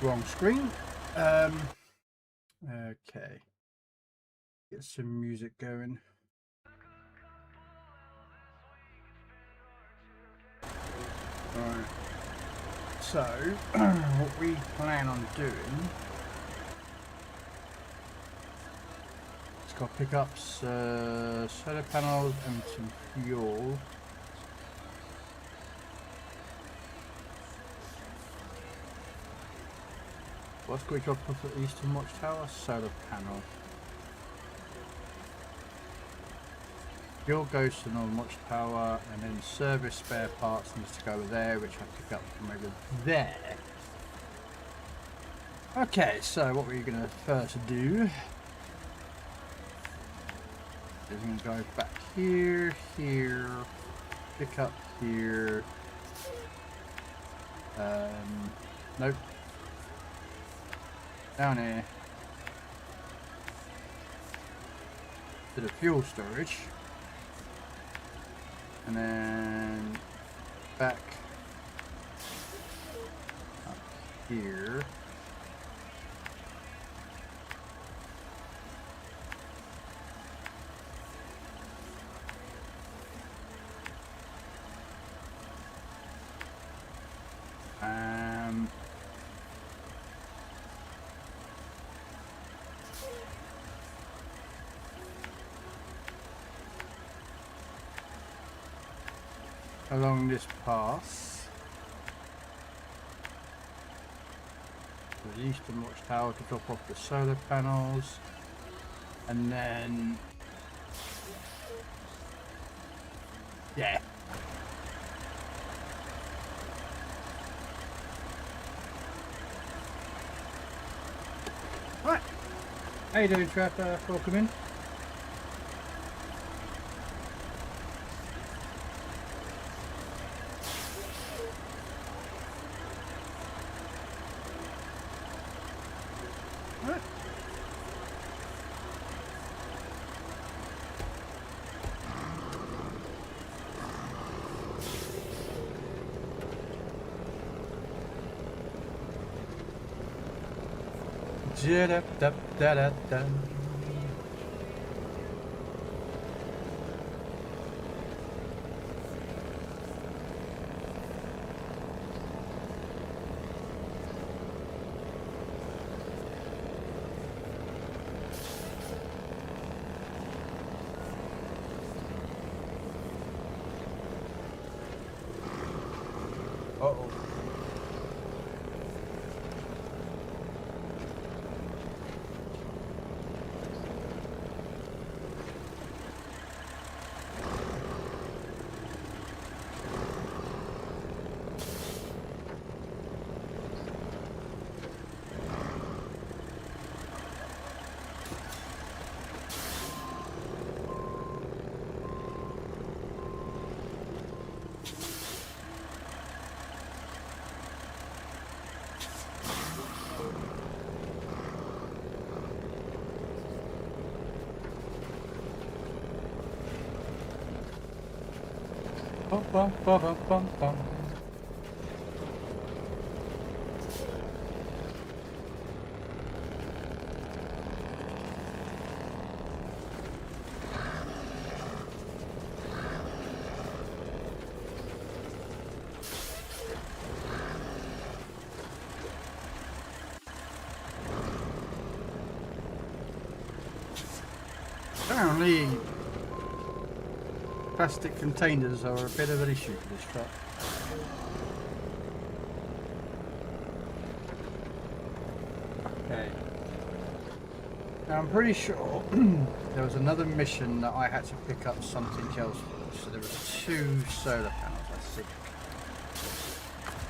Wrong screen. Okay. Get some music going. Alright. So, what we plan on doing... Let's go pick up solar panels and some fuel. What's going to drop off at the Eastern Watchtower? Solar panel. Fuel goes to the Northern Watchtower, and then service spare parts needs to go there, which I pick up from over there. Okay, so what we're going to first do is we're going to go back here, here, pick up here. Nope. Down here to the fuel storage, and then back up here. Along this path to the Eastern Watchtower to drop off the solar panels, and then yeah. Right. How you doing, Trapper? Welcome in. Da-da-da-da-da. Uh-oh. Bum, bum, bum, bum, bum. Apparently, plastic containers are a bit of an issue for this truck. Okay. Now I'm pretty sure there was another mission that I had to pick up something else for. So there was 2 solar panels, I think.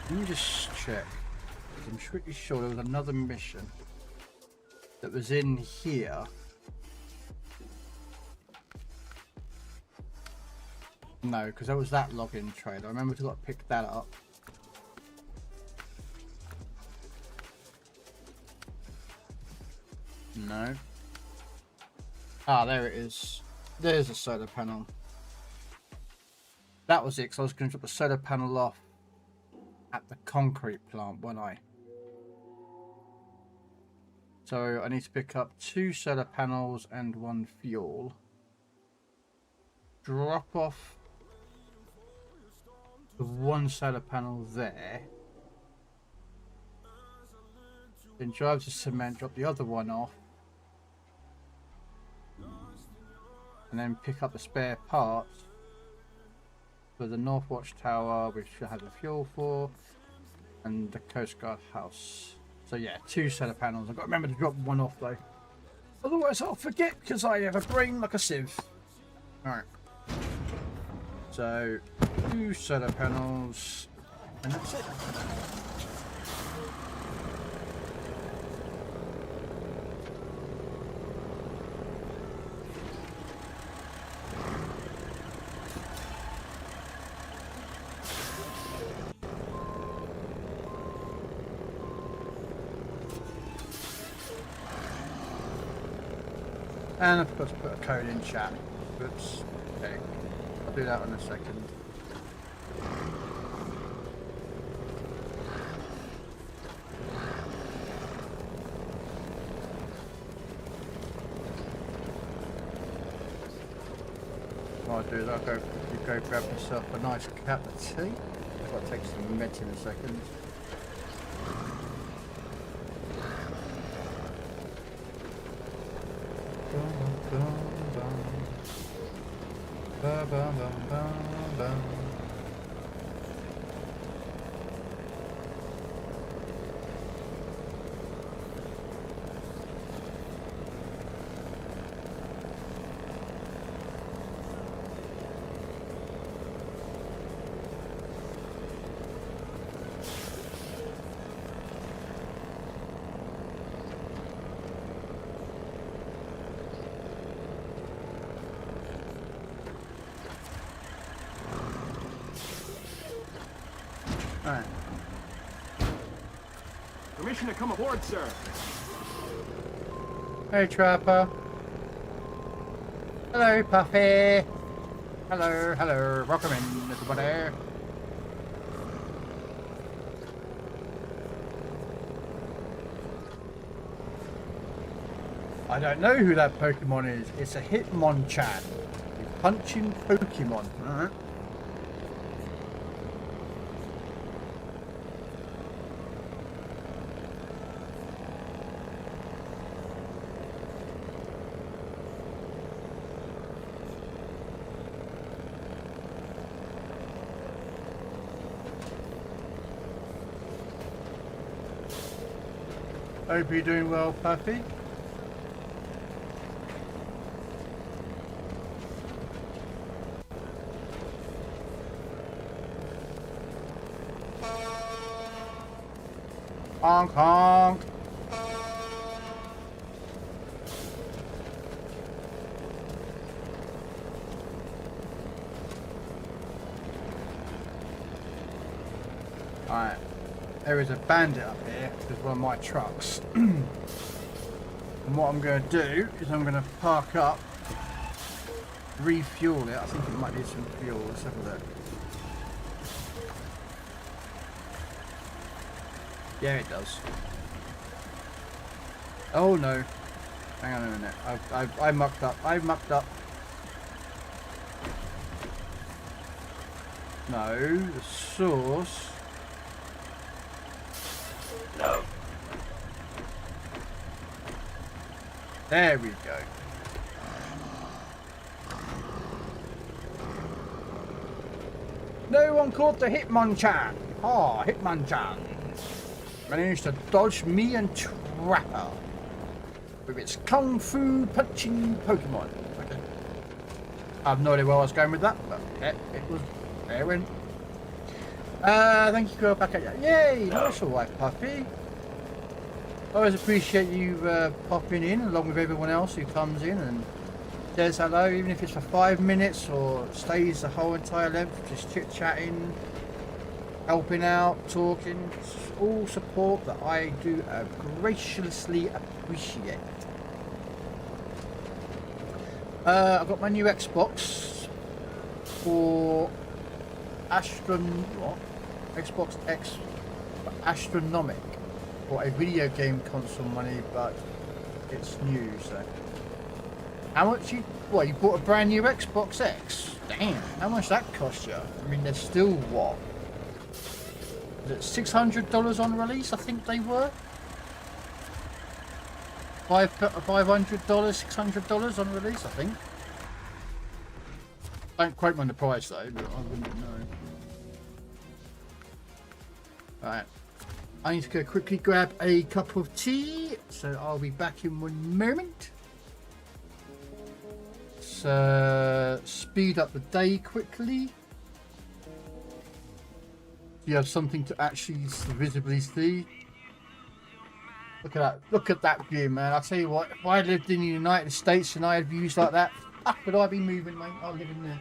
Let me just check. I'm pretty sure there was another mission that was in here. No, because that was that login trade. I remember to pick that up. No. Ah, there it is. There's a solar panel. That was it, because I was going to drop the solar panel off at the concrete plant, wasn't I? So I need to pick up 2 solar panels and 1 fuel. Drop off the 1 solar panel there. Then drive to cement, drop the other one off. And then pick up the spare parts for the North Watchtower, which should have the fuel for, and the Coast Guard house. So yeah, 2 solar panels. I've got to remember to drop 1 off though. Otherwise I'll forget because I have a brain like a sieve. Alright. So 2 solar panels and that's it. And I've got to put a code in chat. Oops. Okay. I'll do that in a second. What I'll do is I'll go grab myself a nice cup of tea. I've got to take some meds in a second. Alright. Permission to come aboard, sir. Hey, Trapper. Hello, Puffy. Hello, hello. Welcome in, everybody. I don't know who that Pokemon is. It's a Hitmonchan. A punching Pokemon. Alright. Hope you're doing well, Puffy. Honk honk. Alright. There is a bandit up here with one of my trucks. And what I'm going to do is I'm going to park up, refuel it. I think it might need some fuel. Let's have a look. Yeah, it does. Oh no. Hang on a minute. I mucked up. I mucked up. No, the source. No. There we go. No one caught the Hitmonchan. Ah, Hitmonchan. Managed to dodge me and Trapper with its kung fu punching Pokemon. Okay. I have no idea where I was going with that, but yeah, it was there. Went. Thank you for back at you. Yay! That's alright, Puffy. I always appreciate you popping in along with everyone else who comes in and says hello, even if it's for 5 minutes or stays the whole entire length, just chit chatting, helping out, talking. It's all support that I do graciously appreciate. I've got my new Xbox for Xbox X for astronomic for a video game console money, but it's new. So, how much you? What, you bought a brand new Xbox X? Damn, how much that cost you? I mean, they're still what? Is it $600 on release? I think they were. $500, $600 on release, I think. Don't quote me on the price though, but I wouldn't know. Alright. I need to go quickly grab a cup of tea, so I'll be back in 1 moment. So, speed up the day quickly. You have something to actually visibly see. Look at that! Look at that view, man! I'll tell you what. If I lived in the United States and I had views like that, fuck would I be moving, mate? I'll live in there.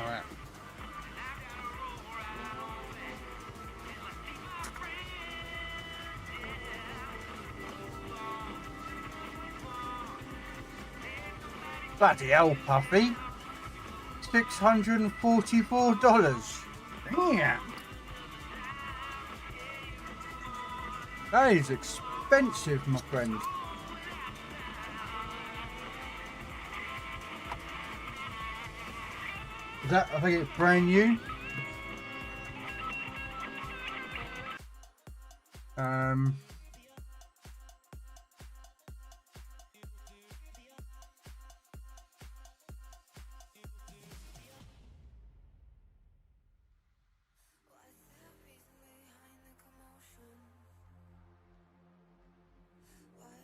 Alright. Bloody hell, Puffy. $644. Damn. That is expensive, my friend. That, I think it's brand new.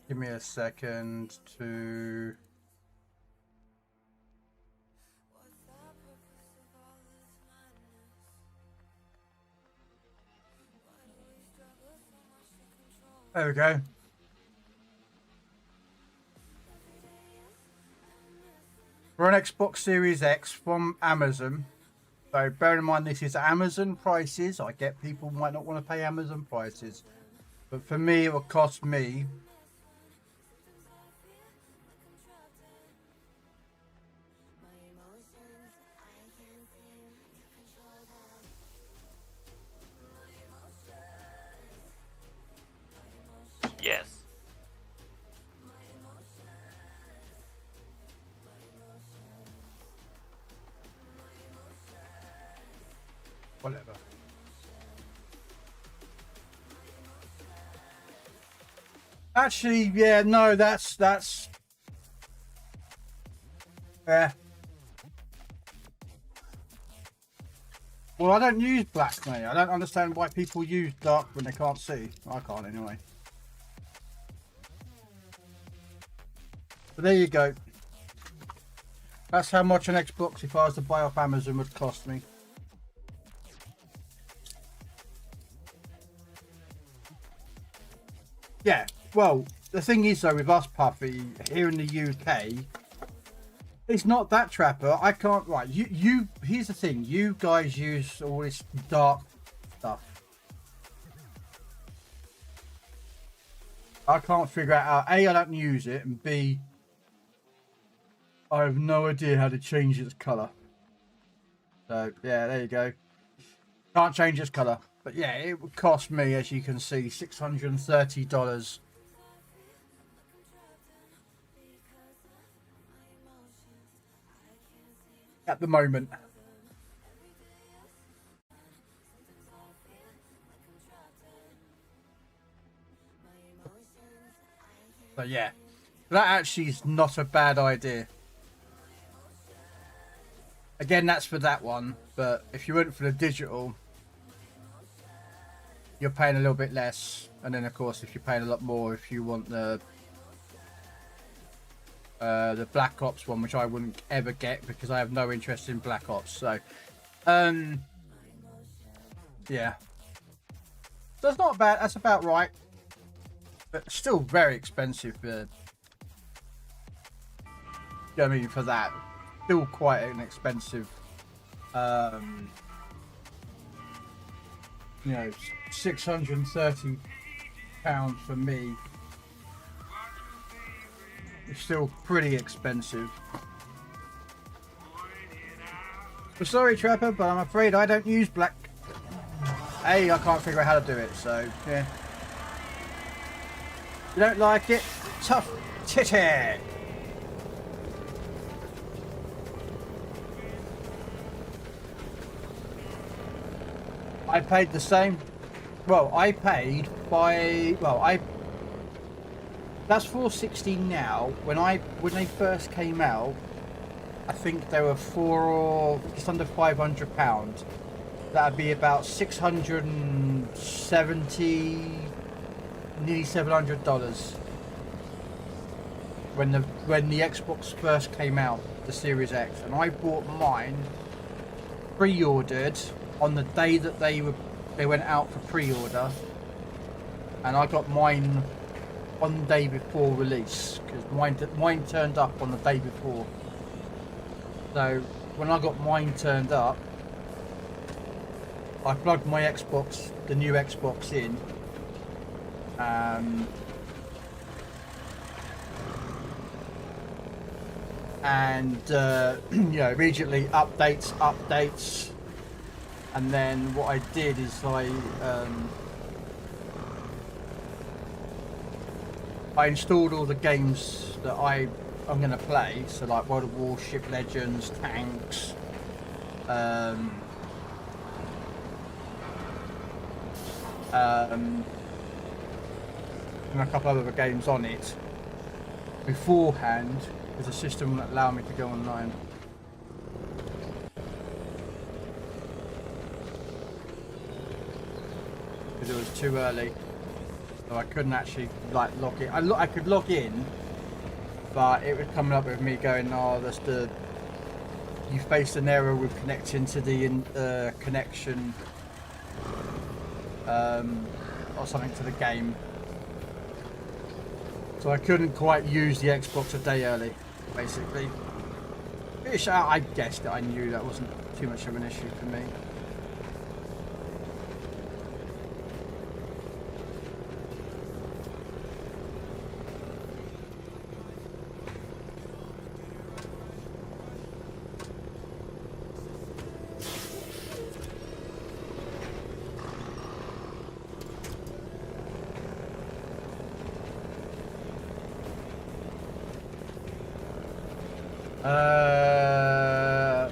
Give me a second to... There we go. For an Xbox Series X from Amazon. So bear in mind this is Amazon prices. I get people might not want to pay Amazon prices. But for me it will cost me Yes. whatever. Actually, yeah, no, that's yeah. Well, I don't use black, mate. I don't understand why people use dark when they can't see. I can't anyway. But there you go. That's how much an Xbox, if I was to buy off Amazon, would cost me. Yeah, well, the thing is though, with us, Puffy, here in the UK, it's not that trapper. I can't, right, you, here's the thing. You guys use all this dark stuff. I can't figure out how, A, I don't use it, and B, I have no idea how to change its colour. So, yeah, there you go. Can't change its colour. But yeah, it would cost me, as you can see, $630 at the moment. But yeah, that actually is not a bad idea. Again, that's for that one, but if you went for the digital, you're paying a little bit less, and then of course if you're paying a lot more if you want the Black Ops one, which I wouldn't ever get because I have no interest in Black Ops. So yeah, so it's not bad. That's about right, but still very expensive. You know what I mean, for that, still quite an expensive. You know, £630 for me. It's still pretty expensive. Well, sorry, Trapper, but I'm afraid I don't use black. Hey, I can't figure out how to do it, so yeah. You don't like it? Tough titty! I paid the same. Well, I paid by. Well, that's $460 now. When they first came out, I think they were just under £500. That'd be about $670, nearly $700. When the Xbox first came out, the Series X, and I bought mine pre-ordered on the day that they went out for pre-order, and I got mine on the day before release because mine turned up on the day before. So when I got mine turned up, I plugged my Xbox, the new Xbox in, and you know, immediately updates. And then what I did is I installed all the games that I'm going to play. So like World of Warship Legends, Tanks, and a couple other games on it beforehand, because the system wouldn't allow me to go online. It was too early, so I couldn't actually like log in. I could log in, but it was coming up with me going, "Oh, you faced an error with connecting to the connection, or something to the game." So I couldn't quite use the Xbox a day early, basically. Which I guessed that I knew that wasn't too much of an issue for me.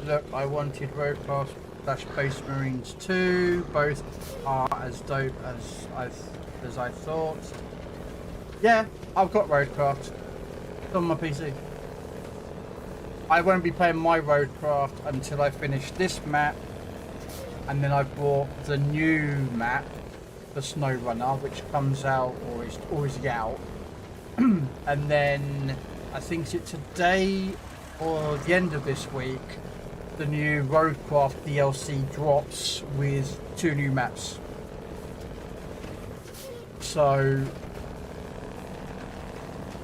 Look, I wanted Roadcast / Space Marines 2. Both are as dope as I thought. Yeah, I've got Roadcraft. It's on my PC. I won't be playing my Roadcraft until I finish this map, and then I bought the new map, the SnowRunner, which comes out or is already out, and then I think it's today or the end of this week, the new Roadcraft DLC drops with 2 new maps. So,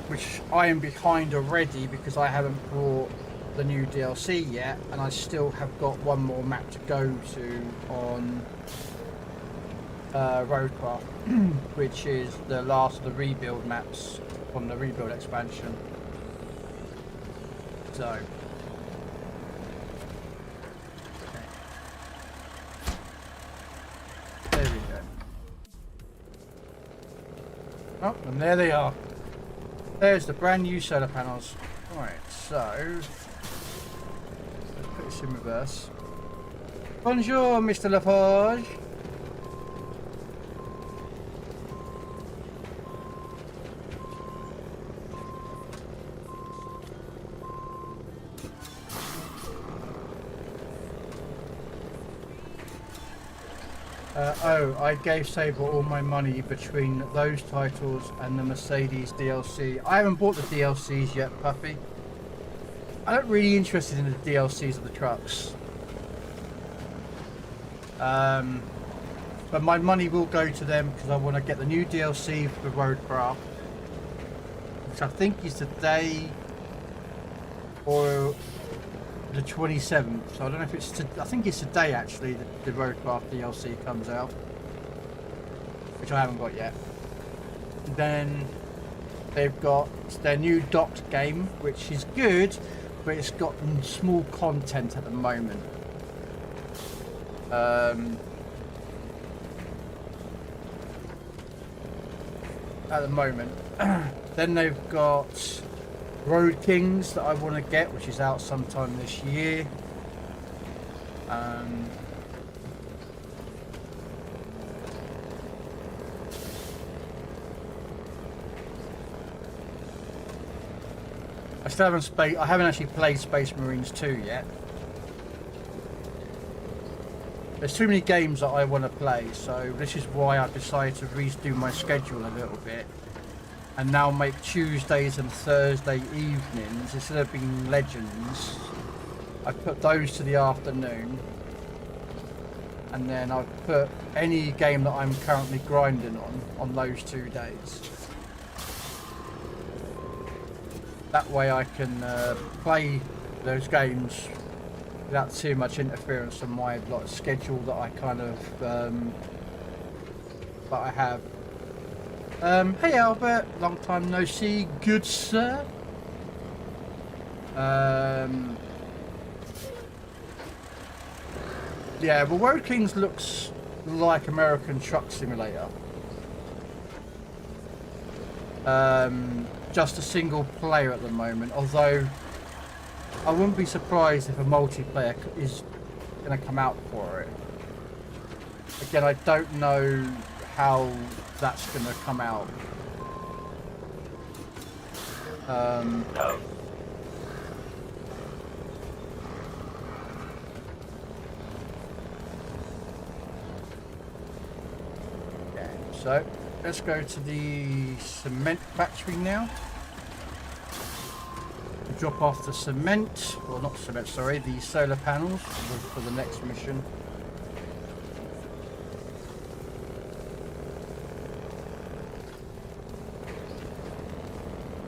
which I am behind already because I haven't bought the new DLC yet, and I still have got one more map to go to on Roadcraft, which is the last of the rebuild maps from the rebuild expansion. So, okay. There we go. Oh, and there they are. There's the brand new solar panels. Right, so let's put this in reverse. Bonjour, Mr. Laforge. Oh, I gave Sabre all my money between those titles and the Mercedes DLC. I haven't bought the DLCs yet, Puffy. I'm not really interested in the DLCs of the trucks. But my money will go to them because I want to get the new DLC for the Roadcraft, which I think is today or the 27th. So I don't know if it's I think it's today actually that the Roadcraft DLC comes out, which I haven't got yet. Then they've got their new docked game, which is good, but it's got small content at the moment. Then they've got Road Kings that I want to get, which is out sometime this year. I haven't actually played Space Marines 2 yet. There's too many games that I want to play, so this is why I've decided to redo my schedule a little bit and now make Tuesdays and Thursday evenings instead of being Legends. I put those to the afternoon, and then I've put any game that I'm currently grinding on those 2 days. That way I can play those games without too much interference on my schedule that I kind of that I have. Hey Albert, long time no see, good sir. Yeah, well, Road Kings looks like American Truck Simulator. Just a single player at the moment, although I wouldn't be surprised if a multiplayer is going to come out for it. Again, I don't know how that's going to come out. Okay, so let's go to the cement factory now. Drop off the cement, well not cement, sorry, the solar panels for the next mission.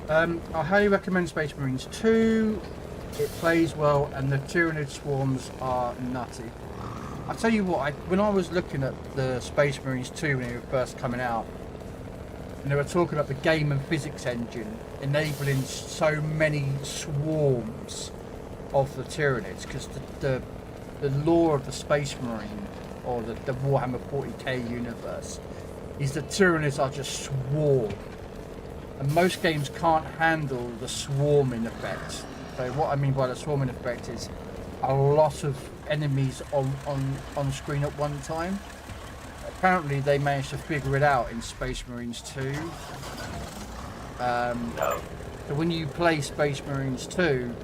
I highly recommend Space Marines 2. It plays well and the Tyranid swarms are nutty. I'll tell you what, when I was looking at the Space Marines 2 when they were first coming out, and they were talking about the game and physics engine enabling so many swarms of the Tyranids, because the lore of the Space Marine or the Warhammer 40k universe is that Tyranids are just swarm, and most games can't handle the swarming effect. So what I mean by the swarming effect is a lot of enemies on screen at one time. Apparently they managed to figure it out in Space Marines 2. So when you play Space Marines 2,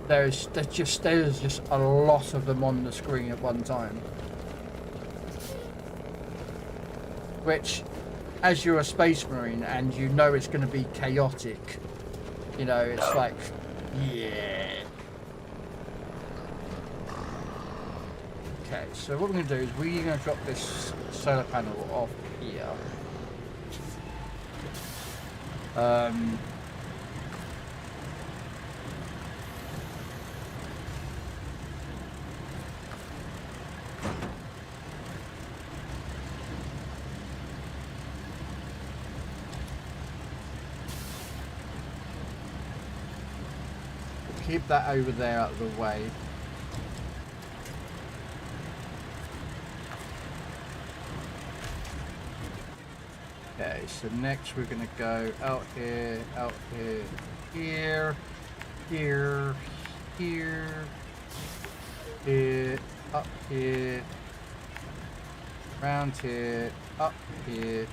there's just a lot of them on the screen at one time. Which, as you're a Space Marine and you know it's going to be chaotic, you know, it's like, yeah. Okay, so what we're going to do is we're going to drop this solar panel off here. Keep that over there out of the way. Okay, so next we're gonna go out here, here, here, here, up here, around here, up here,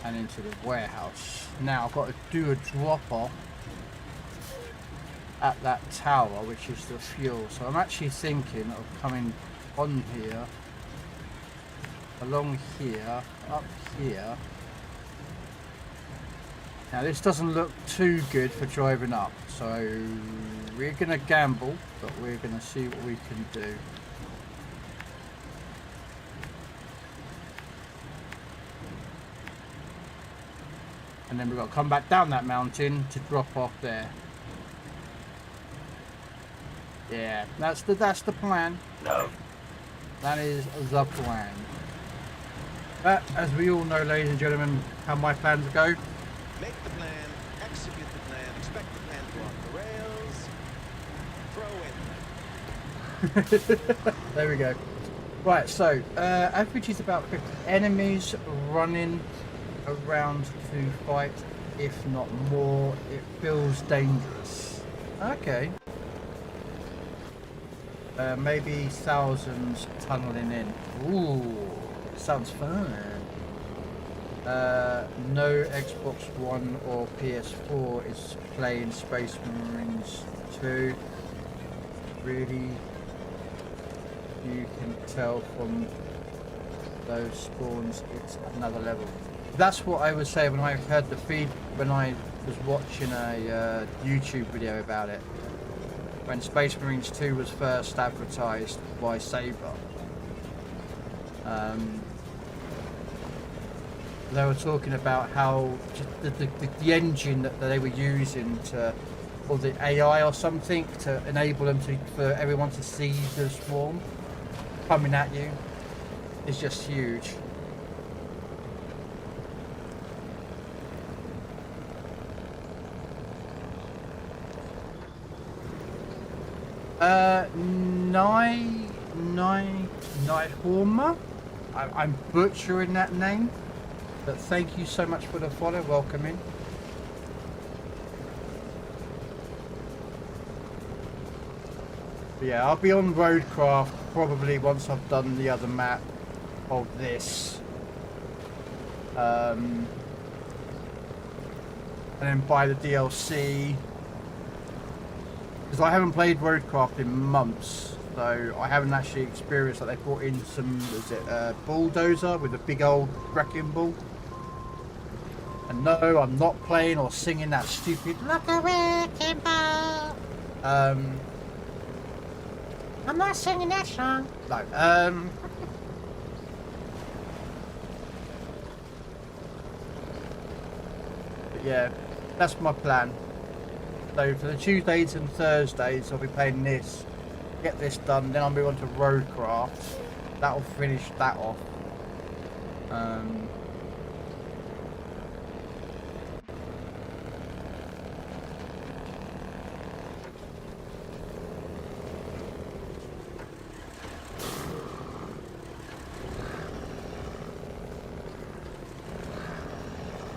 and into the warehouse. Now I've got to do a drop off at that tower, which is the fuel. So I'm actually thinking of coming on here along here, up here. Now this doesn't look too good for driving up, so we're going to gamble, but we're going to see what we can do. And then we've got to come back down that mountain to drop off there. Yeah, that's the plan. No. That is the plan. But as we all know, ladies and gentlemen, how my plans go. Make the plan, execute the plan, expect the plan to go off the rails, throw in. There we go. Right, so average is about 50 enemies running around to fight, if not more. It feels dangerous. Okay. Maybe thousands tunneling in. Ooh, sounds fun. No Xbox One or PS4 is playing Space Marines 2. Really, you can tell from those spawns it's another level. That's what I would say when I heard the feed, when I was watching a YouTube video about it. When Space Marines 2 was first advertised by Saber. They were talking about how the engine that they were using to, or the AI or something, to enable them for everyone to see the swarm coming at you is just huge. Nighthormer. I'm butchering that name, but thank you so much for the follow. Welcome in. But yeah, I'll be on Roadcraft probably once I've done the other map of this. And then buy the DLC. Because I haven't played Roadcraft in months, so I haven't actually experienced that. They brought in some, is it a bulldozer with a big old wrecking ball? And no, I'm not playing or singing that stupid "Like a Wrecking Ball." I'm not singing that song. No. But yeah, that's my plan. So for the Tuesdays and Thursdays, I'll be playing this, get this done, then I'll move on to Roadcraft. That'll finish that off.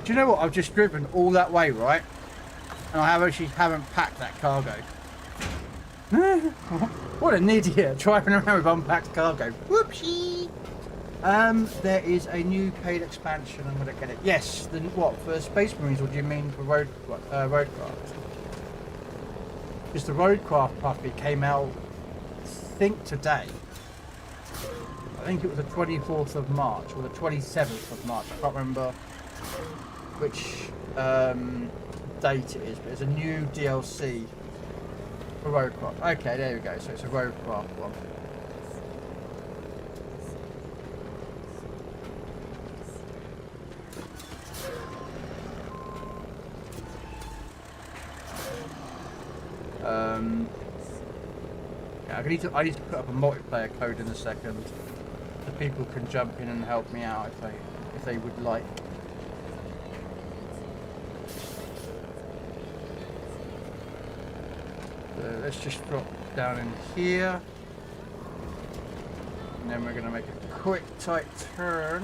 Do you know what? I've just driven all that way, right? And I haven't packed that cargo. What an idiot, driving around with unpacked cargo. Whoopsie! There is a new paid expansion. I'm gonna get it. Yes. Then what, for Space Marines, or do you mean for Roadcraft? Because the Roadcraft puppy came out, I think today. I think it was the 24th of March or the 27th of March. I can't remember which date it is, but it's a new DLC for Roadcraft. Okay, there we go. So it's a Roadcraft one. Yeah, I need to put up a multiplayer code in a second, so people can jump in and help me out if they would like. Let's just drop down in here, and then we're going to make a quick tight turn.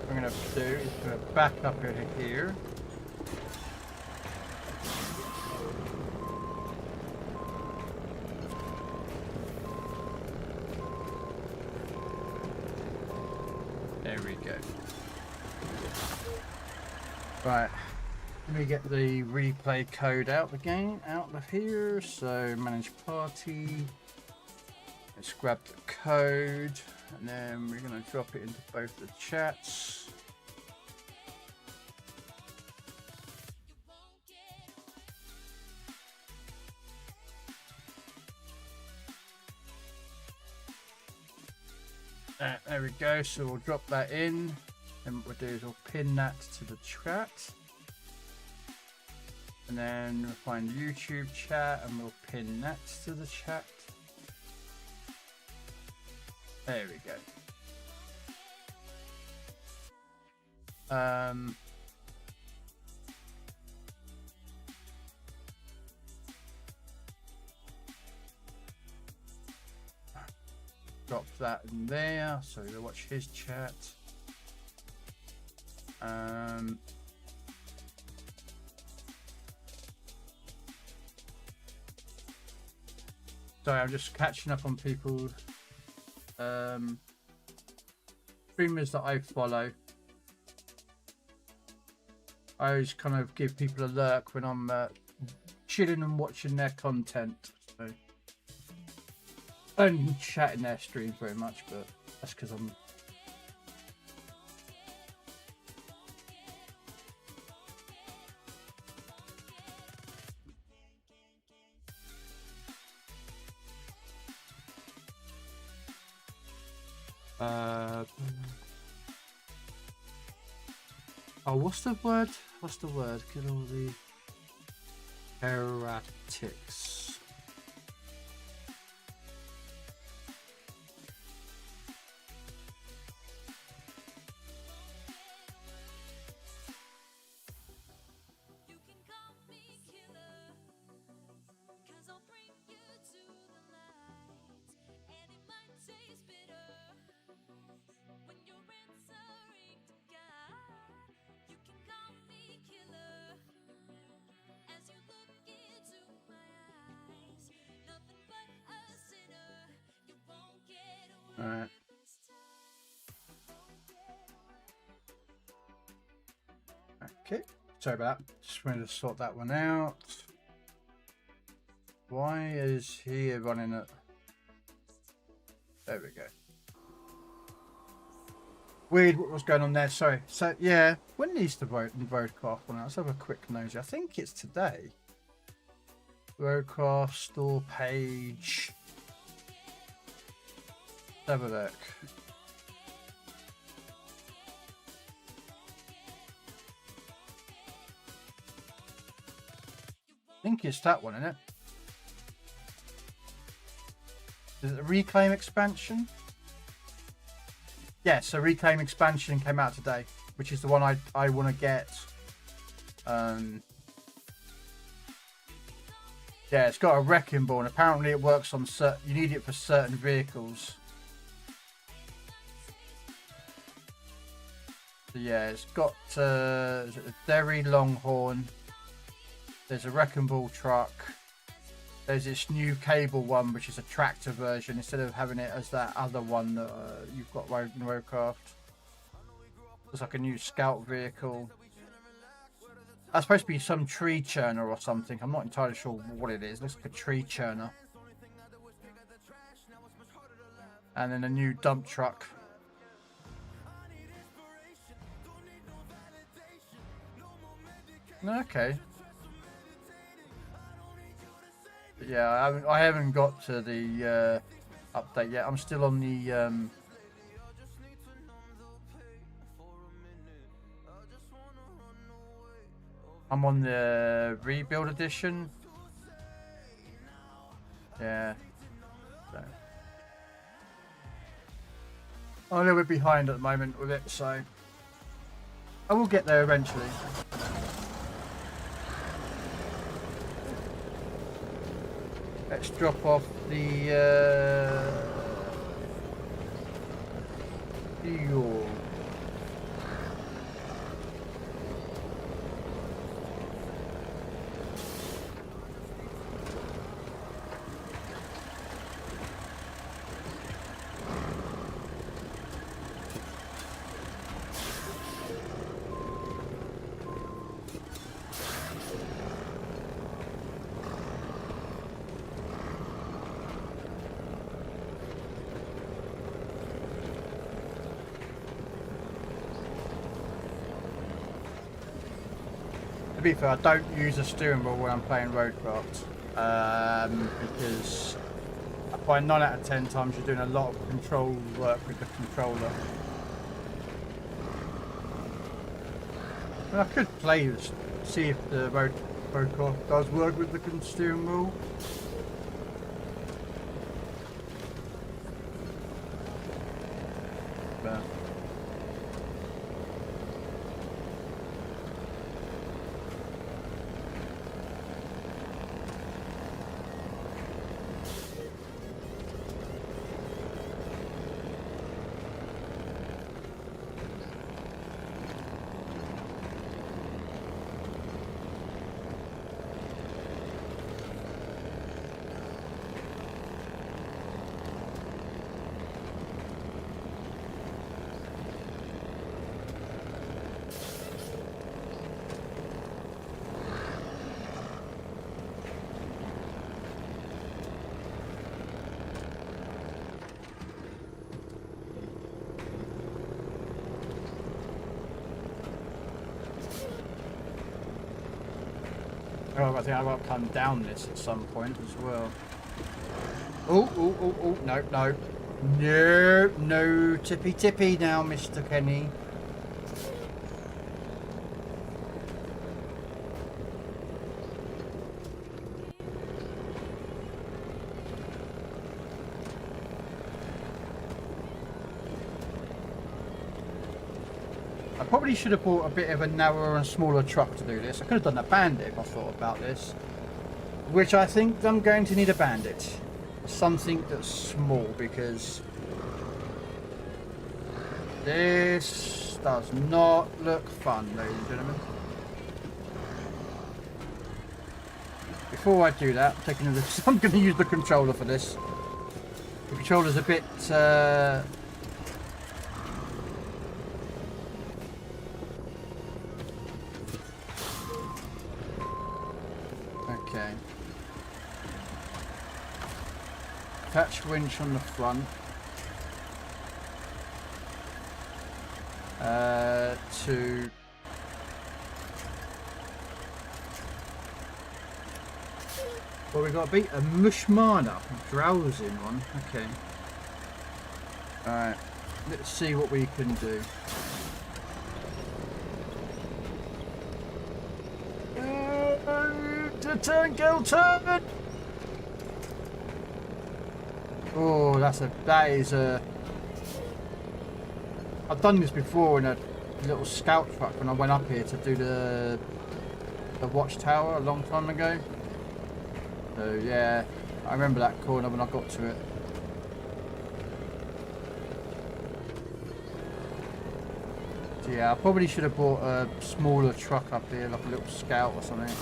What I'm going to do is going to back up into here. There we go. Right, let me get the replay code out of here. So manage party. Let's grab the code, and then we're going to drop it into both the chats. There we go. So we'll drop that in. And what we'll do is we'll pin that to the chat. And then we'll find YouTube chat and we'll pin that to the chat. There we go. Drop that in there, so we'll watch his chat. Sorry, I'm just catching up on people. Streamers that I follow. I always kind of give people a lurk when I'm chilling and watching their content. So I don't chat in their streams very much, but that's because I'm. Oh, what's the word? What's the word? Get all the erratics. Alright. Okay, sorry about that. Just wanted to sort that one out. Why is he running it? There we go. Weird what was going on there, sorry. So yeah, when is the roadcraft one? Let's have a quick nosy. I think it's today. Roadcraft store page. Let's have a look. I think it's that one, isn't it? Is it the Reclaim expansion? Yeah, so Reclaim expansion came out today, which is the one I want to get. Yeah, it's got a wrecking ball, and apparently it works on certain. You need it for certain vehicles. So yeah, it's got a Derry Longhorn. There's a wrecking ball truck. There's this new cable one, which is a tractor version instead of having it as that other one that you've got in Roadcraft. It's like a new scout vehicle. That's supposed to be some tree churner or something. I'm not entirely sure what it is. It looks like a tree churner. And then a new dump truck. Okay. But yeah, I haven't got to the update yet. I'm still on the I'm on the rebuild edition. Yeah. So I'm a little bit behind at the moment with it, so I will get there eventually. Let's drop off the fuel. To be fair, I don't use a steering wheel when I'm playing Roadcraft because I find 9 out of 10 times you're doing a lot of control work with the controller. And I could play this, see if the Roadcraft does work with the steering wheel. But oh, I think I've got to come down this at some point as well. Oh, no, no. No, no, tippy now, Mr. Kenny. I probably should have bought a bit of a narrower and smaller truck to do this. I could have done a Bandit if I thought about this. Which I think I'm going to need a Bandit. Something that's small because this does not look fun, ladies and gentlemen. Before I do that, I'm going to use the controller for this. The controller's a bit okay. Attach winch on the front. To well, we got to beat a Mushmana, drowsing one. Okay. All right. Let's see what we can do. Turn, girl, turn! Oh, that is a. I've done this before in a little scout truck when I went up here to do the watchtower a long time ago. So yeah, I remember that corner when I got to it. So yeah, I probably should have bought a smaller truck up here, like a little scout or something.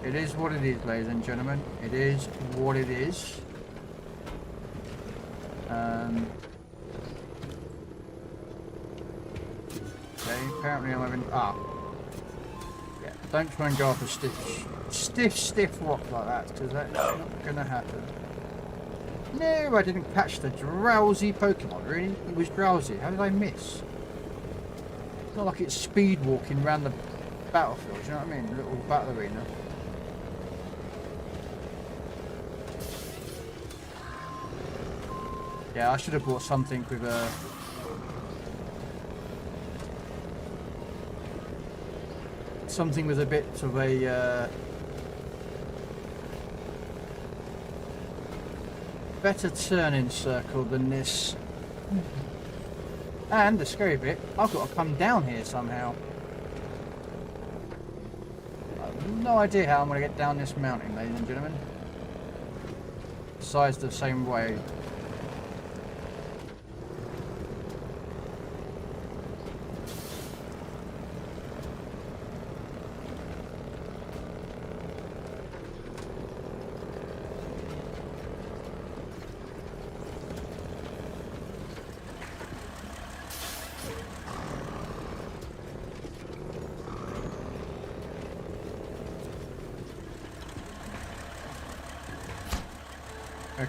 It is what it is, ladies and gentlemen. It is what it is. Okay, apparently I'm having... Ah. Yeah, don't try and go off a stiff rock like that, because that's not going to happen. No, I didn't catch the drowsy Pokemon, really. It was drowsy. How did I miss? It's not like it's speed walking around the battlefield, you know what I mean? Little battle arena. Yeah, I should have bought something with a... something with a bit of a... better turning circle than this. And the scary bit, I've got to come down here somehow. I have no idea how I'm going to get down this mountain, ladies and gentlemen. Besides the same way.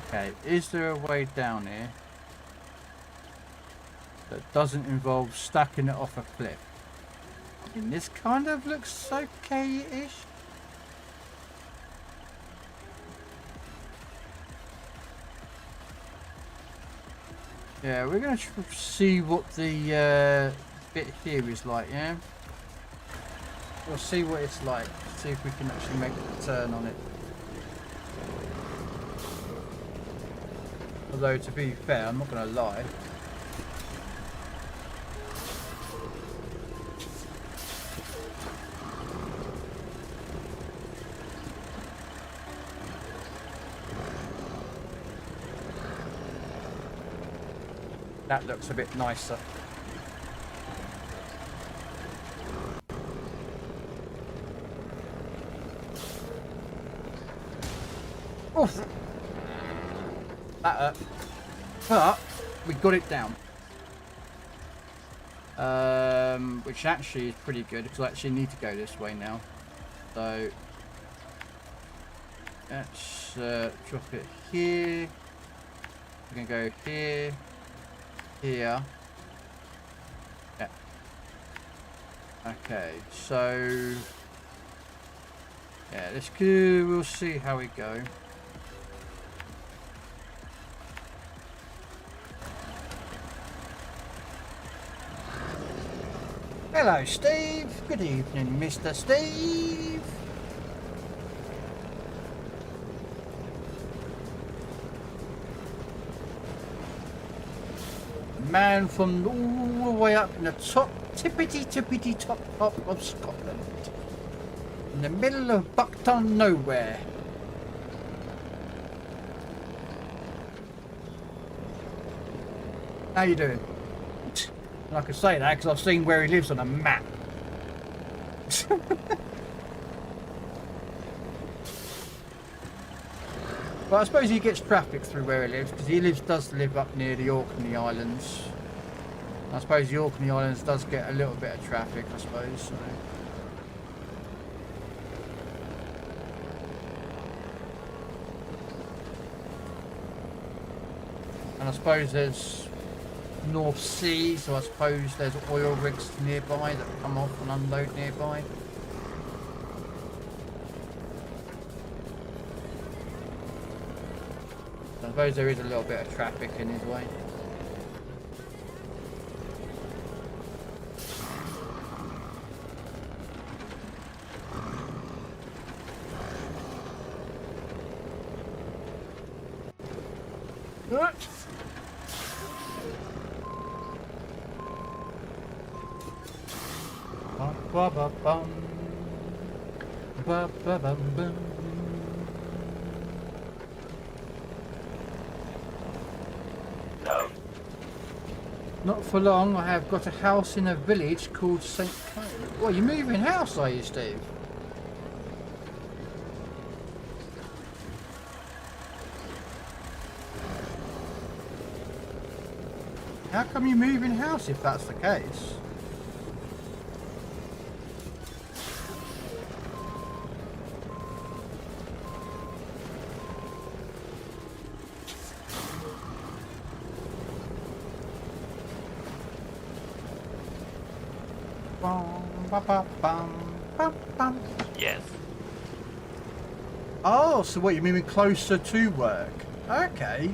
Okay, is there a way down here? that doesn't involve stacking it off a cliff. I mean, this kind of looks okay-ish. Yeah, we're going to see what the bit here is like, yeah? We'll see what it's like, see if we can actually make the turn on it. Although, to be fair, I'm not going to lie. That looks a bit nicer. Oof. That hurt. But we got it down. Which actually is pretty good because I actually need to go this way now. So let's drop it here. We're gonna go here. Here. Yeah. Okay, so yeah, let's go. We'll see how we go. Hello, Steve. Good evening, Mr. Steve. Man from all the way up in the top, tippity top of Scotland, in the middle of Buckton nowhere. How you doing? And I can say that because I've seen where he lives on a map. But I suppose he gets traffic through where he lives because he does live up near the Orkney Islands. I suppose the Orkney Islands does get a little bit of traffic, I suppose. So. And I suppose there's North Sea, so I suppose there's oil rigs nearby that come off and unload nearby. I suppose there is a little bit of traffic in his way. What? Ba ba bum. Ba ba bum bum. Not for long, I have got a house in a village called St. Cone. Well, you're moving house, are you, Steve? How come you're moving house if that's the case? Yes. Oh, so what, you're moving closer to work? Okay.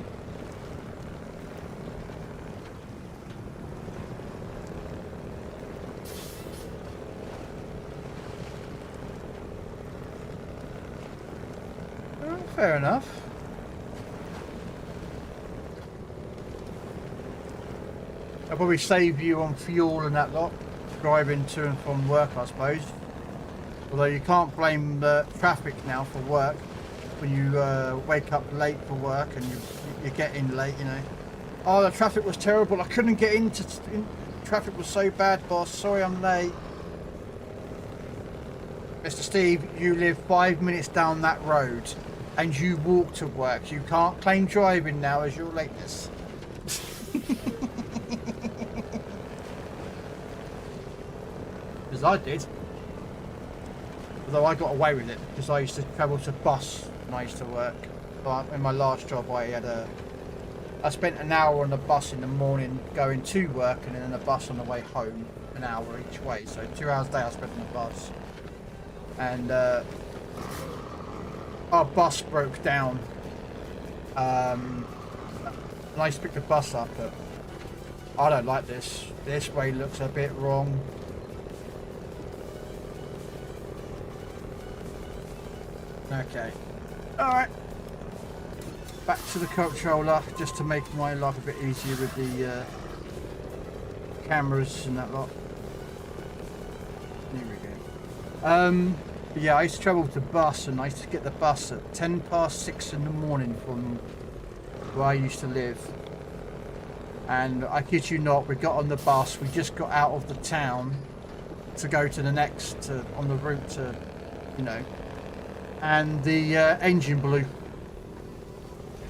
Well, fair enough. I'll probably save you on fuel and that lot, driving to and from work, I suppose. Although you can't blame the traffic now for work when you wake up late for work and you get in late, you know. Oh, the traffic was terrible. I couldn't get into. Traffic was so bad, boss. Sorry, I'm late. Mr. Steve, you live 5 minutes down that road and you walk to work. You can't claim driving now as your lateness. Because I did. Although I got away with it because I used to travel to bus when I used to work. But in my last job I had a I spent an hour on the bus in the morning going to work and then a bus on the way home, an hour each way. So 2 hours a day I spent on the bus. And our bus broke down. And I used to pick the bus up, but I don't like this. This way looks a bit wrong. Okay. Alright. Back to the controller, just to make my life a bit easier with the cameras and that lot. Here we go. Yeah, I used to travel with the bus, and I used to get the bus at 6:10 in the morning from where I used to live. And I kid you not, we got on the bus, we just got out of the town to go to the next, on the route to, you know, and the engine blew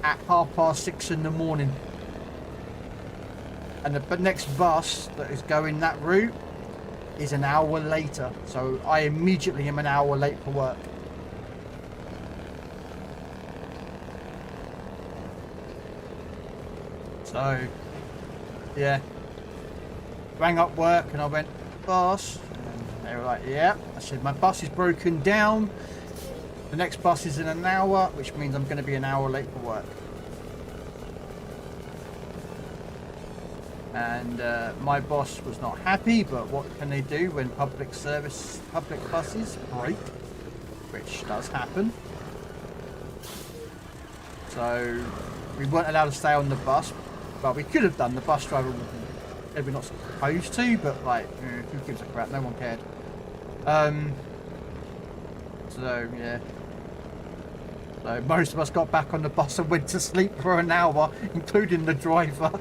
at 6:30 in the morning. And the next bus that is going that route is an hour later, so I immediately am an hour late for work. So yeah, rang up work and I went, boss, and they were like, yeah. I said, my bus is broken down, the next bus is in an hour, which means I'm going to be an hour late for work. And my boss was not happy, but what can they do when public buses break, which does happen. So we weren't allowed to stay on the bus, but we could have done. The bus driver, maybe not supposed to, but like, who gives a crap? No one cared. So yeah. So most of us got back on the bus and went to sleep for an hour, including the driver.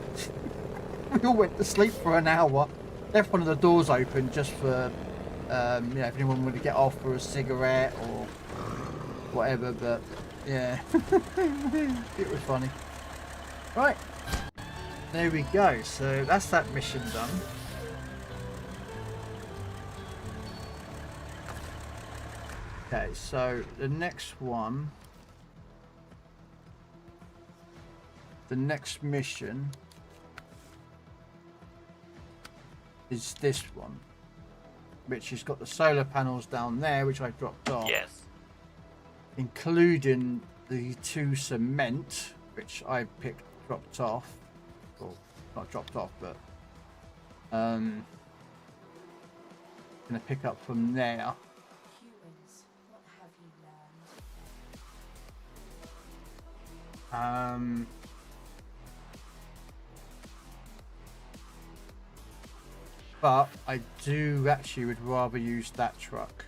We all went to sleep for an hour. Left one of the doors open just for, you know, if anyone wanted to get off for a cigarette or whatever. But yeah, it was funny. Right, there we go. So that's that mission done. Okay, so the next one, the next mission is this one, which has got the solar panels down there, which I dropped off. Yes. Including the 2 cement, which I dropped off. Well, not dropped off, but gonna pick up from there. Humans, what have you learned? But I do actually would rather use that truck.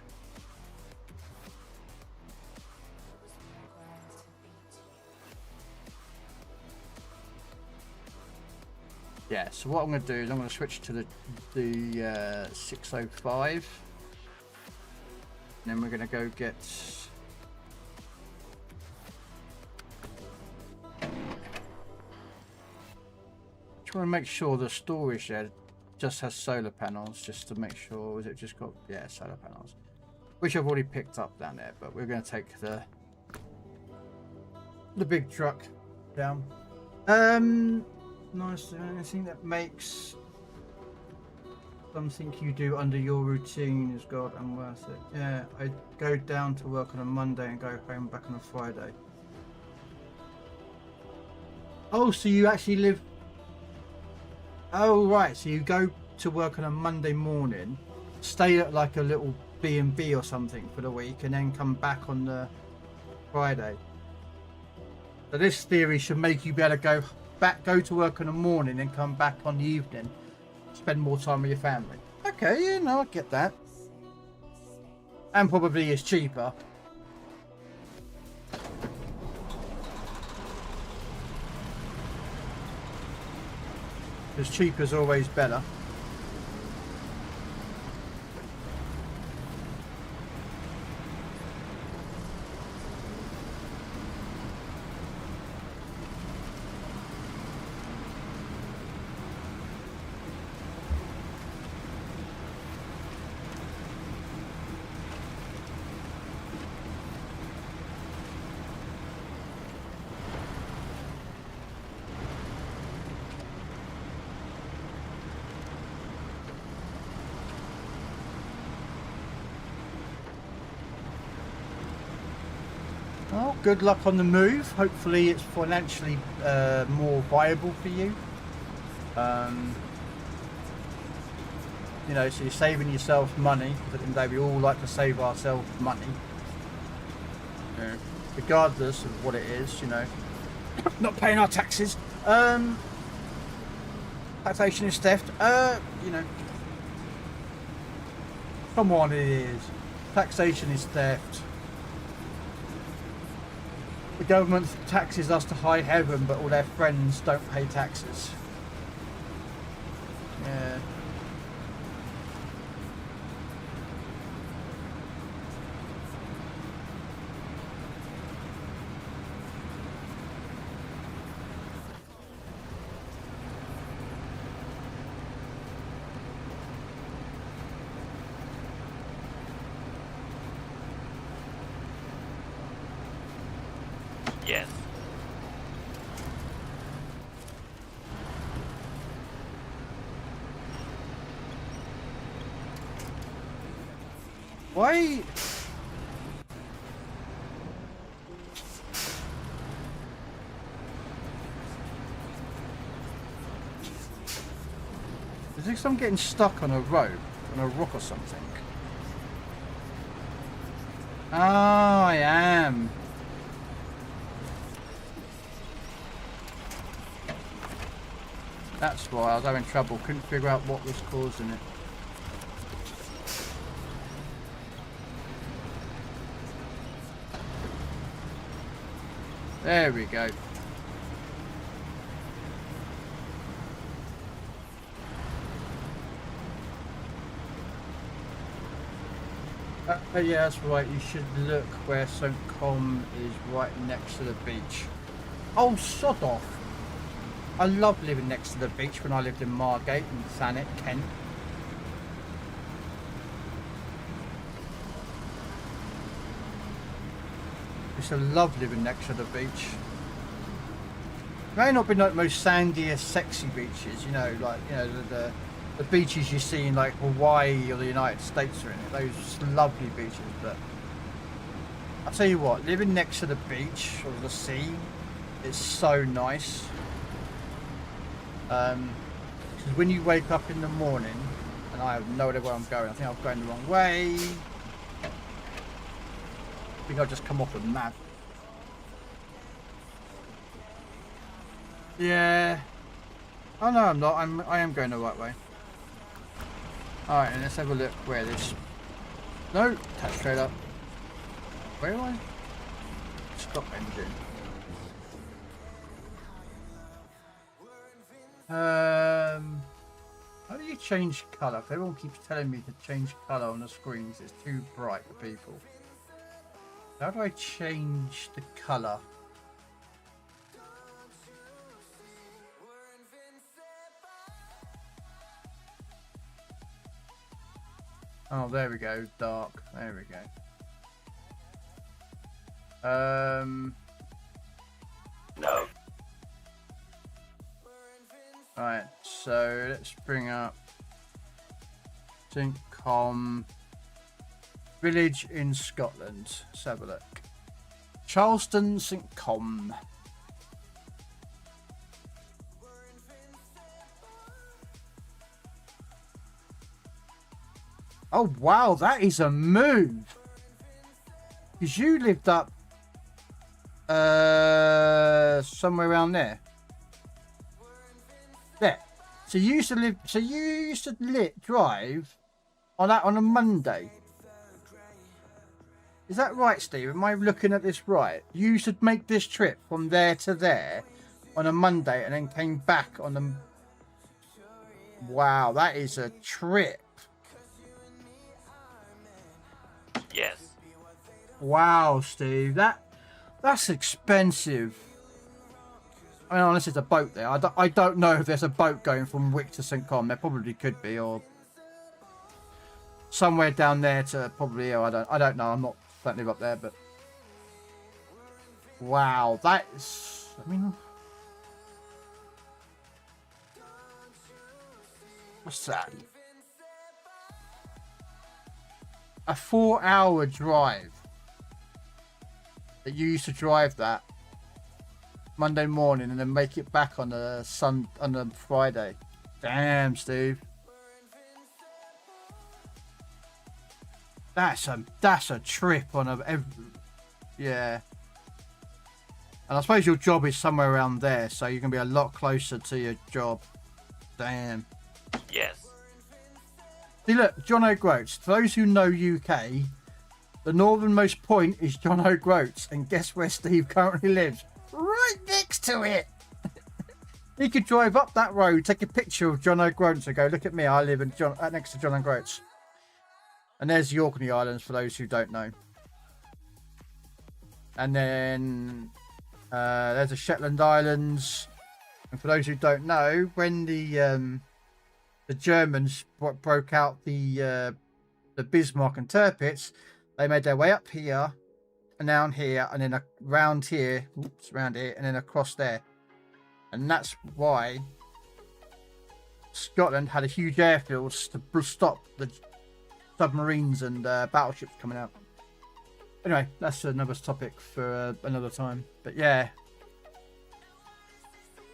Yeah, so what I'm going to do is I'm going to switch to the 605. And then we're going to go get... Just want to make sure the storage there just has solar panels, just to make sure. Is it just got, yeah, solar panels, which I've already picked up down there, but we're going to take the big truck down. Nice. Anything that makes something you do under your routine is God and worth it. Yeah, I go down to work on a Monday and go home back on a Friday. Oh, so you actually live... Oh, right. So you go to work on a Monday morning, stay at like a little B&B or something for the week, and then come back on the Friday. So this theory should make you be able to go to work in the morning and come back on the evening, spend more time with your family. Okay, yeah, no, I get that. And probably is cheaper. Because cheaper is always better. Well, good luck on the move. Hopefully it's financially more viable for you. You know, so you're saving yourself money. Because at the end of the day, we all like to save ourselves money. Yeah. Regardless of what it is, you know. Not paying our taxes. Taxation is theft. You know. Come on, it is. Taxation is theft. The government taxes us to high heaven, but all their friends don't pay taxes. Yeah. Yes. Why? Is this I'm getting stuck on a rope, on a rock or something? Oh, I am. That's why I was having trouble. Couldn't figure out what was causing it. There we go. Yeah, that's right. You should look where St. Com is right next to the beach. Oh, sod off. I love living next to the beach when I lived in Margate and Thanet, Kent. I used to love living next to the beach. May not be like the most sandiest, sexy beaches, you know, like, you know, the beaches you see in like Hawaii or the United States are in it. Those lovely beaches, but I'll tell you what, living next to the beach or the sea is so nice. Because when you wake up in the morning, and I have no idea where I'm going, I think I'm going the wrong way. I think I've just come off a map. Yeah. Oh no, I'm not. I am going the right way. Alright, and let's have a look where this... No, touch straight up. Where am I? Stop engine. How do you change colour? Everyone keeps telling me to change colour on the screens. It's too bright for people. How do I change the colour? Oh, there we go. Dark. There we go. No. Alright, so let's bring up St. Com village in Scotland. Let's have a look. Charleston, St. Com. Oh wow, that is a move. Because you lived up somewhere around there. There. So you used to live. So you used to drive on that on a Monday. Is that right, Steve? Am I looking at this right? You used to make this trip from there to there on a Monday, and then came back on the. Wow, that is a trip. Yes. Wow, Steve, that's expensive. I mean, unless there's a boat there. I don't know if there's a boat going from Wick to St. Com. There probably could be, or somewhere down there to probably. Oh, I don't know. I'm not don't live up there, but wow, that's. I mean, what's that? A 4-hour drive. that you used to drive that Monday morning and then make it back on a Friday. Damn, Steve. That's a trip on yeah. And I suppose your job is somewhere around there, so you're gonna be a lot closer to your job. Damn. Yes. See, look, John O'Groats. For those who know UK, the northernmost point is John O'Groats, and guess where Steve currently lives? Right next to it. He could drive up that road, take a picture of John O'Groats and go, look at me, I live in next to John O'Groats. And there's the Orkney Islands for those who don't know. And then there's the Shetland Islands. And for those who don't know, when the Germans broke out the Bismarck and Tirpitz, they made their way up here and down here and then around here, around here, and then across there. And that's why Scotland had a huge airfield to stop the submarines and battleships coming out. Anyway, that's another topic for another time. But yeah,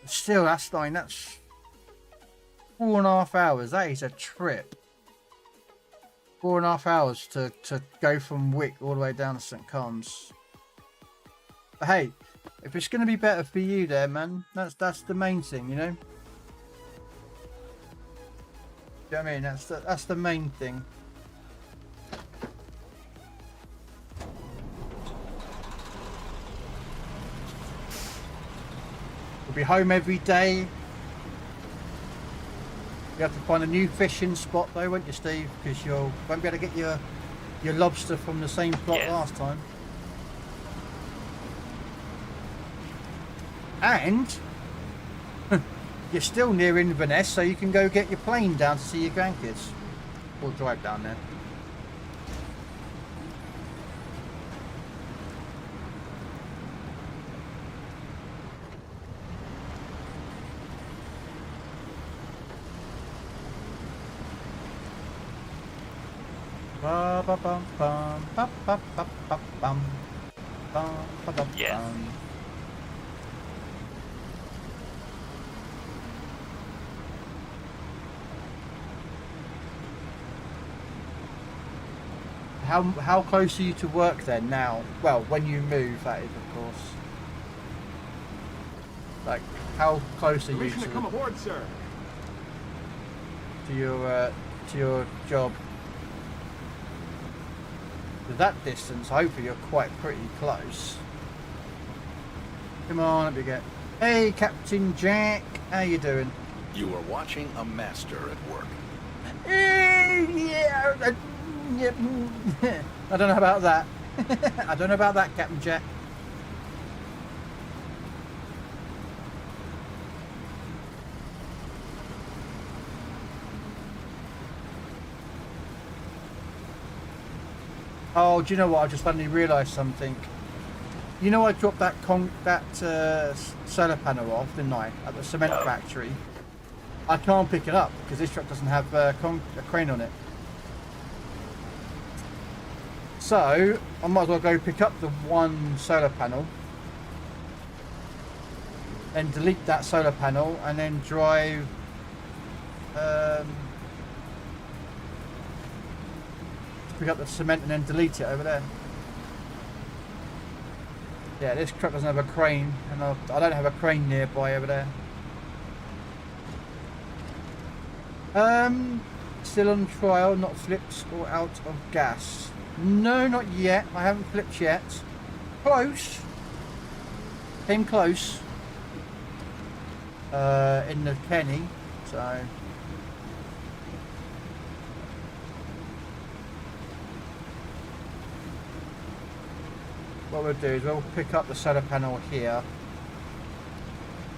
still, that's 4.5 hours. That is a trip. 4.5 hours to go from Wick all the way down to St. Cons. But hey, if it's going to be better for you there, man, that's the main thing, you know? You know what I mean? That's the main thing. We'll be home every day. You have to find a new fishing spot though, won't you, Steve? Because you won't be able to get your lobster from the same spot last time. And you're still near Inverness, so you can go get your plane down to see your grandkids. Or drive down there. Ba ba bum bum ba ba ba ba bum bum ba ba bum. How close are you to work then now? Well, when you move, that is, of course. Like, how close are you Permission to come aboard, sir. to your job? With that distance, hopefully you're quite pretty close. Come on, let me get. Hey, Captain Jack, how you doing? You are watching a master at work. Yeah. I don't know about that. I don't know about that, Captain Jack. Oh, do you know what? I just suddenly realised something. You know, I dropped that solar panel off, didn't I, at the cement factory. I can't pick it up because this truck doesn't have a crane on it. So I might as well go pick up the one solar panel, then delete that solar panel, and then drive. Pick up the cement and then delete it over there. Yeah, this truck doesn't have a crane, and I don't have a crane nearby over there. Still on trial, not flipped or out of gas. No, not yet. I haven't flipped yet. Close. Came close. In the Kenny, so. What we'll do is we'll pick up the solar panel here.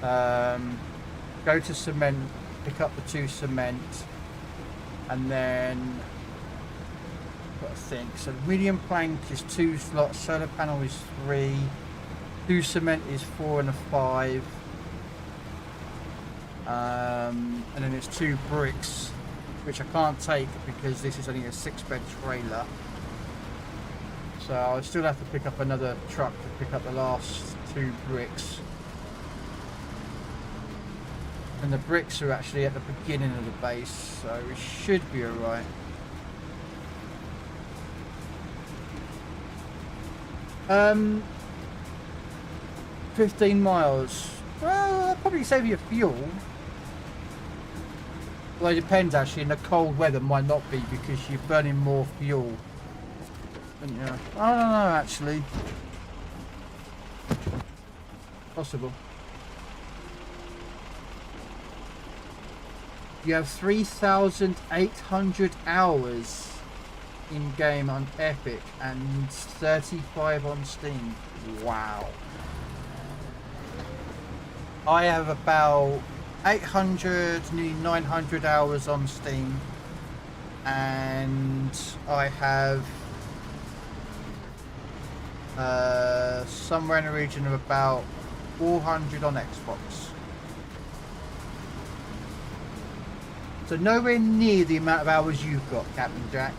Go to cement, pick up the 2 cement, and then got to think. So medium plank is 2 slots, solar panel is 3, 2 cement is 4 and a 5, and then it's 2 bricks, which I can't take because this is only a 6-bed trailer. So I'll still have to pick up another truck to pick up the last 2 bricks. And the bricks are actually at the beginning of the base, so we should be alright. Um, 15 miles. Well, that'll probably save you fuel. Well, it depends actually. In the cold weather, might not be because you're burning more fuel. And yeah, I don't know actually. Possible. You have 3,800 hours in game on Epic and 35 on Steam. Wow. I have about 800, nearly 900 hours on Steam, and I have somewhere in the region of about 400 on Xbox. So nowhere near the amount of hours you've got, Captain Jack.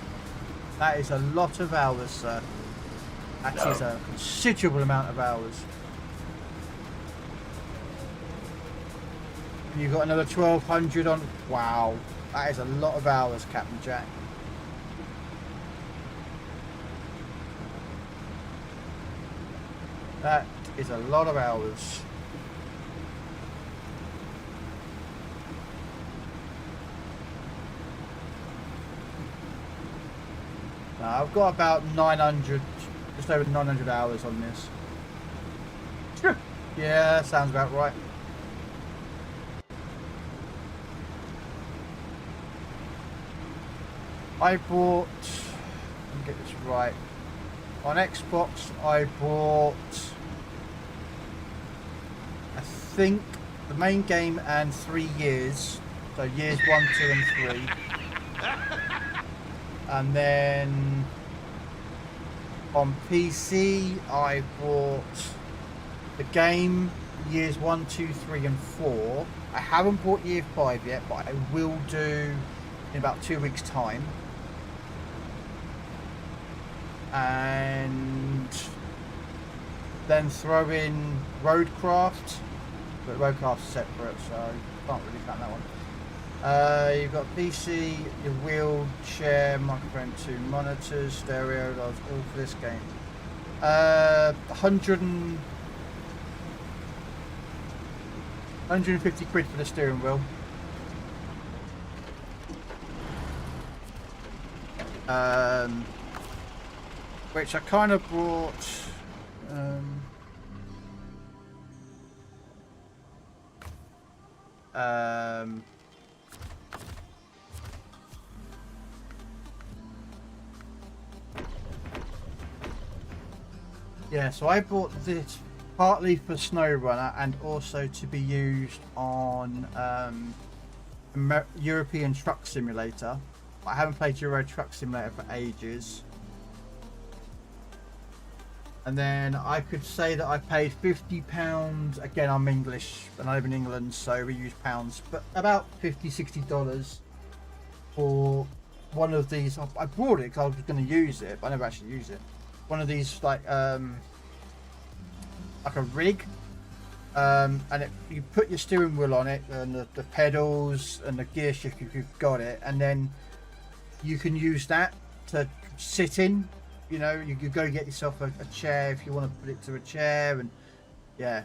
That is a lot of hours, sir. That is a considerable amount of hours. And you've got another 1,200 on. Wow, that is a lot of hours, Captain Jack. That is a lot of hours. Now, I've got about 900, just over 900 hours on this. Sure. Yeah, sounds about right. I bought, let me get this right, on Xbox I bought, I think, the main game and 3 years, so years 1, 2 and 3. And then on PC I bought the game years 1, 2, 3 and 4. I haven't bought year 5 yet, but I will do in about 2 weeks time. And then throw in Roadcraft, but Roadcraft's separate, so I can't really count that one. You've got PC, your wheelchair, microphone, 2 monitors, stereo, that's all for this game. 150 quid for the steering wheel. Which I kind of brought. Yeah, so I bought this partly for SnowRunner and also to be used on European Truck Simulator. I haven't played Euro Truck Simulator for ages. And then I could say that I paid £50. Again, I'm English and I live in England, so we use pounds, but about $50–60 for one of these. I bought it because I was going to use it, but I never actually used it. One of these, like a rig, and you put your steering wheel on it and the pedals and the gear shift if you've got it, and then you can use that to sit in. You know, you go get yourself a chair if you want to put it to a chair, and yeah,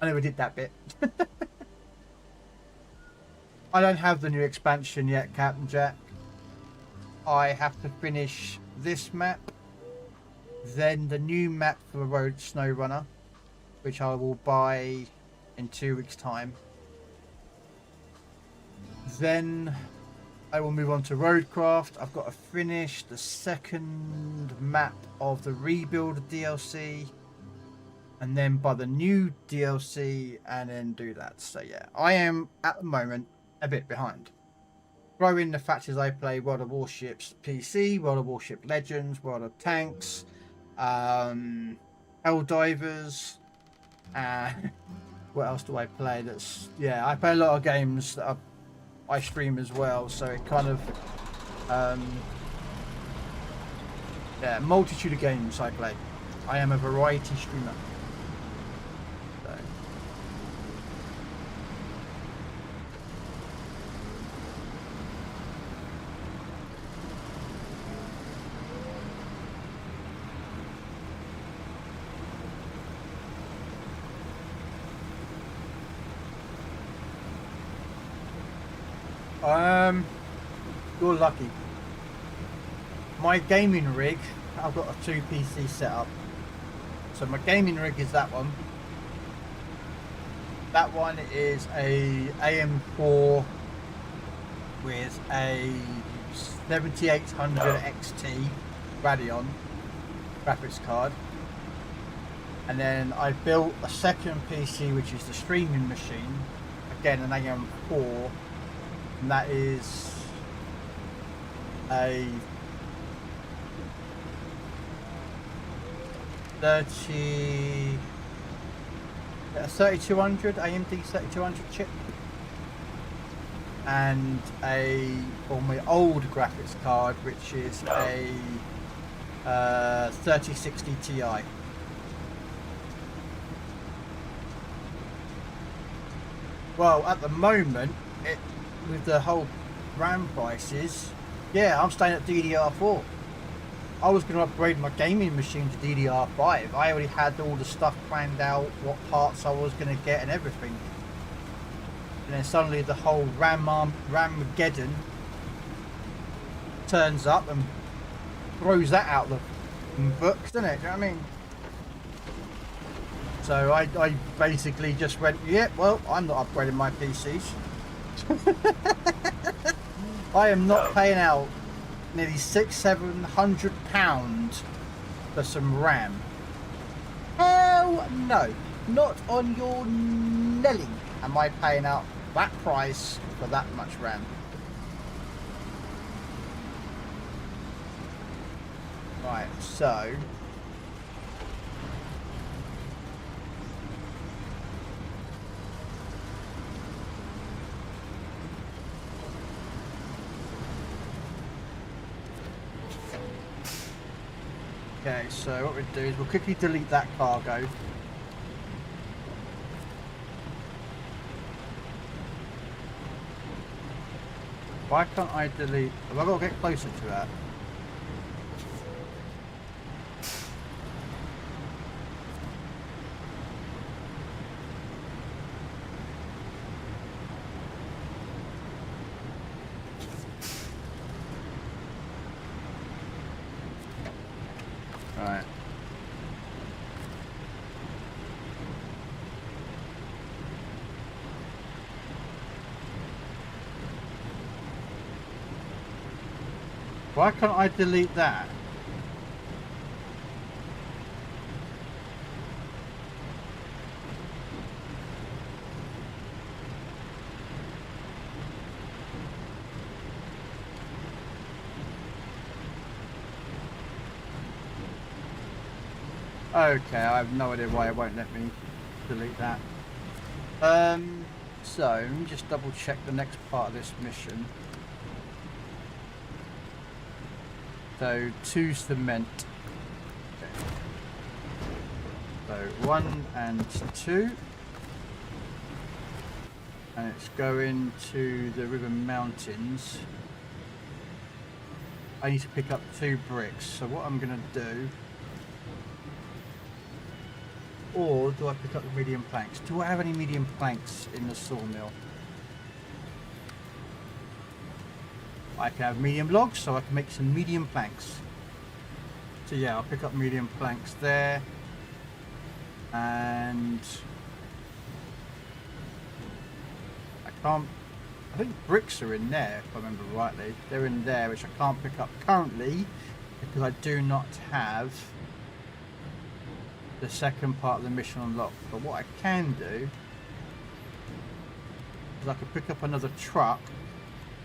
I never did that bit. I don't have the new expansion yet, Captain Jack. I have to finish this map, then the new map for the Road SnowRunner, which I will buy in 2 weeks' time. Then I will move on to Roadcraft. I've got to finish the second map of the Rebuild DLC, and then buy the new DLC and then do that. So yeah, I am at the moment a bit behind. Throw in the fact is I play World of Warships PC, World of Warship Legends, World of Tanks, Helldivers, and what else do I play? That's, yeah, I play a lot of games that I stream as well, so it kind of Yeah, multitude of games I play. I am a variety streamer. So. You're lucky. My gaming rig, I've got a 2 PC setup. So my gaming rig is that one. That one is a AM4 with a 7800 XT Radeon graphics card. And then I built a second PC, which is the streaming machine. Again, an AM4. And that is a 3200 AMD 3200 chip, and on my old graphics card, which is a 3060 Ti. Well, at the moment, with the whole RAM prices, yeah, I'm staying at DDR4. I was going to upgrade my gaming machine to DDR5. I already had all the stuff planned out, what parts I was going to get and everything. And then suddenly the whole Ramageddon turns up and throws that out the books, doesn't it? Do you know what I mean? So I basically just went, yeah, well, I'm not upgrading my PCs. I am not paying out nearly £600-700 for some RAM. Hell no, not on your Nelly am I paying out that price for that much RAM. Right, so okay, so what we'll do is we'll quickly delete that cargo. Why can't I delete? Have I got to get closer to that? Right. Why can't I delete that? Okay, I have no idea why it won't let me delete that. So let me just double check the next part of this mission. So 2 cement. Okay. So 1 and 2. And it's going to the River Mountains. I need to pick up 2 bricks. So what I'm going to do... Or do I pick up the medium planks? Do I have any medium planks in the sawmill? I can have medium logs, so I can make some medium planks. So yeah, I'll pick up medium planks there. And I think bricks are in there, if I remember rightly. They're in there, which I can't pick up currently because I do not have the second part of the mission unlocked. But what I can do is I can pick up another truck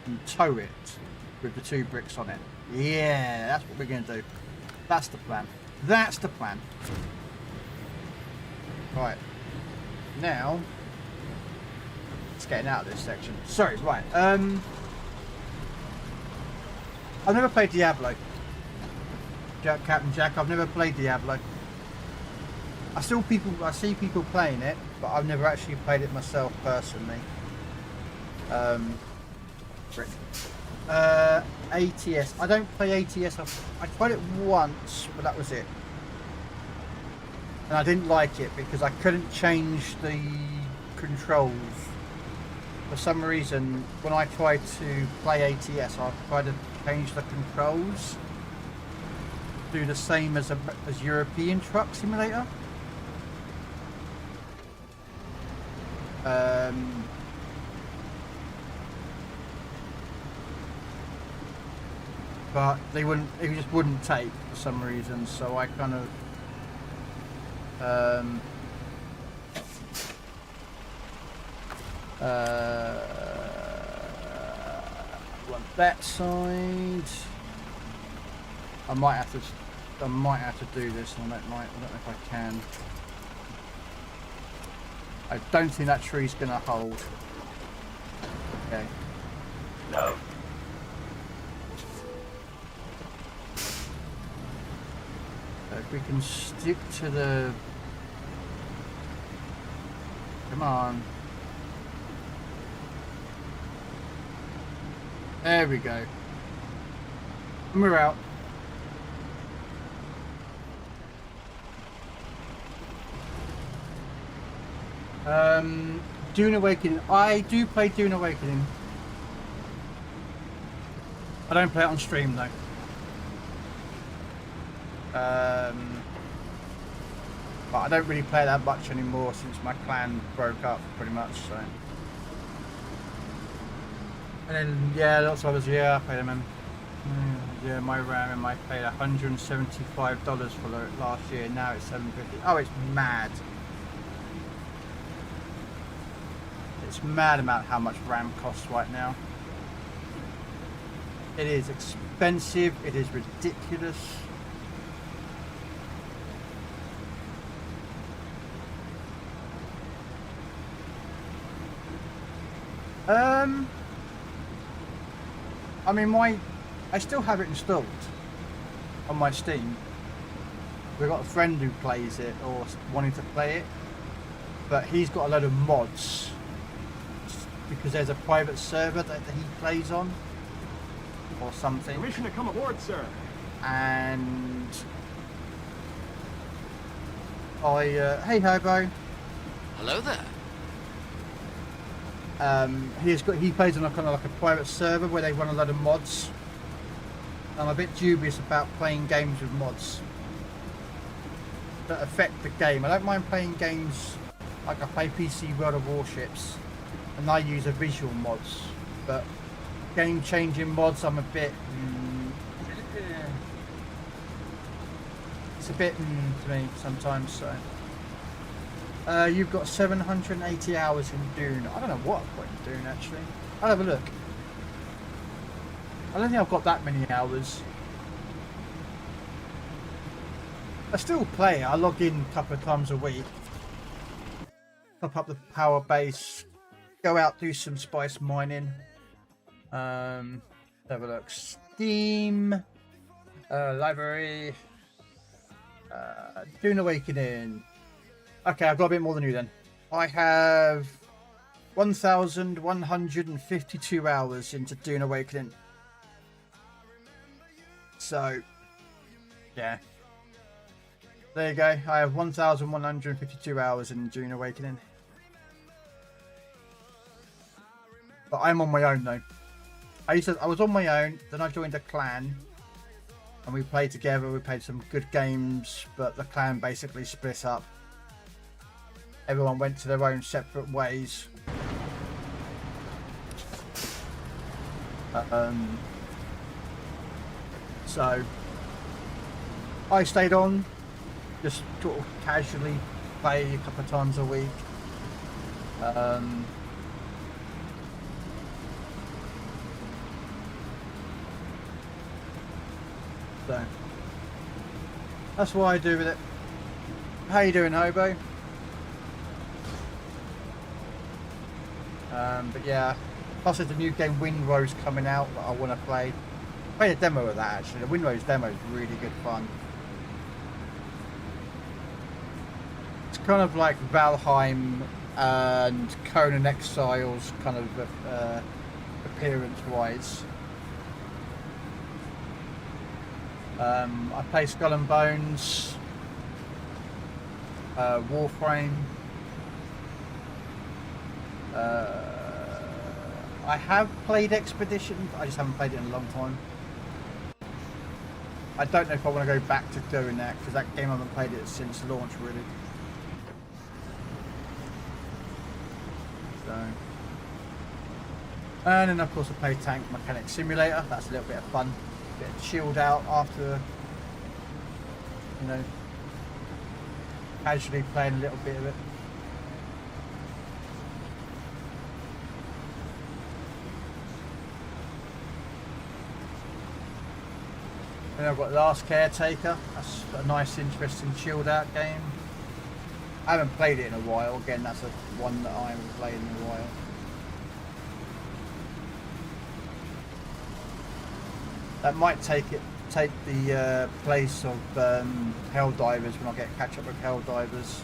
and tow it with the 2 bricks on it. Yeah, that's what we're going to do. That's the plan. That's the plan. Right. Now, it's getting out of this section. Sorry, right. I've never played Diablo. Captain Jack. I've never played Diablo. I see people playing it, but I've never actually played it myself personally. ATS. I don't play ATS. I tried it once, but that was it. And I didn't like it because I couldn't change the controls. For some reason, when I tried to play ATS, I tried to change the controls. Do the same as European Truck Simulator. But they wouldn't. It just wouldn't take for some reason. So I kind of. Want that side. I might have to do this. I don't know if I can. I don't think that tree's gonna hold. Okay. No. If we can stick to the... Come on. There we go. And we're out. Dune Awakening. I do play Dune Awakening. I don't play it on stream though. But I don't really play that much anymore since my clan broke up pretty much, so. And then, yeah, lots of others, yeah, I paid them in. Yeah, my RAM, I paid $175 for it last year, now it's $750. Oh, it's mad. It's mad about how much RAM costs right now. It is expensive, it is ridiculous. I mean, I still have it installed on my Steam. We've got a friend who plays it or wanting to play it, but he's got a load of mods because there's a private server that he plays on or something. Permission to come aboard, sir. And hey Hobo. Hello there. He plays on a kind of like a private server where they run a lot of mods. I'm a bit dubious about playing games with mods that affect the game. I don't mind playing games like I play PC World of Warships and I use a visual mods, but game changing mods I'm a bit it's a bit to me sometimes. So you've got 780 hours in Dune. I don't know what I've got in Dune actually. I'll have a look. I don't think I've got that many hours. I still play it. I log in a couple of times a week. Top up the power base. Go out, do some spice mining. Have a look. Steam. Library. Dune Awakening. Okay, I've got a bit more than you then. I have 1,152 hours into Dune Awakening. So, yeah. There you go. I have 1,152 hours in Dune Awakening. But I'm on my own though. I was on my own, then I joined a clan. And we played together, we played some good games, but the clan basically split up. Everyone went to their own separate ways. So I stayed on, just sort of casually play a couple of times a week. So that's what I do with it. How you doing, Hobo? But yeah, plus there's a new game Windrose coming out that I want to play. Played a demo of that actually. The Windows demo is really good fun. It's kind of like Valheim and Conan Exiles kind of appearance-wise. I play Skull and Bones, Warframe. I have played Expedition, I just haven't played it in a long time. I don't know if I want to go back to doing that because that game I haven't played it since launch really. So, and then of course I play Tank Mechanic Simulator. That's a little bit of fun, a bit chilled out after, you know, casually playing a little bit of it. Then I've got Last Caretaker. That's a nice, interesting, chilled out game. I haven't played it in a while. Again, that's one that I haven't played in a while. That might take the place of Helldivers when I catch up with Helldivers.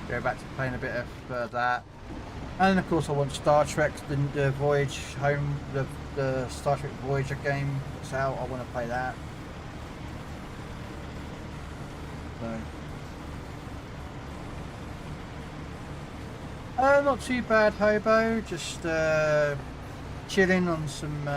Go back to playing a bit of that, and of course I want Star Trek, the Voyage Home, the Star Trek Voyager game that's out. I want to play that. So, not too bad, Hobo. Just chilling on some.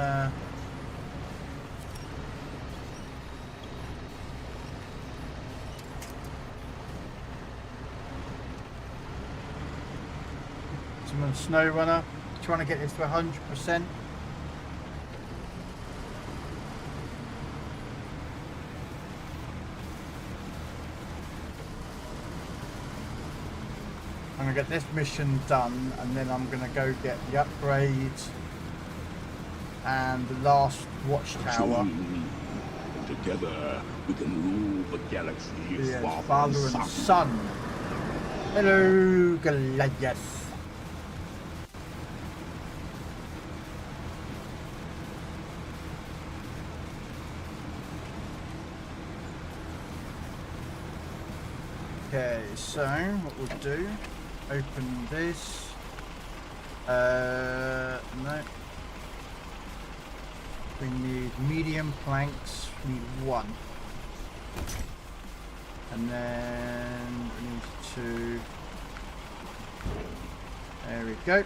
On SnowRunner, trying to get this to 100%. I'm gonna get this mission done, and then I'm gonna go get the upgrade and the last watchtower. Together, we can rule the galaxy. Yeah, father and son. Hello, Goliath. Okay, so what we'll do, open this, no, we need medium planks, we need one, and then we need to, there we go.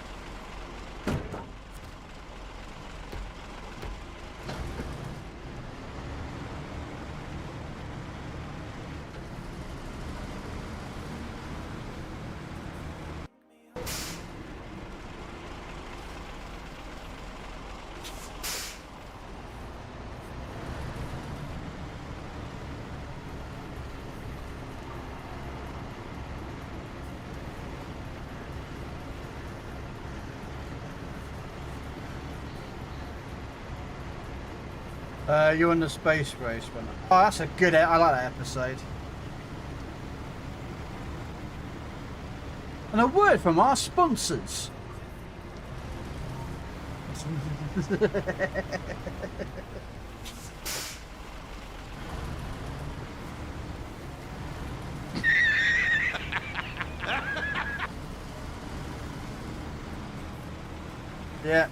You're on the space race one. Oh, that's a good. I like that episode. And a word from our sponsors. Yeah.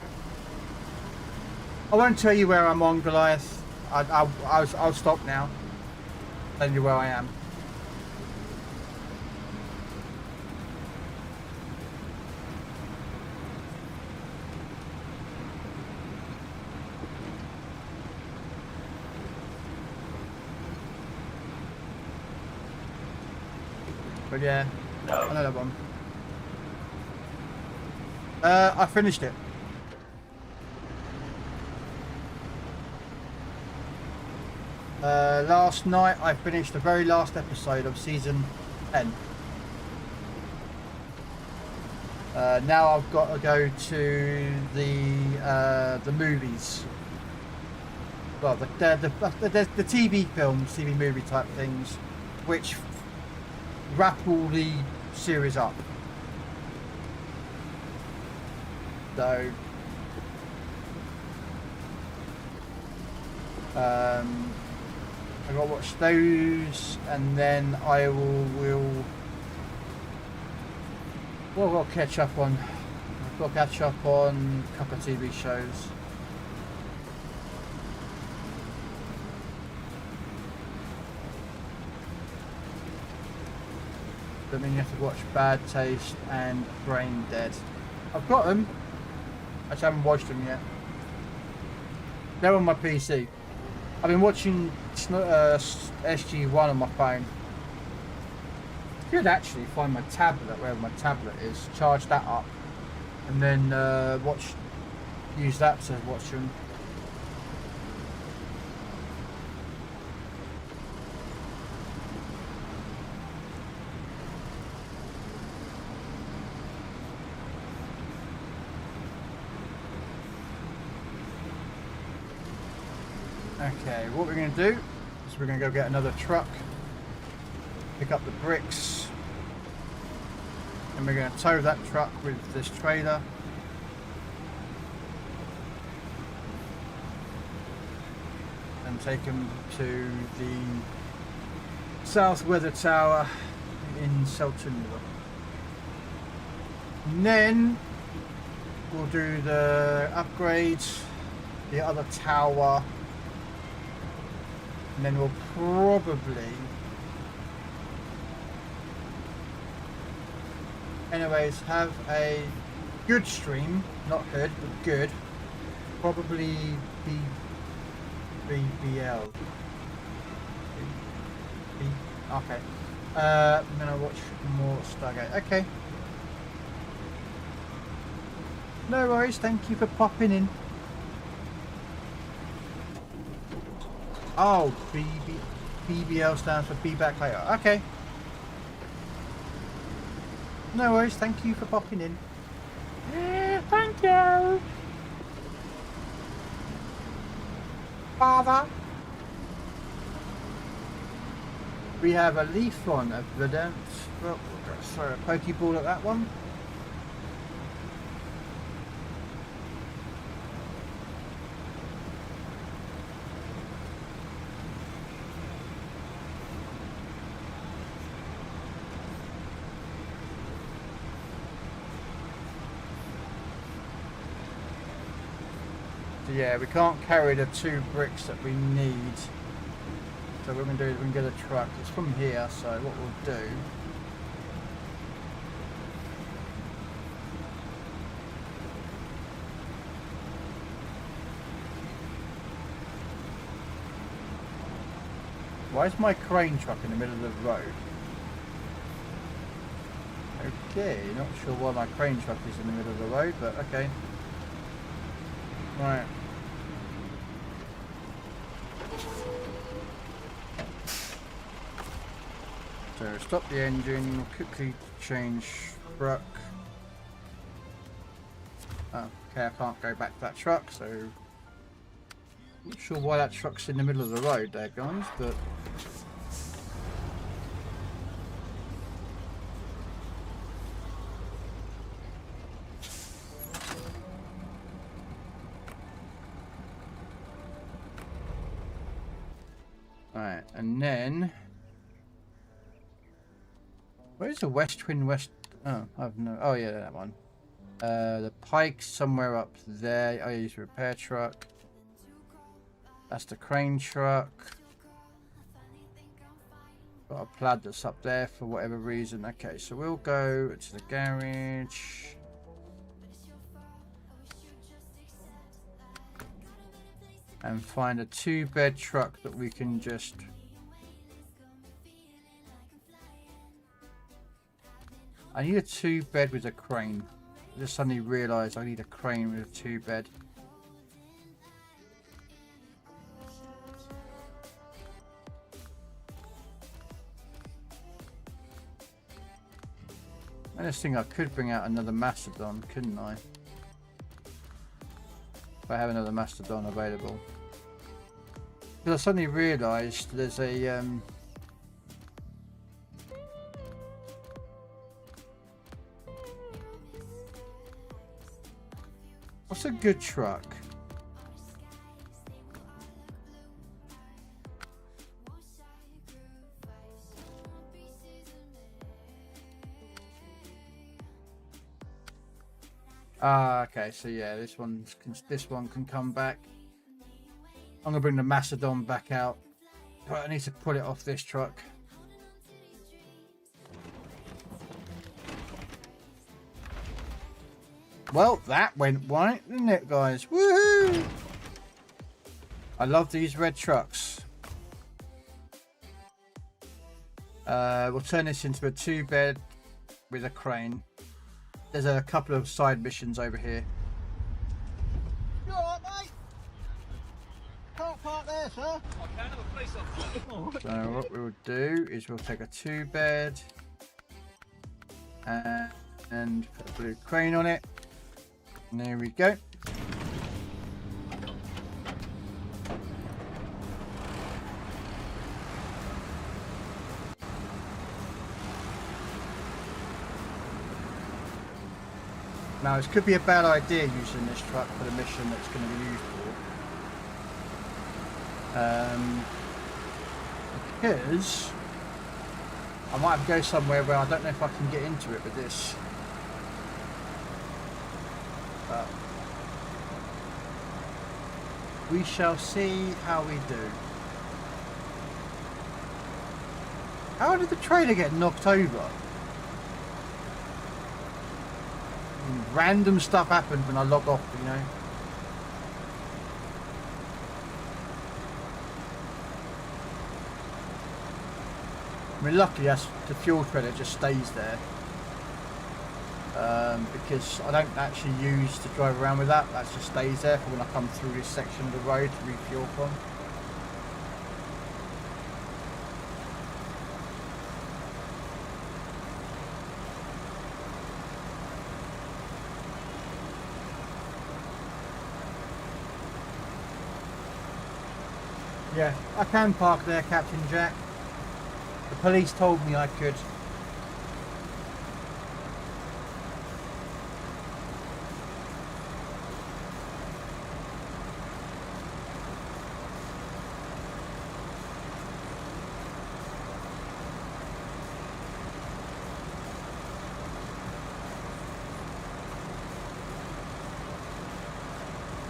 I won't tell you where I'm on, Goliath. I'll stop now. Tell you where I am. But yeah, another one. I finished it. Last night I finished the very last episode of season 10. Now I've got to go to the movies. well, the TV films, TV movie type things, which wrap all the series up. So, I gotta watch those, and then I will I'll catch up on. I've got to catch up on a couple of TV shows. I mean, you have to watch Bad Taste and Brain Dead. I've got them. I just haven't watched them yet. They're on my PC. I've been watching SG1 on my phone. Could actually find my tablet, wherever my tablet is, charge that up, and then use that to watch them. Okay, what we're going to do is we're going to go get another truck, pick up the bricks, and we're going to tow that truck with this trailer. And take them to the South Weather Tower in Selton. And then we'll do the upgrades, the other tower, and then we'll probably, anyways, have a good stream, not good, but good, probably BBL. Okay. I'm gonna watch more Stargate. Okay. No worries, thank you for popping in. Oh, BBL stands for Be Back Later. Okay. No worries, thank you for popping in. Yeah, thank you. Father. We have a leaf on evidence. Well, let's throw a Pokeball at that one. Yeah, we can't carry the 2 bricks that we need. So what we're going to do is we can get a truck. It's from here, so what we'll do... Why is my crane truck in the middle of the road? Okay, not sure why my crane truck is in the middle of the road, but okay. Right. So stop the engine, quickly change truck. Oh, okay, I can't go back to that truck, so not sure why that truck's in the middle of the road there, guys, but right, and then where's the West Twin West? Oh, I've no. Oh yeah, that one. The Pike's somewhere up there. I use a repair truck. That's the crane truck. Got a plaid that's up there for whatever reason. Okay, so we'll go to the garage. And find a 2-bed truck that we can just... I need a 2-bed with a crane. I just suddenly realised I need a crane with a 2-bed. I just think I could bring out another Mastodon, couldn't I? If I have another Mastodon available. Because I suddenly realised there's a what's a good truck? Ah, okay. So yeah, this one can come back. I'm gonna bring the Macedon back out, but I need to pull it off this truck. Well, that went right, didn't it, guys? Woohoo! I love these red trucks. We'll turn this into a 2-bed with a crane. There's a couple of side missions over here. You alright, mate? Can't park there, sir. I can have a place up. So what we'll do is we'll take a 2-bed and put a blue crane on it. And there we go. Now, this could be a bad idea using this truck for the mission that's going to be used for. Because I might have to go somewhere where I don't know if I can get into it with this. But we shall see how we do. How did the trailer get knocked over? Random stuff happens when I log off, you know. I mean, luckily the fuel credit just stays there. Because I don't actually use to drive around with that. That just stays there for when I come through this section of the road to refuel from. Yeah, I can park there, Captain Jack. The police told me I could.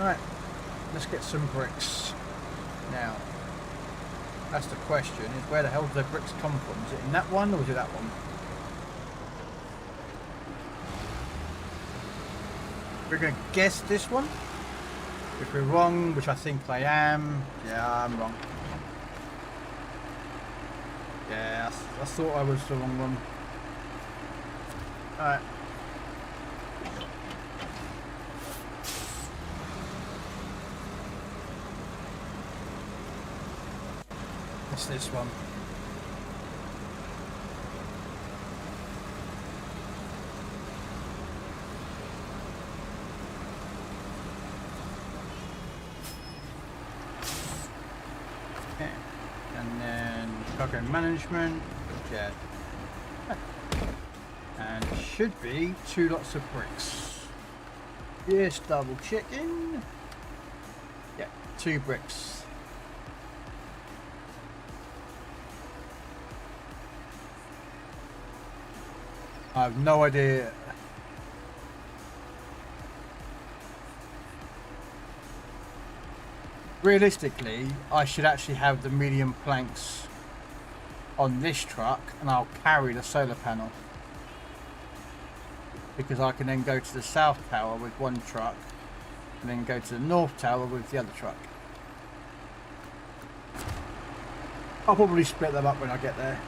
Right, let's get some bricks now. That's the question, is where the hell do the bricks come from? Is it in that one or is it that one? We're going to guess this one. If we're wrong, which I think I am, yeah, I'm wrong. Yeah, I thought I was the wrong one. Alright. What's this one? Okay. And then cargo management, yeah. And it should be 2 lots of bricks. Just double checking. Yeah, 2 bricks. I have no idea. Realistically, I should actually have the medium planks on this truck and I'll carry the solar panel. Because I can then go to the south tower with one truck and then go to the north tower with the other truck. I'll probably split them up when I get there.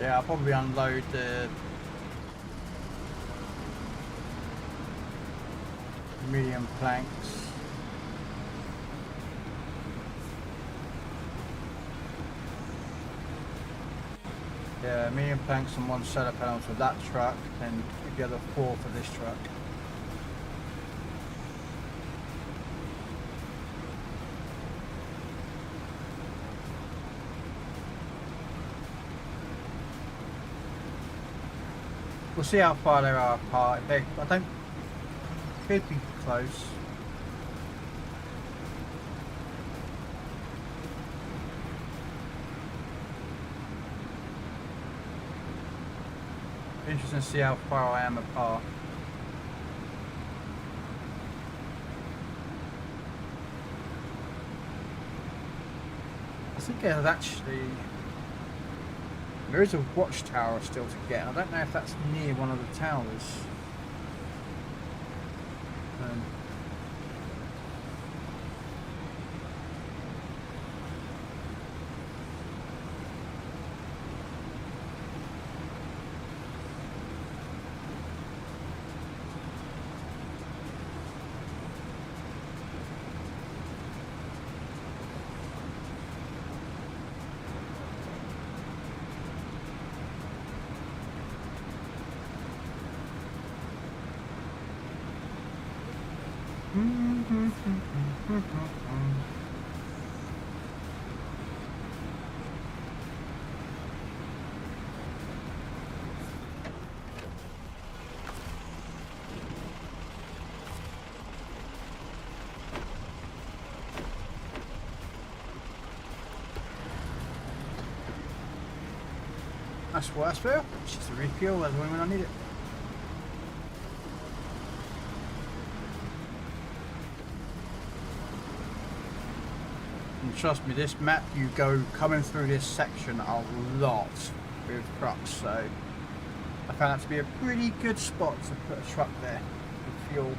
Yeah, I'll probably unload the medium planks. Yeah, medium planks and 1 solar panel for that truck, and the other 4 for this truck. We'll see how far they are apart. I don't. Could be close. Interesting to see how far I am apart. I think there's actually. There is a watchtower still to get. I don't know if that's near one of the towers. That's worse for you. It's just a refuel as when I need it. And trust me, this map you go coming through this section a lot with trucks, so I found that to be a pretty good spot to put a truck there with fuel.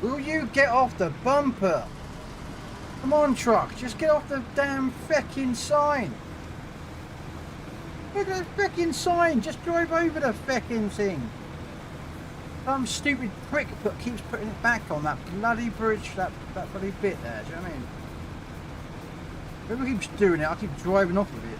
Will you get off the bumper? Come on, truck, just get off the damn feckin' sign. Look at the feckin' sign, just drive over the feckin' thing. Some stupid prick keeps putting it back on that bloody bridge, that bloody bit there, do you know what I mean? Whoever keeps doing it, I keep driving off of it.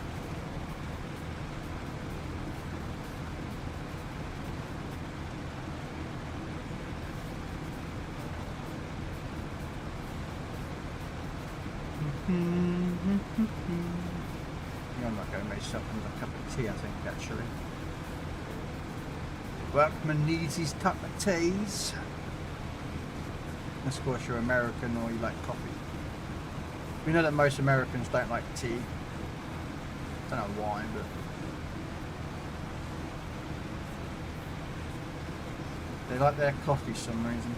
I'm not going to make myself another cup of tea, I think, actually. Workman needs his cup of teas. Unless, of course, you're American or you like coffee. We know that most Americans don't like tea. Don't know why, but... they like their coffee for some reason.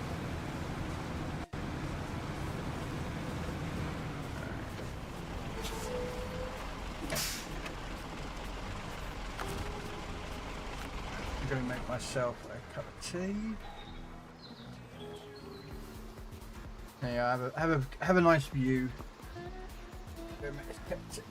I'm going to make myself a cup of tea. Yeah, have a nice view. Go make this cup of tea.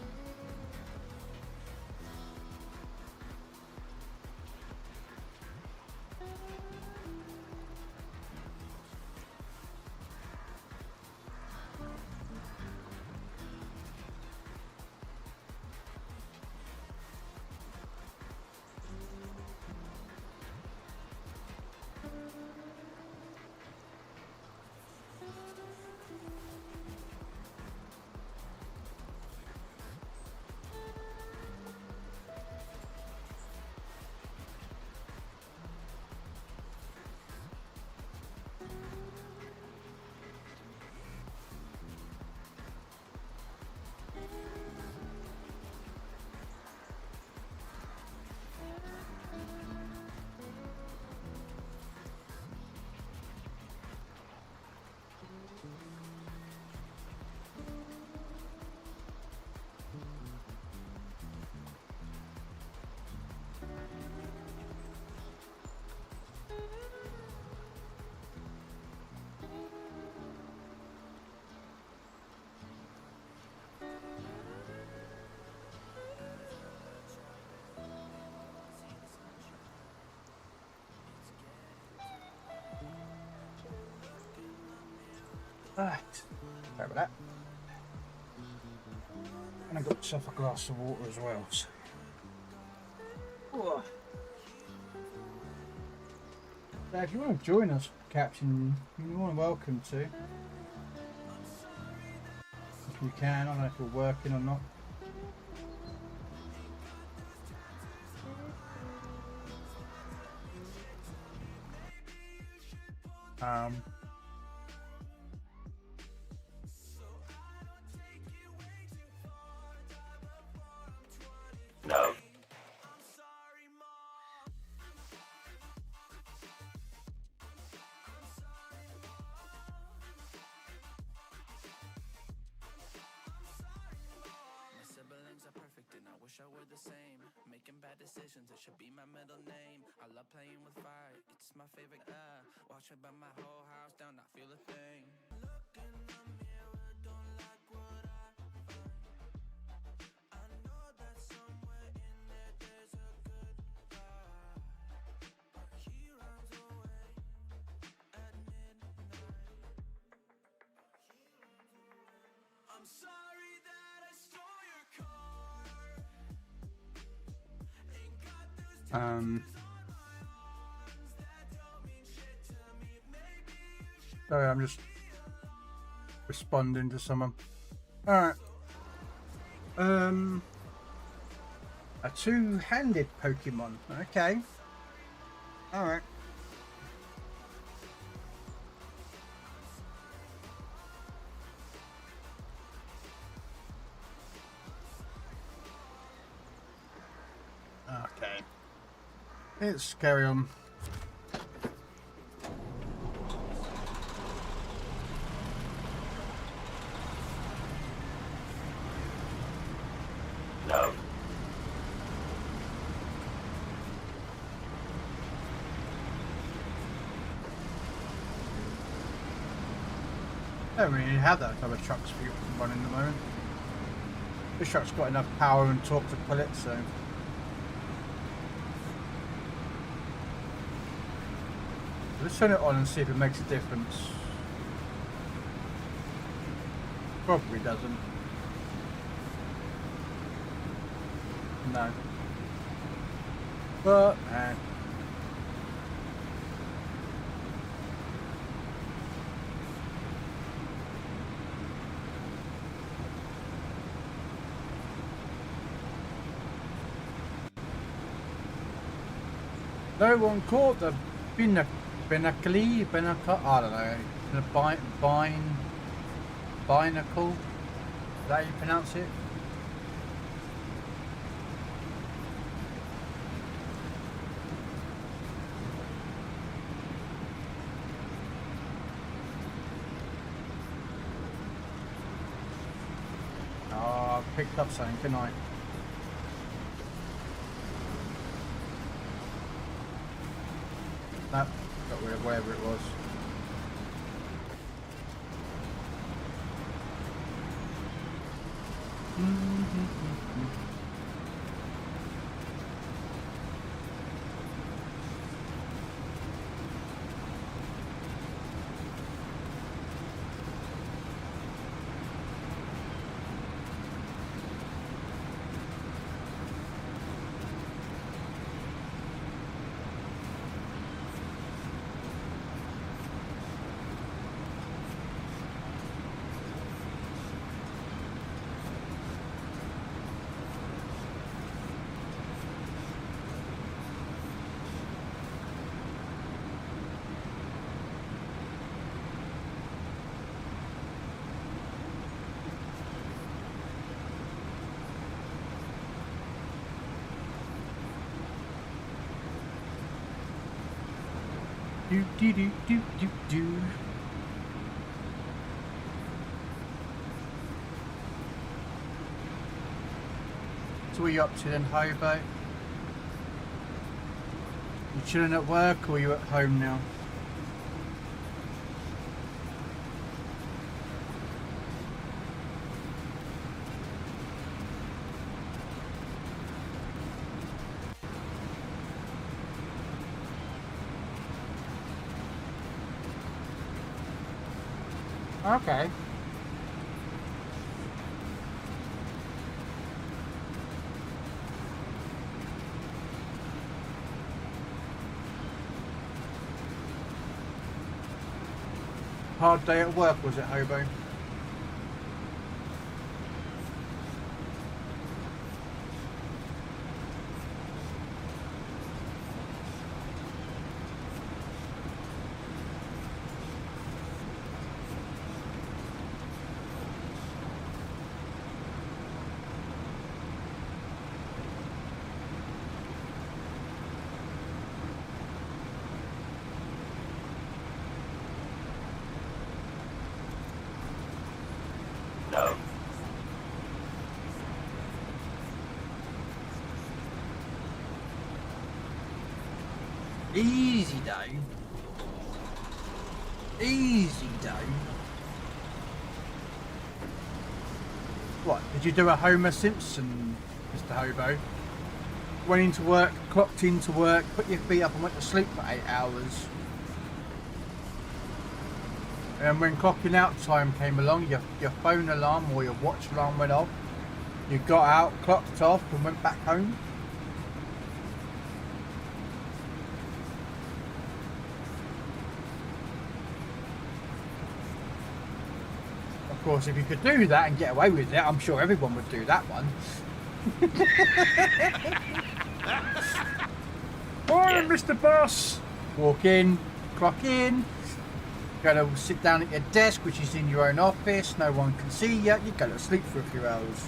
Sorry about that. And I got myself a glass of water as well. So. Oh. So if you want to join us, Captain, you're more than welcome to. If you can, I don't know if you're working or not. No. Siblings are perfect and I wish I were the same. Making bad decisions, it should be my middle name. I love playing with fire, it's my favorite. Watch it burn my whole house down, not feel a thing. Look in the mirror, don't like what I find. I know that somewhere in there there's a good guy, but he runs away at midnight. I'm sorry that I stole your car. Ain't got those tattoos on my arms that don't mean shit to me. Maybe you should. Sorry, I'm just responding to someone. Alright. A two-handed Pokemon. Okay. Alright. Okay. Let's carry on. No. I don't really have that type of trucks running at the moment. This truck's got enough power and torque to pull it, so. Let's turn it on and see if it makes a difference. Probably doesn't. No. But, no one caught the binacle, I don't know, the binacle, is that how you pronounce it? Oh, I picked up something, didn't I? That got rid of wherever it was. Do do do do do do. So what are you up to then, Hobo? You chilling at work or are you at home now? Okay. Hard day at work, was it, Hobo? No. Easy day. Easy day. What, did you do a Homer Simpson, Mr. Hobo? Went into work, clocked into work, put your feet up and went to sleep for 8 hours. And when clocking out time came along, your phone alarm or your watch alarm went off. You got out, clocked off and went back home. Of course, if you could do that and get away with it, I'm sure everyone would do that one. Morning, Mr. Boss. Walk in, clock in. Go to sit down at your desk, which is in your own office. No one can see you. You go to sleep for a few hours.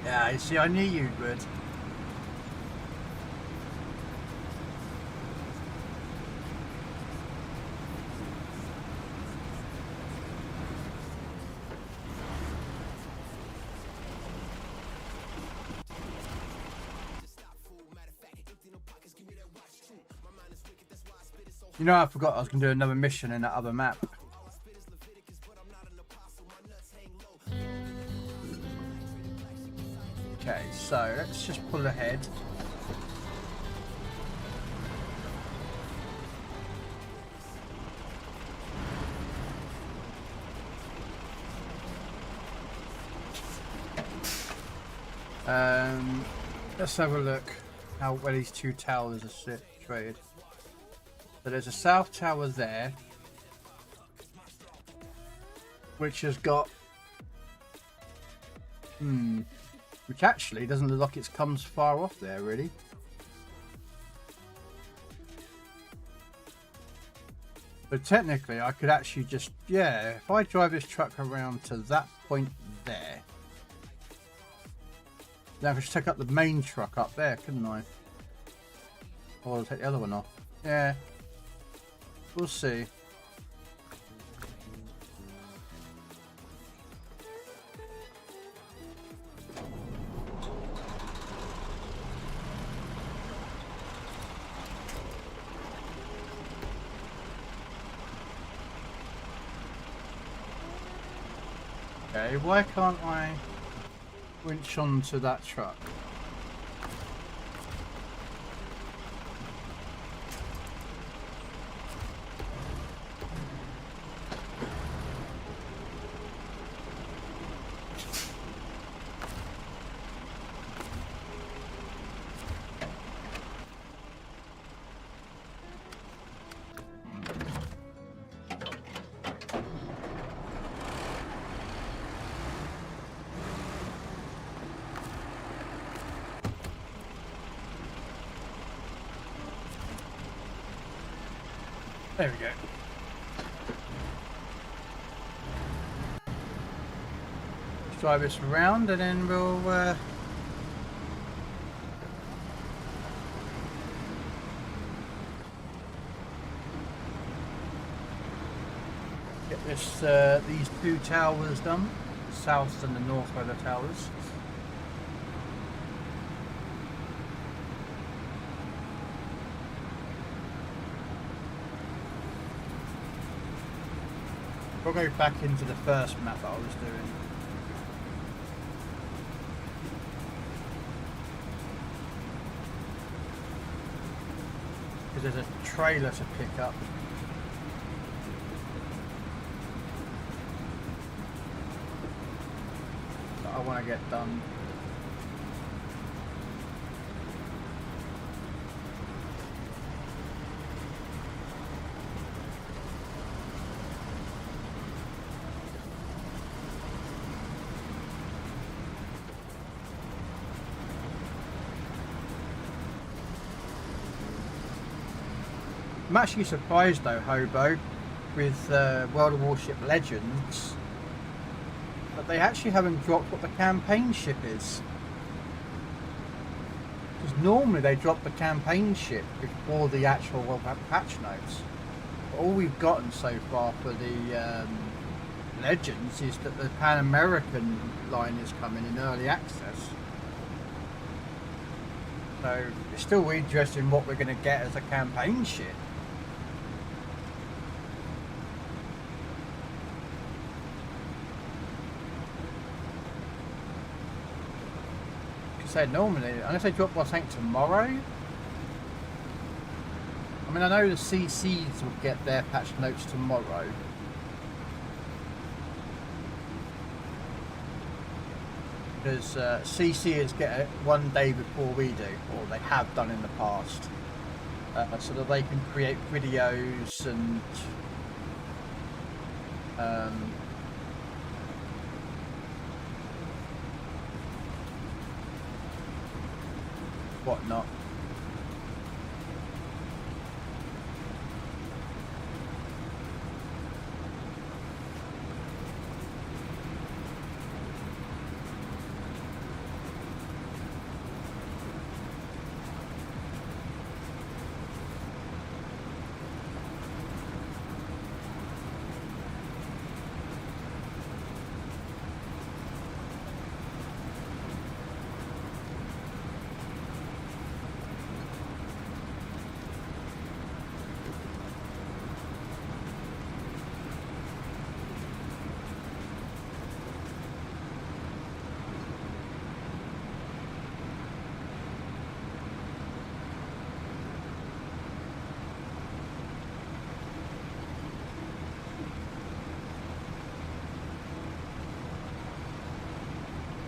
Yeah, you see, I knew you would. You know, I forgot I was going to do another mission in that other map. Okay, so let's just pull ahead. Let's have a look how where these two towers are situated. So there's a south tower there, which has got which actually doesn't look like it comes far off there really. But technically I could actually just, yeah, if I drive this truck around to that point there, then I could just take up the main truck up there, couldn't I? Or I'll take the other one off. Yeah. We'll see. Okay, why can't I winch onto that truck? There we go. Let's drive this around and then we'll get this these two towers done, the south and the north weather towers. We'll go back into the first map that I was doing. because there's a trailer to pick up. That I want to get done. I'm actually surprised though, Hobo, with World of Warship Legends, that they actually haven't dropped what the campaign ship is. Because normally they drop the campaign ship before the actual patch notes. But all we've gotten so far for the Legends is that the Pan American line is coming in early access. So it's still interesting what we're going to get as a campaign ship. Said normally, unless they drop, I think, tomorrow. I mean, I know the CCs will get their patch notes tomorrow. Because CCs get it one day before we do, or they have done in the past. So that they can create videos and whatnot.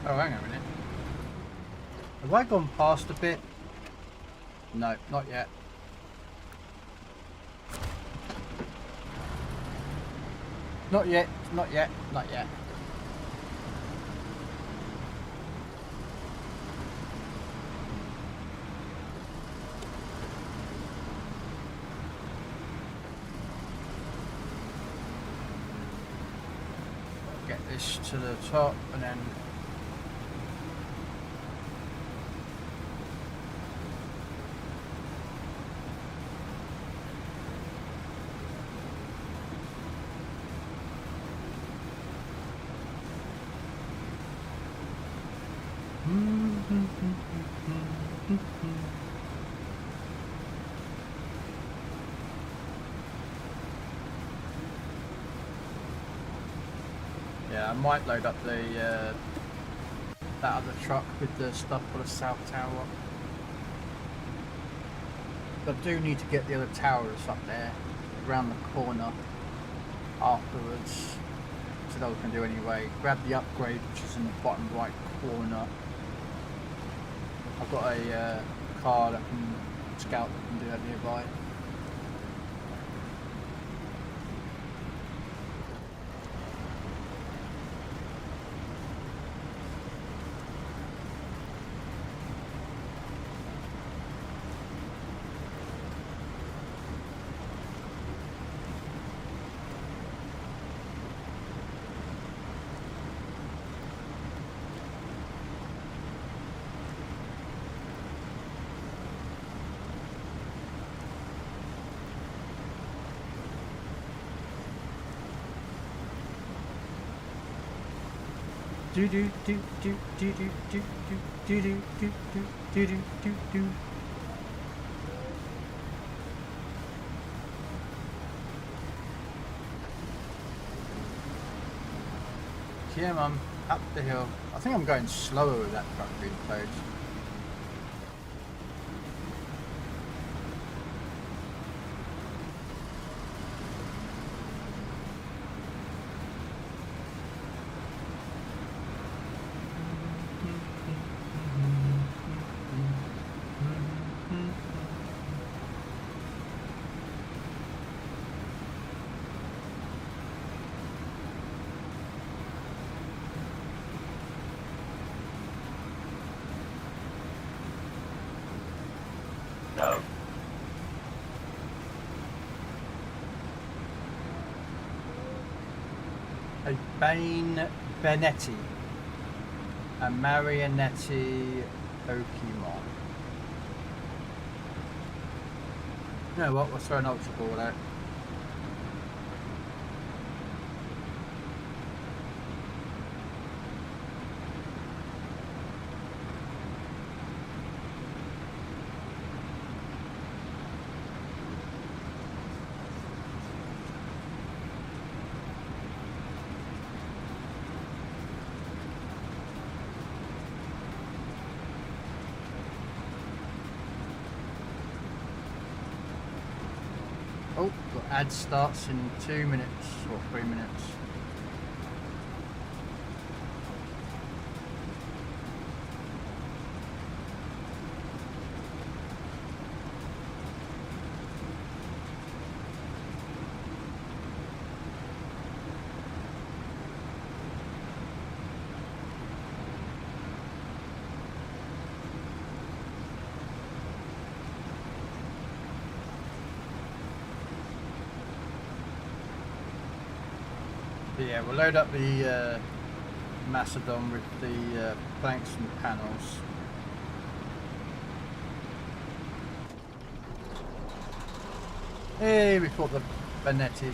Oh, hang on a minute. Have I gone past a bit? No, not yet. Not yet, not yet, not yet. Get this to the top and then yeah, I might load up the that other truck with the stuff for the south tower. But I do need to get the other towers up there, around the corner afterwards. So that we can do anyway. Grab the upgrade, which is in the bottom right corner. I've got a car that can scout that can do that nearby. Do do do do do do do do do do do do do do do. Yeah, Mum, up the hill. I think I'm going slower with that truck being closed. Bane Benetti. A Marionette Pokemon. You know what? We'll throw an Ultra Ball out. Oh, the ad starts in 2 minutes or 3 minutes. But yeah, we'll load up the Macedon with the planks and panels. Hey, we caught the Benetti.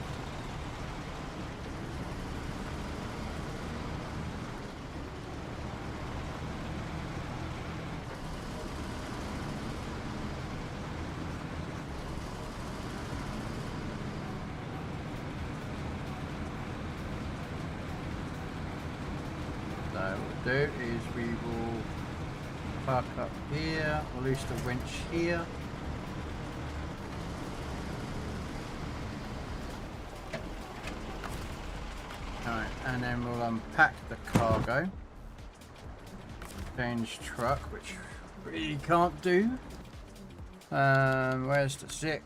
Do is we will park up here, release the winch here. Alright, and then we'll unpack the cargo. Change truck, which really can't do. Where's the Zik?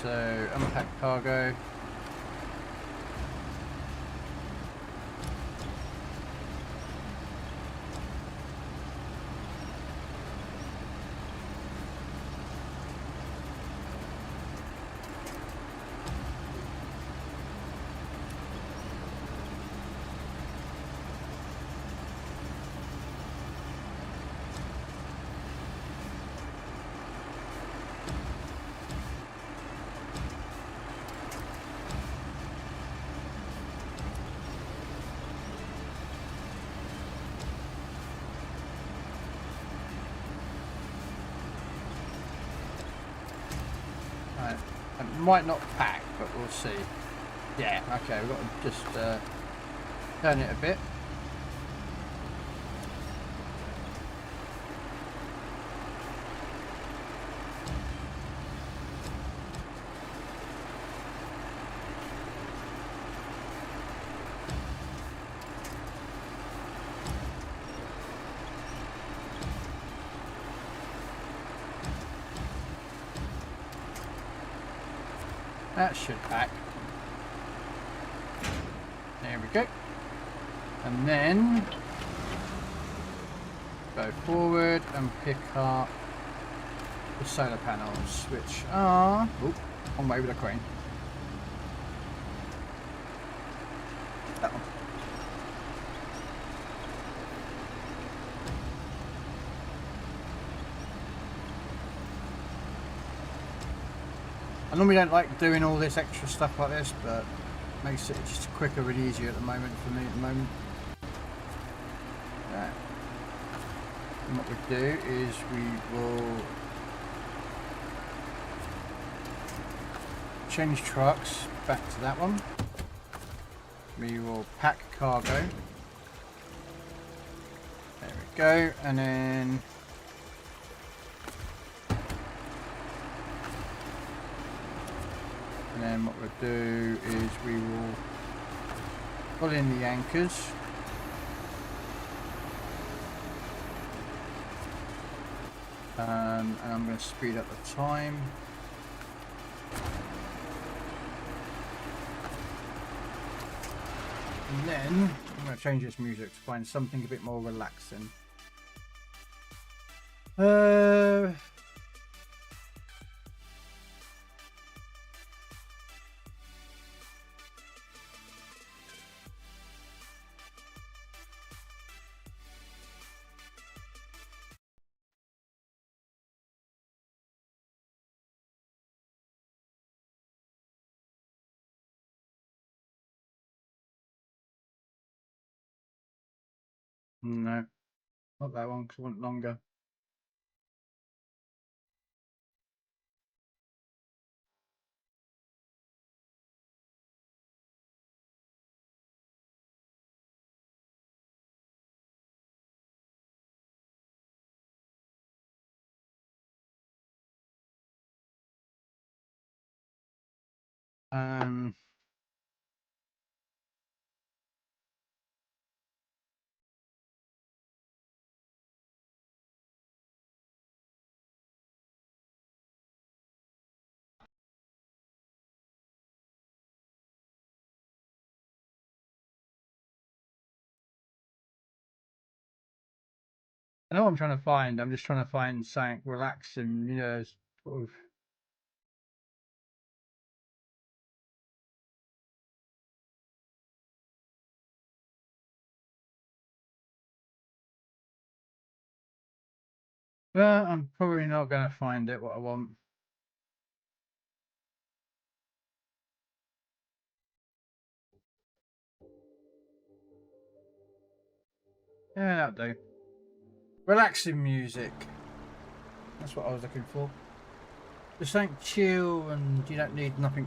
So unpack cargo. It might not pack, but we'll see. Yeah, okay, we've got to just turn it a bit. That should pack. There we go. And then go forward and pick up the solar panels, which are on way with the crane. That one. I normally don't like doing all this extra stuff like this, but it makes it just quicker and easier at the moment for me at the moment. Right. And what we do is we will change trucks back to that one. We will pack cargo. There we go, and then what we'll do is we will pull in the anchors. And I'm going to speed up the time. And then I'm going to change this music to find something a bit more relaxing. No, not that one because I want longer. Um, I know what I'm trying to find. I'm just trying to find something relaxing, you know, sort of. Well, I'm probably not going to find it what I want. Yeah, that'll do. Relaxing music. That's what I was looking for. Just something chill and you don't need nothing.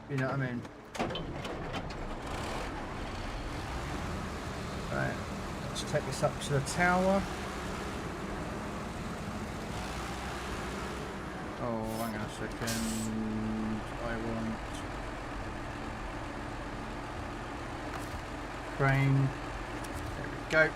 You know what I mean? Right. Let's take this up to the tower. Oh, hang on a second. I want crane. There we go.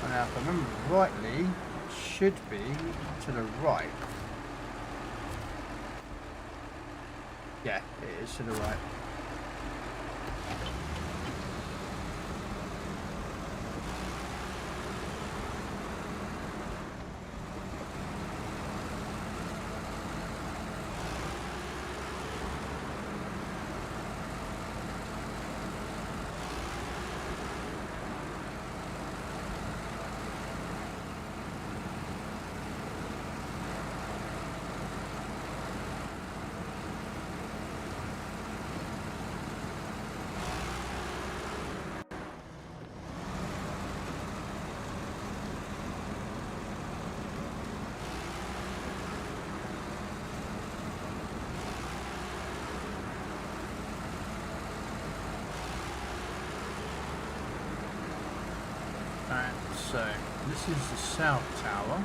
Now, if I remember rightly, it should be to the right. Yeah, it is to the right. Alright, so this is the south tower.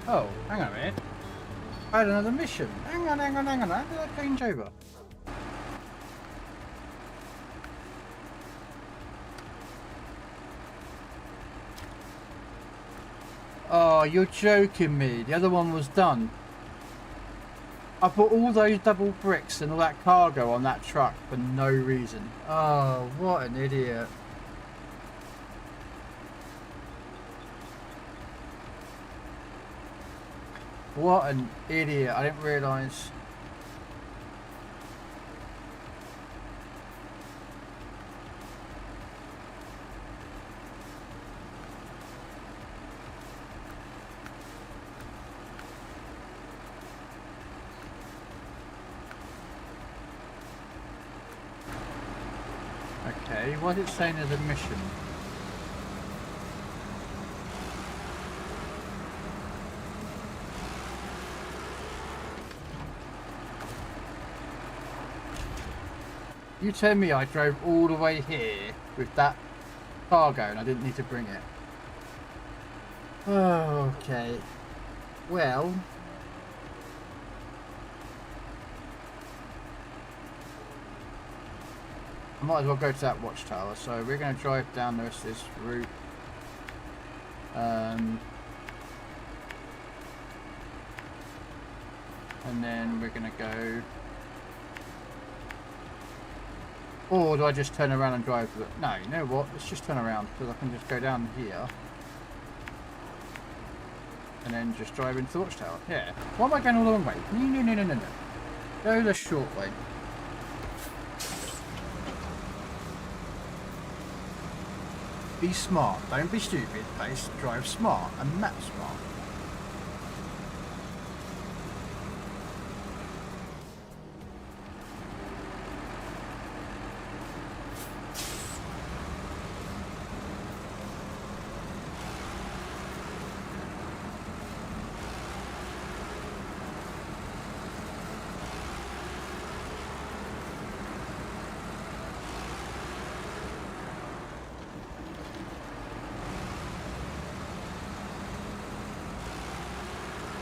Oh, hang on a minute. I had another mission. Hang on. How did I change over? Oh, you're joking me. The other one was done. I put all those double bricks and all that cargo on that truck for no reason. Oh, what an idiot. What an idiot. I didn't realise. Okay, Okay, what's it saying as a mission? You tell me I drove all the way here with that cargo and I didn't need to bring it. Okay. Well. I might as well go to that watchtower. So we're going to drive down the rest of this route. And then we're going to go... Or do I just turn around and drive to the... No, you know what? Let's just turn around because I can just go down here. And then just drive into the watchtower. Yeah. Why am I going all the wrong way? No. Go the short way. Be smart. Don't be stupid. Pace. Drive smart and map smart.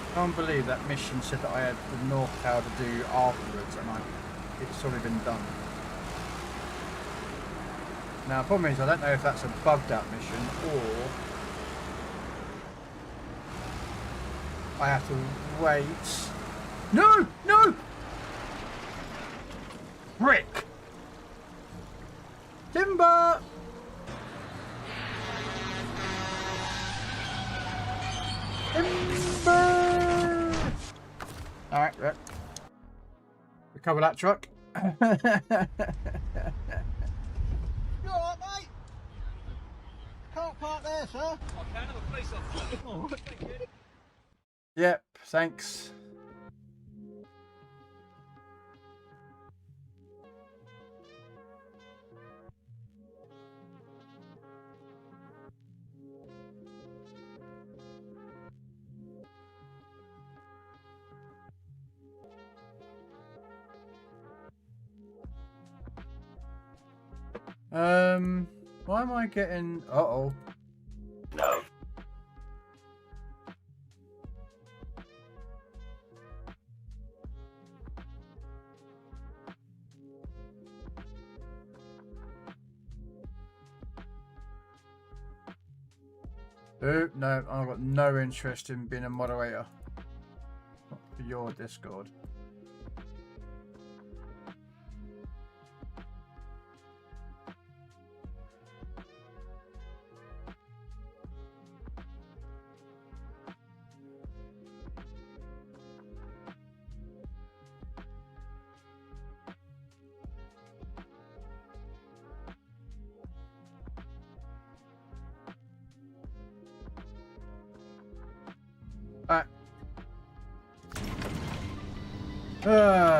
I can't believe that mission said that I had the North Tower to do afterwards, and it's already been done. Now, the problem is I don't know if that's a bugged out mission or I have to wait. No! Brick! Timber! Alright, right. Recover that truck. You alright, mate? Can't park there, sir. I can have a place off. Oh, thank you. Yep, thanks. Why am I getting... Uh-oh. No. Oh, no, I've got no interest in being a moderator. Not for your Discord.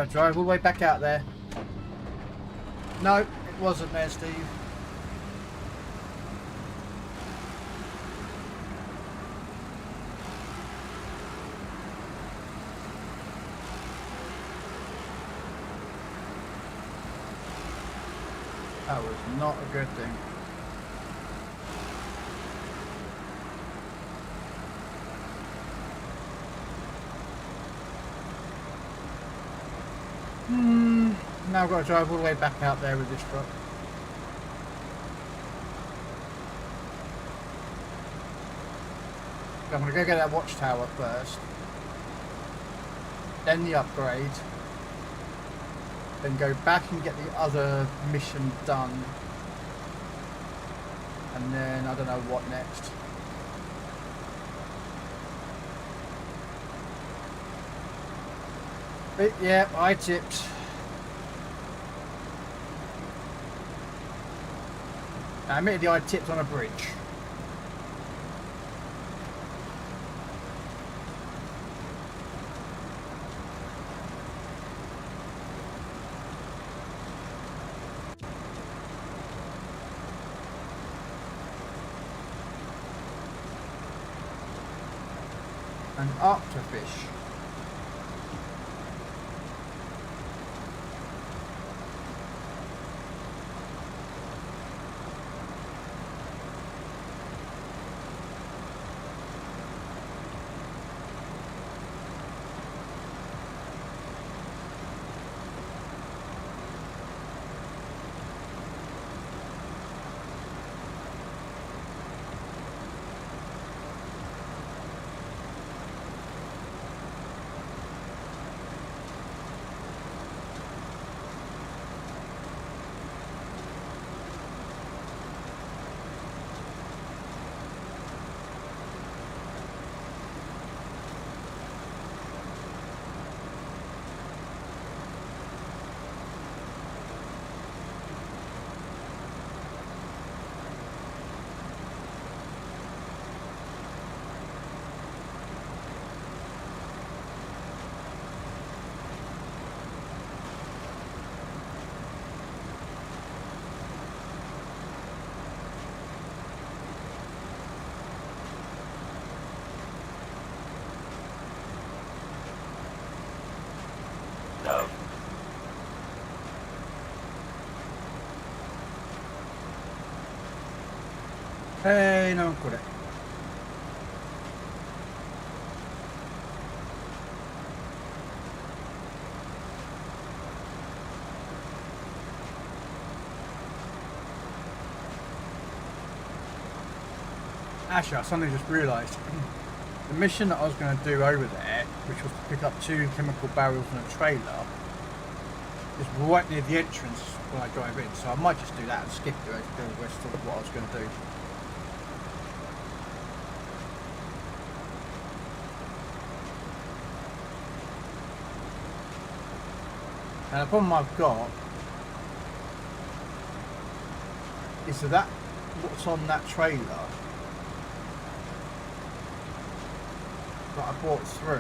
Drive all the way back out there. No, it wasn't there, Steve. That was not a good thing. Now I've got to drive all the way back out there with this truck. So I'm going to go get that watchtower first. Then the upgrade. Then go back and get the other mission done. And then I don't know what next. But yeah, I tipped. Now, admittedly, I tipped on a bridge. An octofish. No. Hey, no one caught it. Actually, I suddenly just realised the mission that I was going to do over there, which was to pick up 2 chemical barrels and a trailer, is right near the entrance when I drive in. So I might just do that and skip the rest of what I was going to do. And the problem I've got is that what's on that trailer that I bought through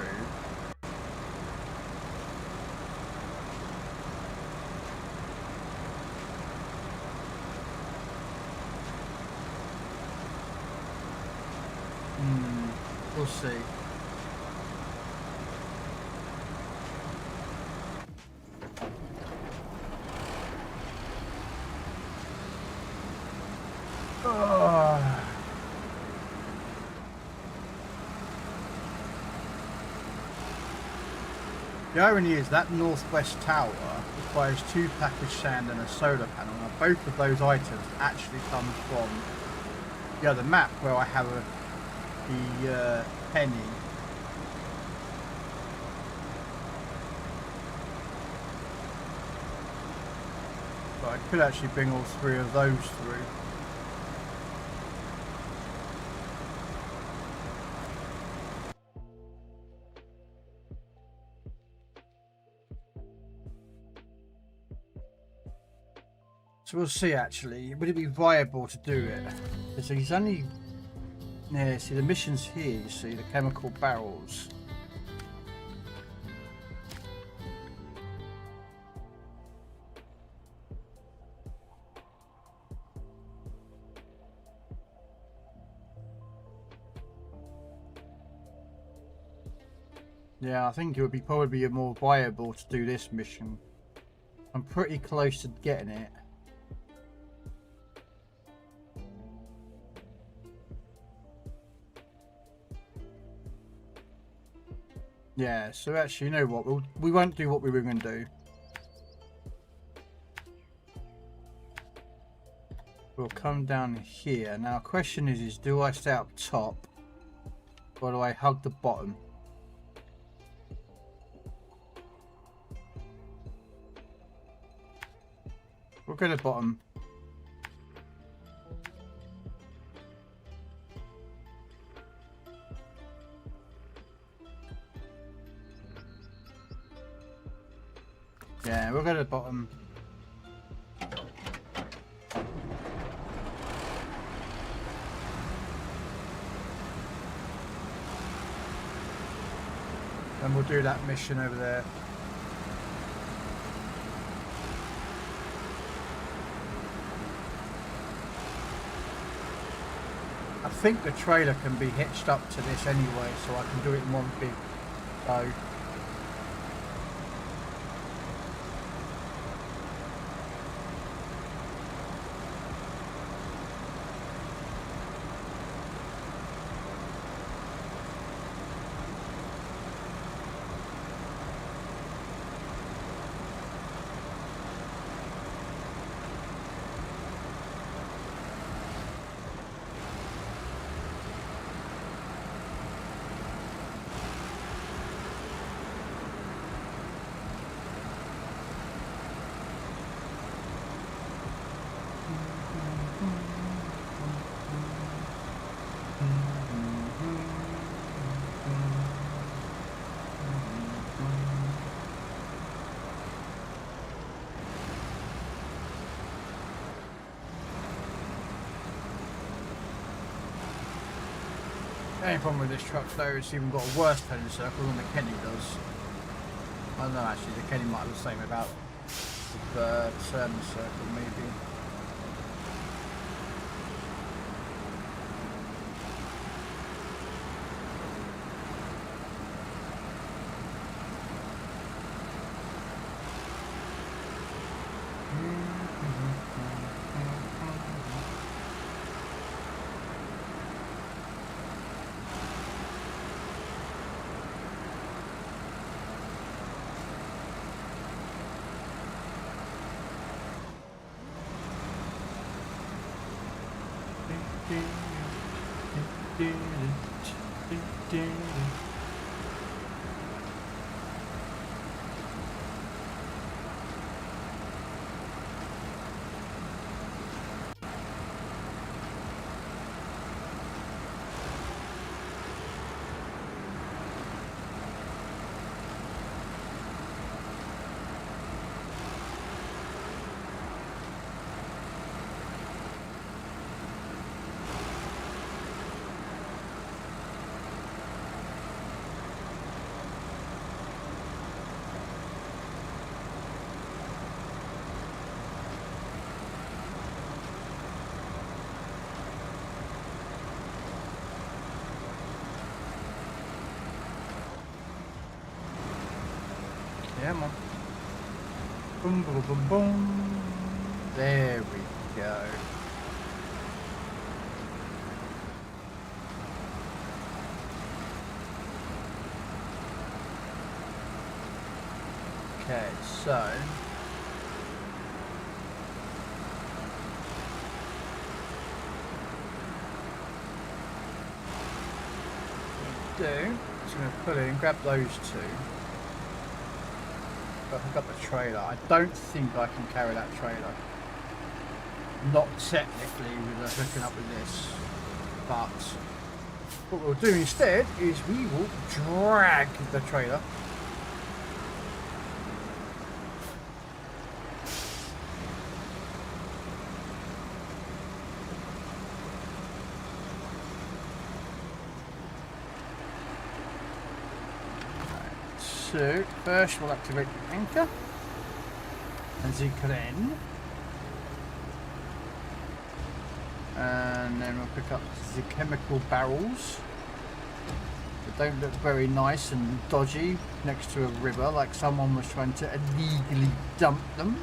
we'll see. The irony is that northwest tower requires 2 package sand and a solar panel. Now both of those items actually come from the other map where I have the penny. But I could actually bring all 3 of those through. So we'll see actually, would it be viable to do it? So he's only, yeah, see the mission's here, you see, the chemical barrels. Yeah, I think it would be probably more viable to do this mission. I'm pretty close to getting it. Yeah, so actually, you know what? We won't do what we were going to do. We'll come down here. Now, the question is do I stay up top or do I hug the bottom? We'll go to the bottom. Yeah, we'll go to the bottom. And we'll do that mission over there. I think the trailer can be hitched up to this anyway, so I can do it in one big go. The only problem with this truck though, it's even got a worse turning circle than the Kenny does. I don't know actually, the Kenny might have the same about the turning circle maybe. Yeah, man. Boom, boom, boom, boom. There we go. Okay, so what I'm going to do is I'm going to pull in, grab those two. But I've got the trailer. I don't think I can carry that trailer. Not technically with hooking up with this, but what we'll do instead is we will drag the trailer. So first we'll activate the anchor and the crane, and then we'll pick up the chemical barrels. They don't look very nice and dodgy next to a river like someone was trying to illegally dump them.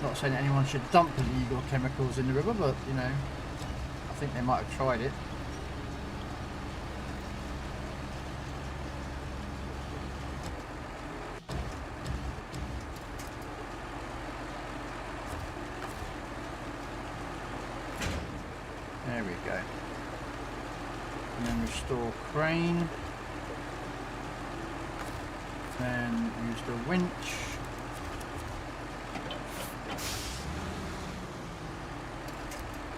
Not saying anyone should dump illegal chemicals in the river, but you know, I think they might have tried it. There we go. And then restore crane. Then use the winch.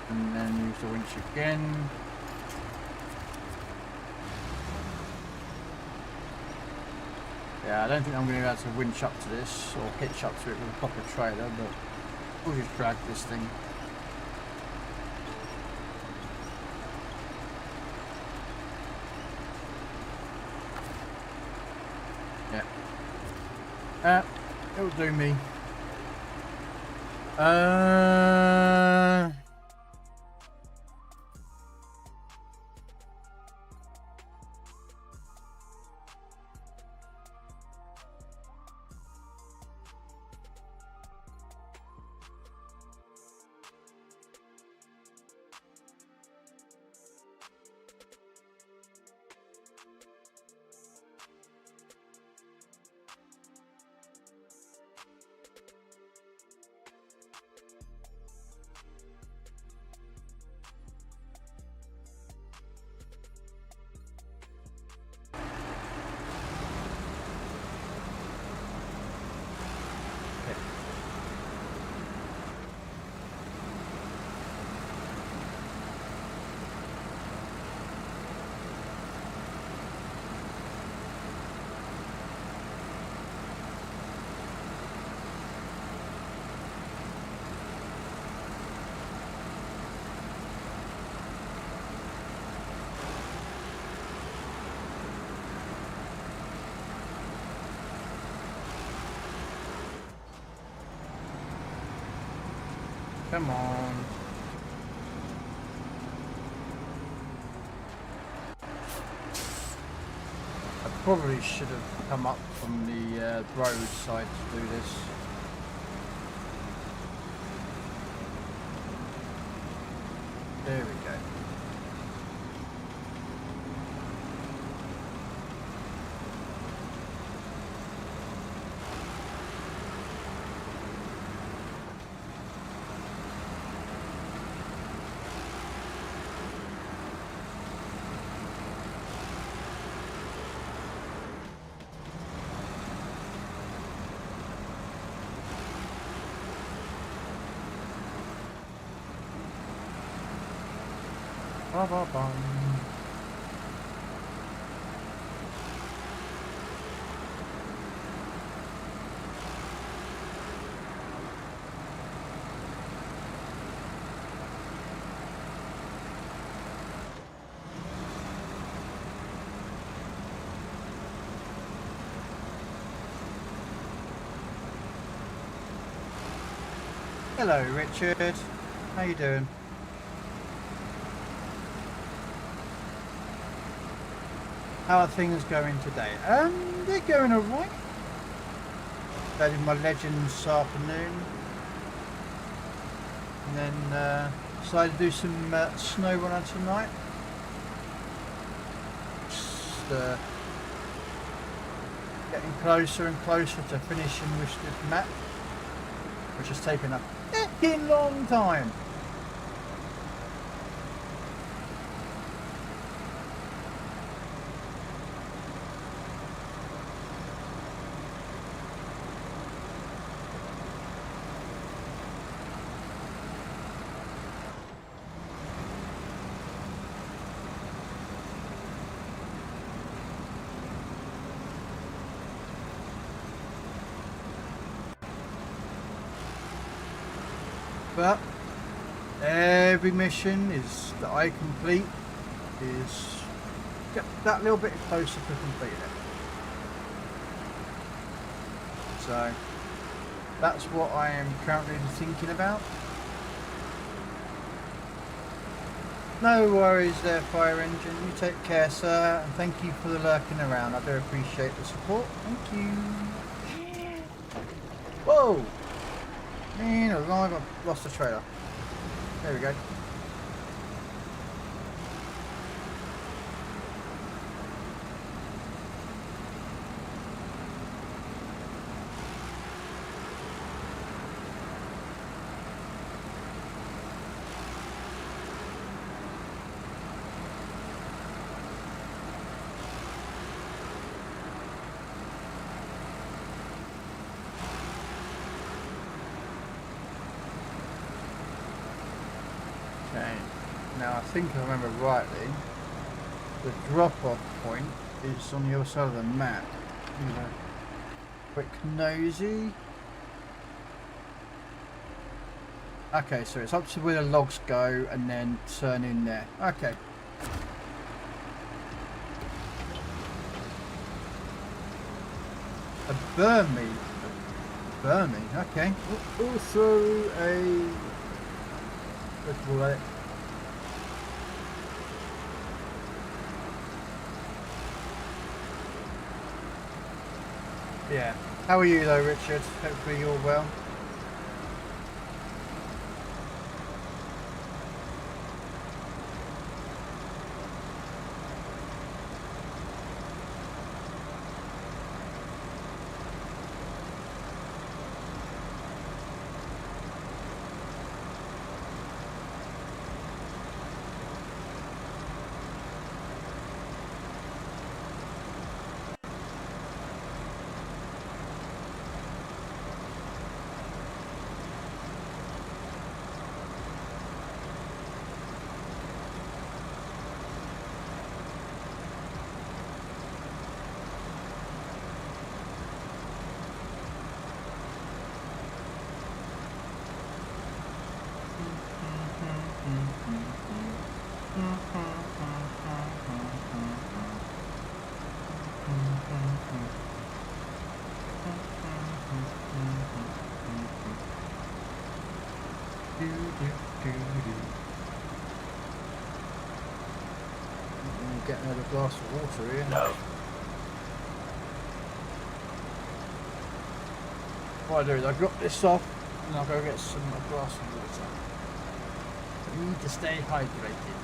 And then use the winch again. Yeah, I don't think I'm going to be able to winch up to this or hitch up to it with a proper trailer, but we'll just drag this thing. Yeah. It'll do me. Uh, come on. I probably should have come up from the road side to do this. There we go. Ba, ba, bum. Hello, Richard. How you doing? How are things going today? They're going alright. I did my Legends this afternoon. And then decided to do some snow runner tonight. Just getting closer and closer to finishing with this map, which has taken a fucking long time. But every mission is that I complete is get that little bit closer to completing it. So that's what I am currently thinking about. No worries there, Fire Engine. You take care, sir, and thank you for the lurking around. I do appreciate the support. Thank you. Whoa! Man alive, I've lost the trailer. There we go. Now I think I remember rightly, the drop-off point is on the other side of the map. Quick nosy. Okay, so it's up to where the logs go and then turn in there. Okay. A burn me. Burmy, okay. Also a... Let's call it. Yeah. How are you though, Richard? Hopefully you're well. Get another glass of water here. No. What I do is I drop this off and I'll go get some glass of water. I need to stay hydrated.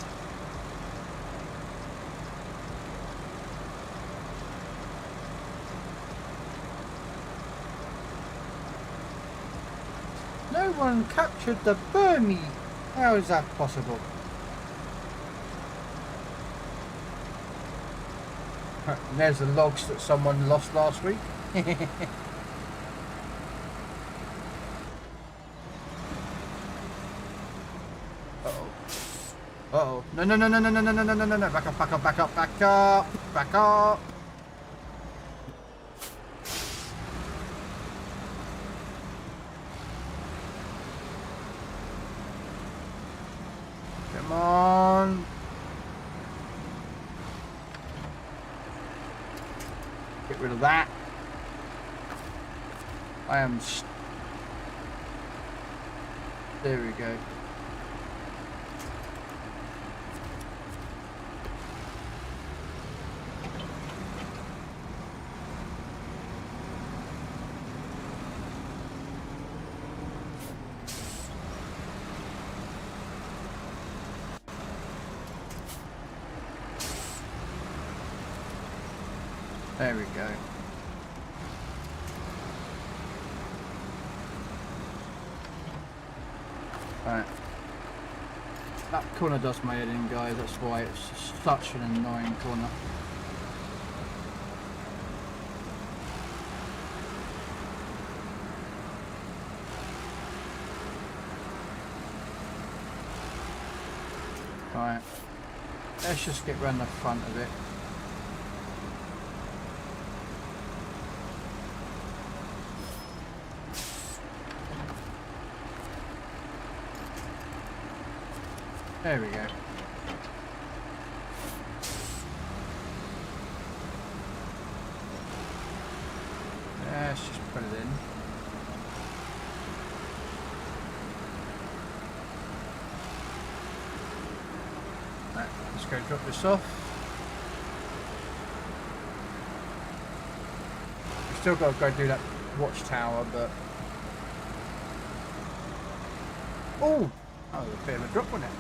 No one captured the Burmy. How is that possible? There's the logs that someone lost last week. Uh-oh. Uh-oh. No, no, no, no, no, no, no, no, no, no, no, no. Back up, back up, back up, back up. Back up. Come on. Get rid of that. I am... There we go. There we go. Right. That corner does my head in, guys. That's why it's such an annoying corner. Right. Let's just get round the front of it. There we go. Let's just put it in. Right, let's go drop this off. We've still got to go do that watchtower, but... Oh! That was a bit of a drop, wasn't it?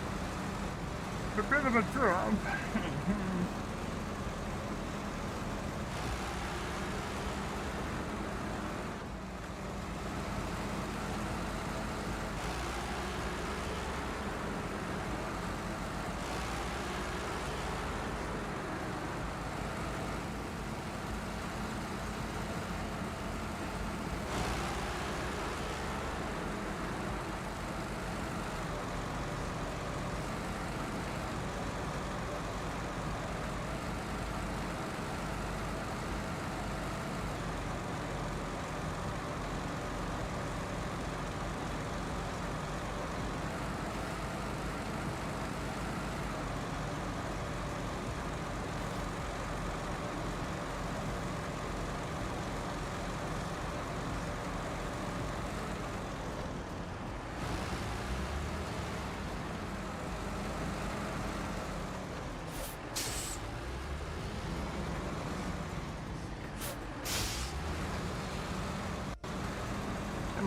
A bit of a drop.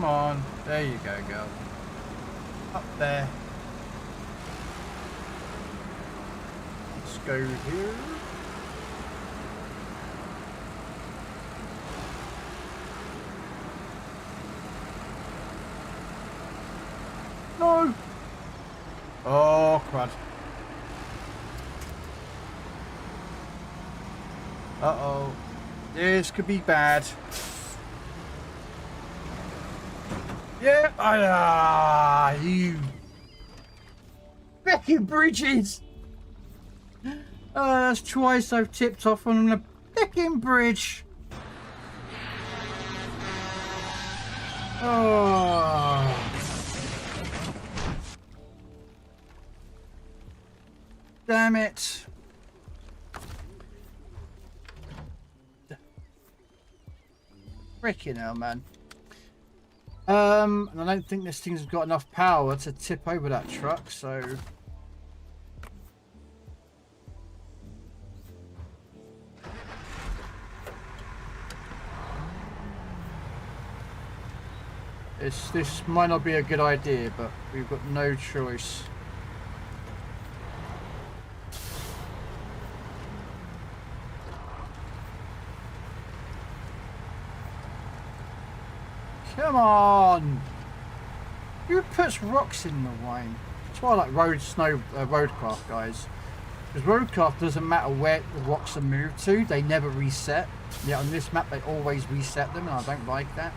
on. There you go, girl. Up there. Let's go here. No! Oh, crud. Uh-oh. This could be bad. Yeah, you Becky Bridges. That's twice I've tipped off on a Becking bridge. Oh. Damn it. Freaking hell, man. And I don't think this thing's got enough power to tip over that truck, so... This might not be a good idea, but we've got no choice. Come on! Who puts rocks in the way? That's why I like roadcraft, guys. Because roadcraft doesn't matter where the rocks are moved to, they never reset. Yeah, on this map they always reset them, and I don't like that.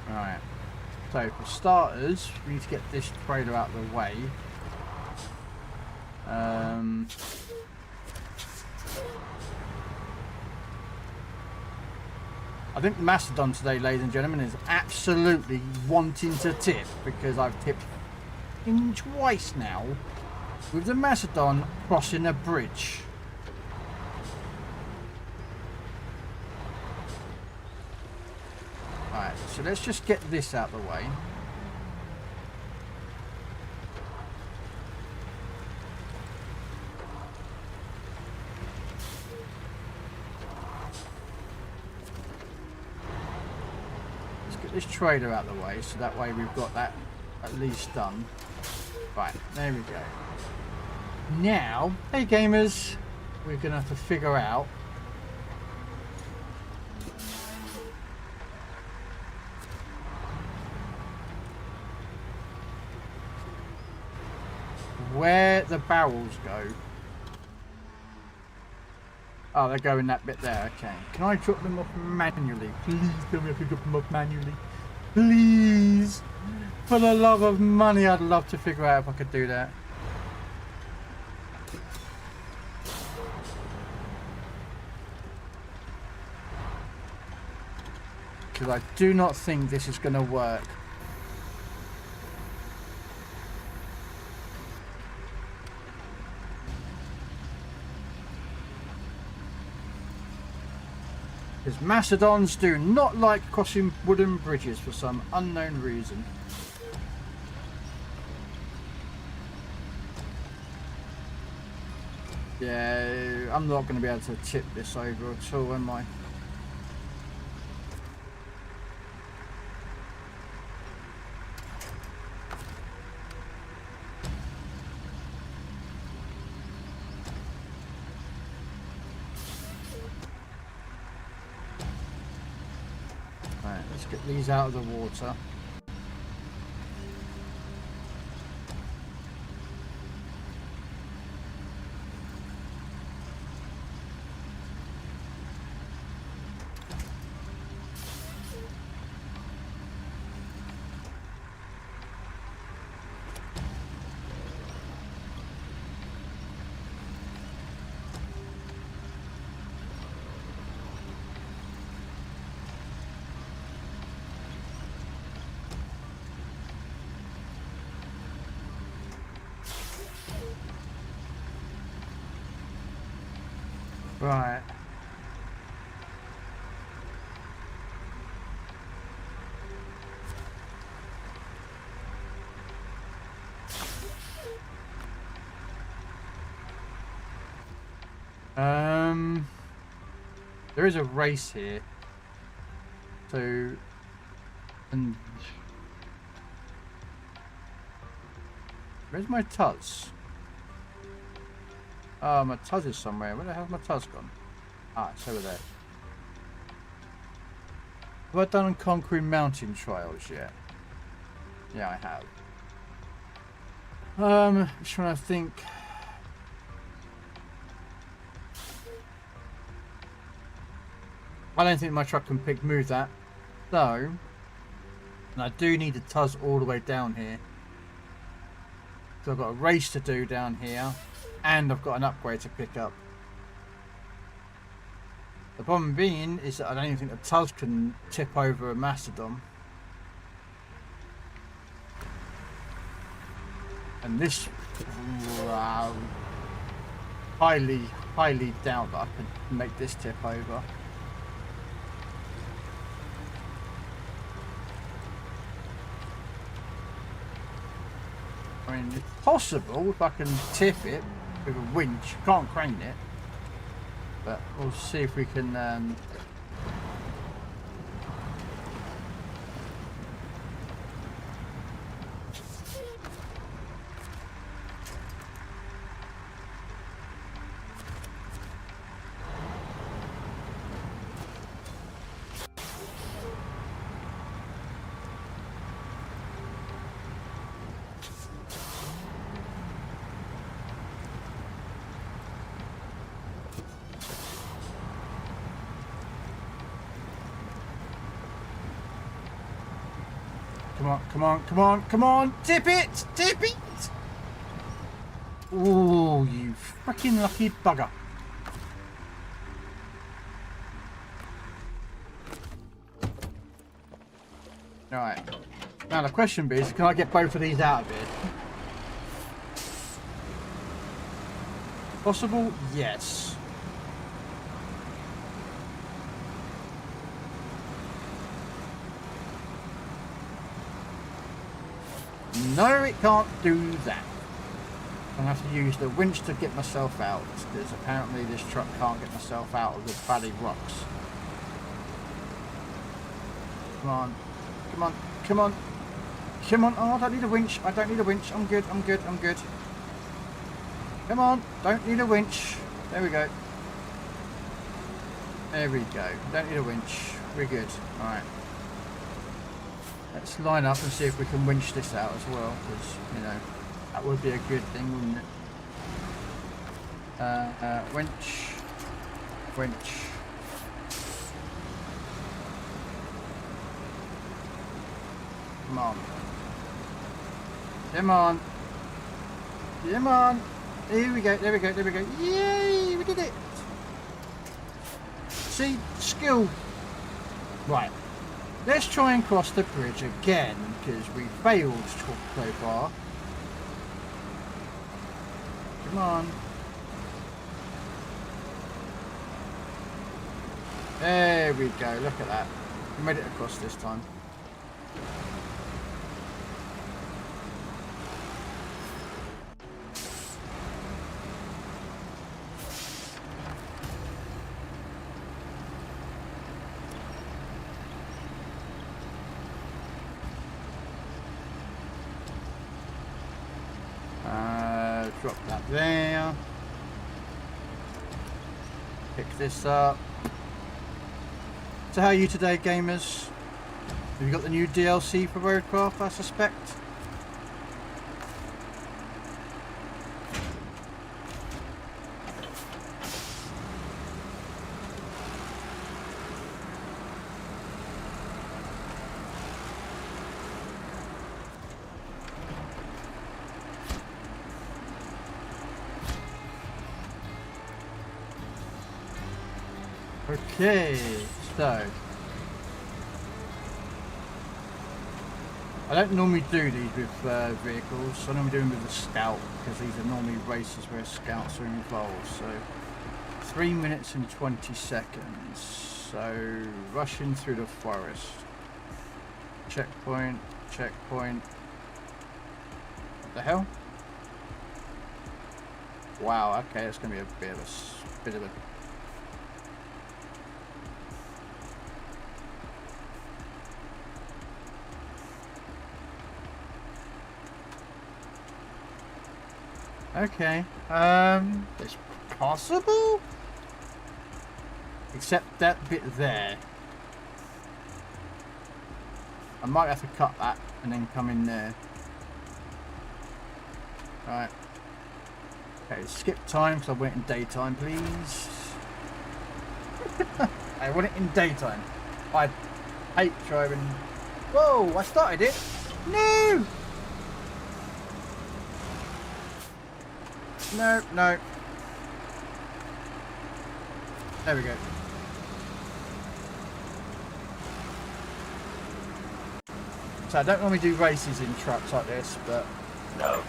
Right, so for starters, we need to get this trailer out of the way. I think the Mastodon today, ladies and gentlemen, is absolutely wanting to tip, because I've tipped in twice now with the Mastodon crossing a bridge. Alright, so let's just get this out of the way. Let's get this trailer out of the way, so that way we've got that at least done. Right, there we go. Now, hey gamers, we're going to have to figure out where the barrels go. Oh, they're going that bit there. Okay. Can I drop them off manually? Please tell me I can drop them off manually. Please. For the love of money, I'd love to figure out if I could do that. Because I do not think this is going to work. Because Mastodons do not like crossing wooden bridges for some unknown reason. Yeah, I'm not going to be able to tip this over at all, am I? Right, let's get these out of the water. Right. There is a race here. So, and where's my Tuz? Oh, my Tuz is somewhere. Where the hell's my Tuz gone? Ah, it's over there. Have I done Concrete Mountain Trials yet? Yeah, I have. Just trying to think. I don't think my truck can move that. So, and I do need the Tuz all the way down here. So I've got a race to do down here, and I've got an upgrade to pick up. The problem being is that I don't even think the Tuz can tip over a Mastodon. And this, highly doubt that I can make this tip over. I mean, it's possible if I can tip it with a winch. Can't crane it, but we'll see if we can. Come on, tip it! Ooh, you freaking lucky bugger. Alright. Now the question is, can I get both of these out of here? Possible? Yes. No, it can't do that. I'm going to have to use the winch to get myself out, because apparently this truck can't get myself out of the valley rocks. Come on. Oh, I don't need a winch. I'm good. Come on, don't need a winch. There we go. Don't need a winch. We're good. Alright. Let's line up and see if we can winch this out as well, because, you know, that would be a good thing, wouldn't it? Winch. Come on. Here we go. Yay, we did it. See, skill. Right. Let's try and cross the bridge again, because we failed so far. Come on. There we go, look at that. We made it across this time. Drop that there. Pick this up. So how are you today, gamers? Have you got the new DLC for Roadcraft, I suspect? Okay, so I don't normally do these with vehicles. I normally do them with the Scout, because these are normally races where Scouts are involved. So 3 minutes and 20 seconds. So, rushing through the forest. Checkpoint, checkpoint. What the hell? Wow, okay, that's going to be a bit of a... Okay, it's possible? Except that bit there. I might have to cut that and then come in there. Right. Okay, skip time because I want it in daytime, please. I want it in daytime. I hate driving. Whoa, I started it. No! No, no. There we go. So I don't normally do races in trucks like this, but No.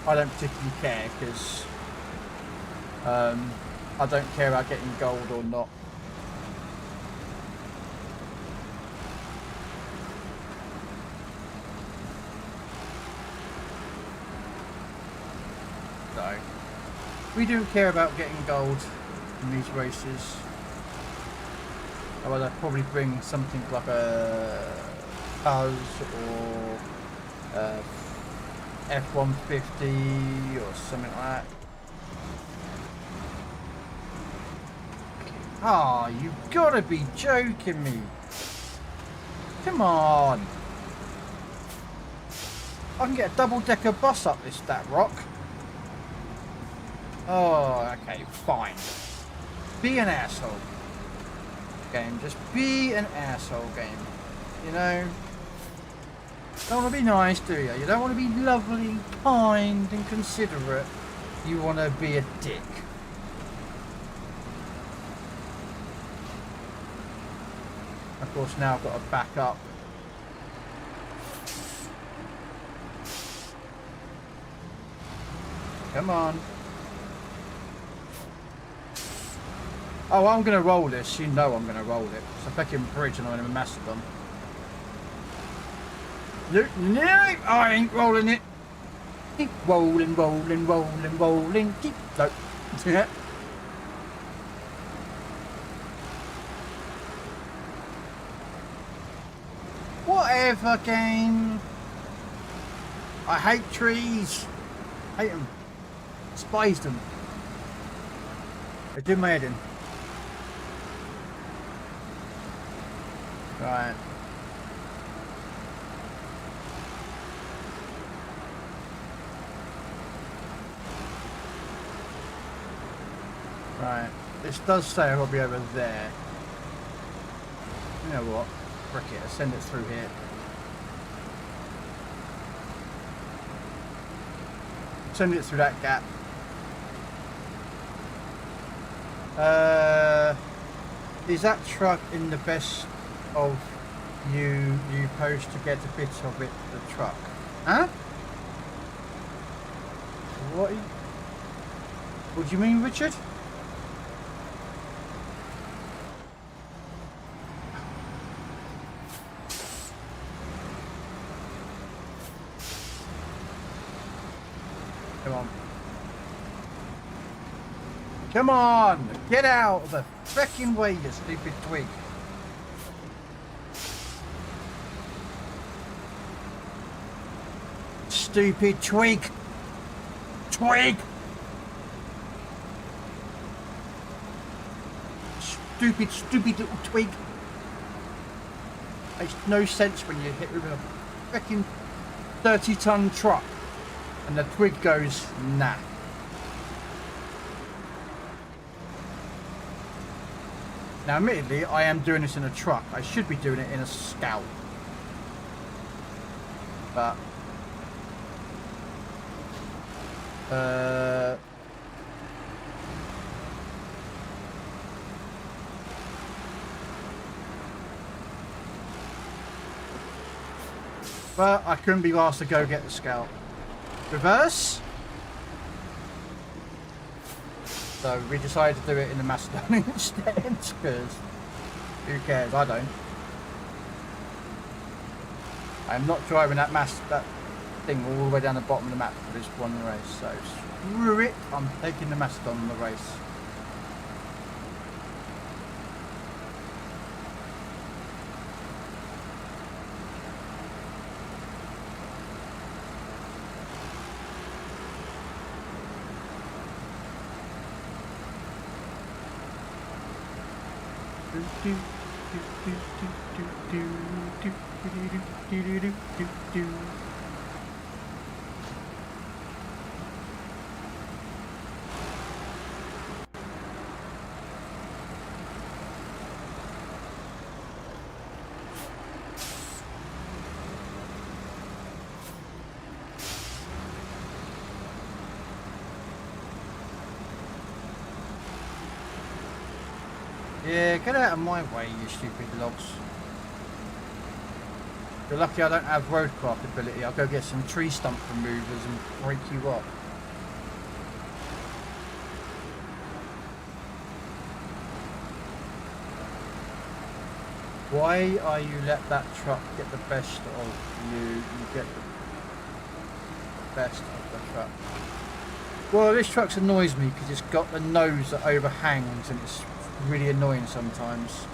I don't particularly care because I don't care about getting gold or not. So we don't care about getting gold in these races. Otherwise I'd probably bring something like a Buzz or F-150 or something like that. Ah, oh, you've got to be joking me. Come on. I can get a double-decker bus up that rock. Oh, okay, fine. Be an asshole. Game, just be an asshole game. You know? Don't want to be nice, do you? You don't want to be lovely, kind and considerate. You want to be a dick. Of course, now I've got to back up. Come on. Oh, I'm going to roll this. You know I'm going to roll it. It's a fucking bridge and I'm in a mastodon. No, no, I ain't rolling it. Keep rolling, rolling, rolling, rolling. Keep... No. Yeah. Whatever, game. I hate trees. Hate them. Despise them. They do my head in. Right. Right. This does say I'll be over there. You know what? Frick it. I'll send it through here. Send it through that gap. Is that truck in the best of you post to get a bit of it, the truck? Huh? What do you mean, Richard? Come on. Come on! Get out of the frickin' way, you stupid twig. Stupid twig! Twig! Stupid little twig. Makes no sense when you hit with a frickin' 30-ton truck and the twig goes, nah. Now, admittedly, I am doing this in a truck. I should be doing it in a Scout. But... but I couldn't be asked to go get the Scout. Reverse. So we decided to do it in the Macedon instead, because who cares? I don't. I'm not driving that thing all the way down the bottom of the map for this one race, so screw it, I'm taking the Macedon on the race. Yeah, get out of my way, you stupid logs. You're lucky I don't have roadcraft ability. I'll go get some tree stump removers and break you up. Why are you let that truck get the best of you? You get the best of the truck. Well, this truck annoys me because it's got the nose that overhangs and it's really annoying sometimes.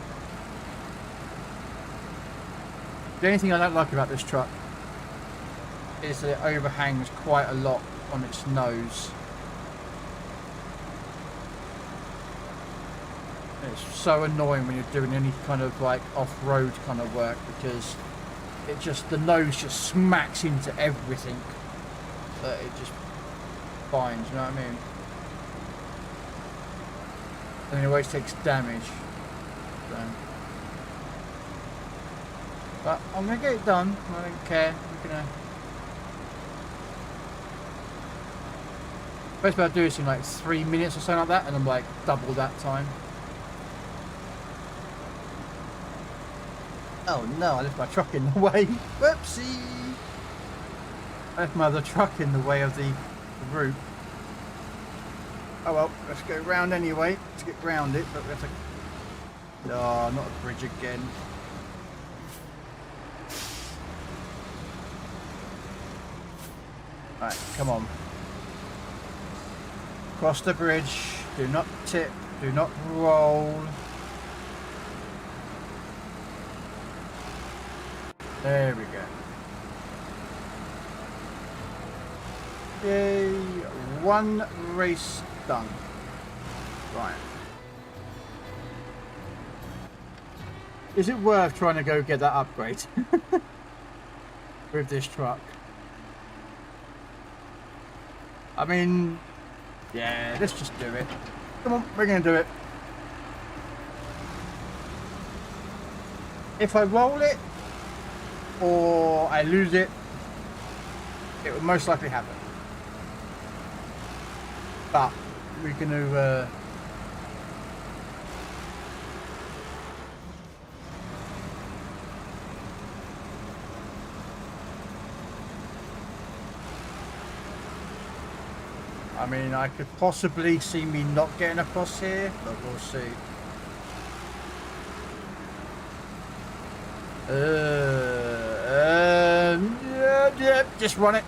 The only thing I don't like about this truck is that it overhangs quite a lot on its nose. It's so annoying when you're doing any kind of like off-road kind of work because it just, the nose just smacks into everything that it just binds, you know what I mean? And it always takes damage. So. But I'm gonna get it done. I don't care. We're gonna. Supposed to do this in like 3 minutes or something like that, and I'm like double that time. Oh no! I left my truck in the way. Whoopsie! I left my other truck in the way of the route. Oh well, let's go round anyway. Let's get round it, but we have to. Oh, not a bridge again. Right, come on. Cross the bridge. Do not tip. Do not roll. There we go. Yay. One race done. Right. Is it worth trying to go get that upgrade with this truck? I mean, yeah, let's just do it. Come on, we're going to do it. If I roll it or I lose it, it will most likely happen. But we're going to I mean, I could possibly see me not getting across here, but we'll see. Yeah, just run it.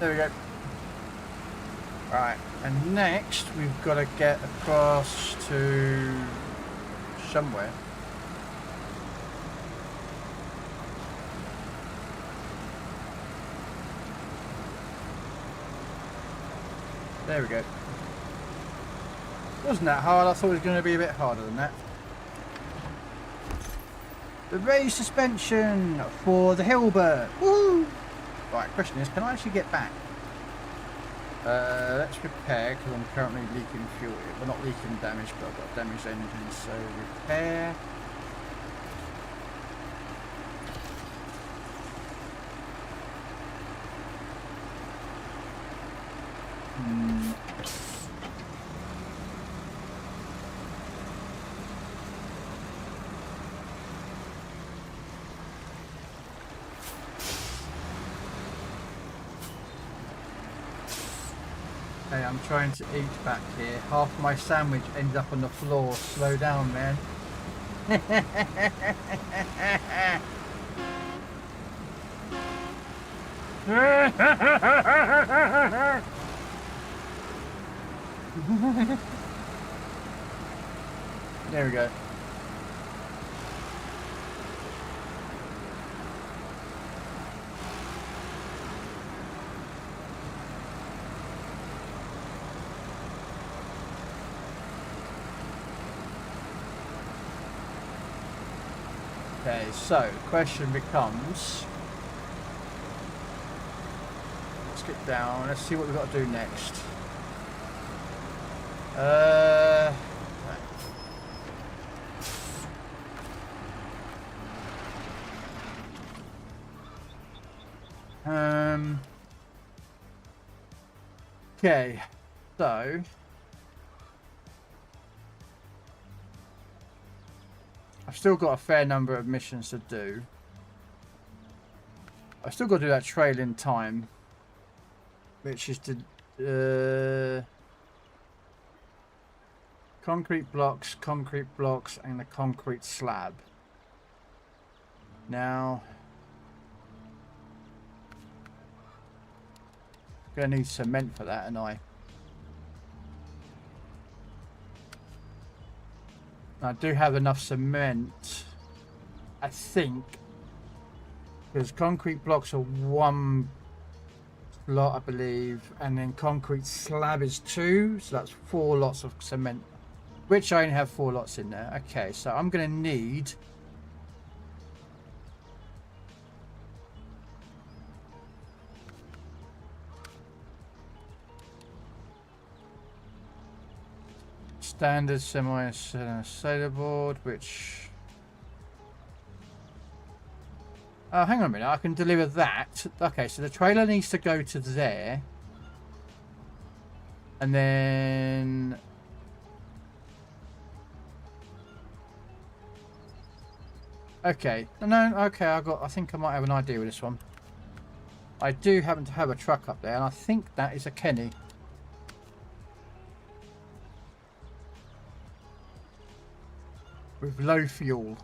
There we go. Right, and next we've got to get across to somewhere. There we go. Wasn't that hard? I thought it was going to be a bit harder than that. The raised suspension for the Hilbert. Woo! Right, question is, can I actually get back? Let's repair, because I'm currently leaking fuel. We're not leaking damage, but I've got a damaged engine, so repair. I'm trying to eat back here. Half my sandwich ended up on the floor. Slow down, man. There we go. Okay, so the question becomes, let's get down, let's see what we've got to do next. Okay, so I've still got a fair number of missions to do. I've still got to do that trail in time, which is to concrete blocks, and the concrete slab. Now, I'm gonna need cement for that, and I do have enough cement, I think, because concrete blocks are 1 lot, I believe, and then concrete slab is 2, so that's 4 lots of cement, which I only have 4 lots in there. Okay, so I'm going to need standard semi-solar board, which... Oh, hang on a minute, I can deliver that. Okay, so the trailer needs to go to there. And then... Okay, no, okay, I think I might have an idea with this one. I do happen to have a truck up there, and I think that is a Kenny. With low fuel.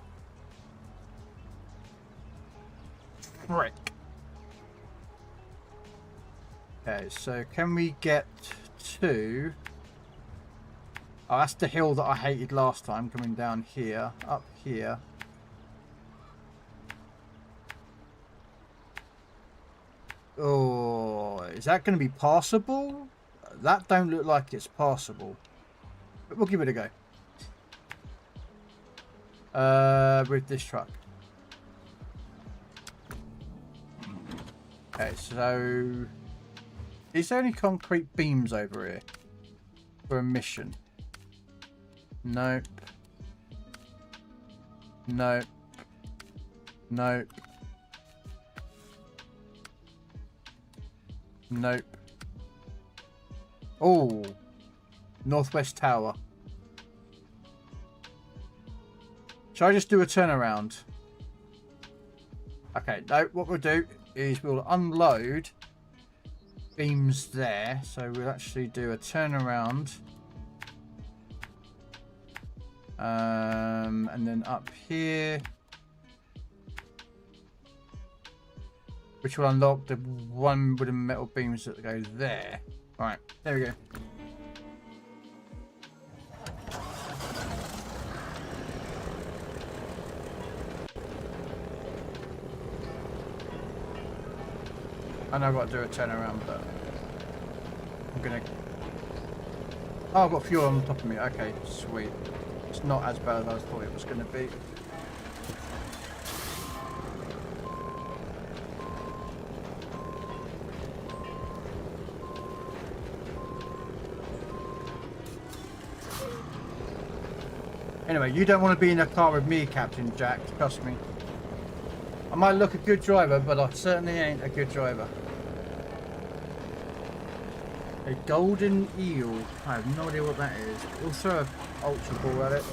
Frick. Okay, so can we get to... Oh, that's the hill that I hated last time, coming down here, up here. Oh, is that going to be passable? That don't look like it's passable. But we'll give it a go. With this truck. Okay, so is there any concrete beams over here for a mission? Nope. Nope. Nope. Nope. Oh, Northwest Tower. Shall I just do a turnaround? Okay, no, what we'll do is we'll unload beams there. So we'll actually do a turnaround. And then up here. Which will unlock the one wooden metal beams that go there. Alright, there we go. I know I've got to do a turnaround, but I'm gonna... Oh, I've got fuel on top of me. Okay, sweet. It's not as bad as I thought it was going to be. Anyway, you don't want to be in a car with me, Captain Jack. Trust me. I might look a good driver, but I certainly ain't a good driver. A golden eel. I have no idea what that is. We'll throw an ultra ball at it.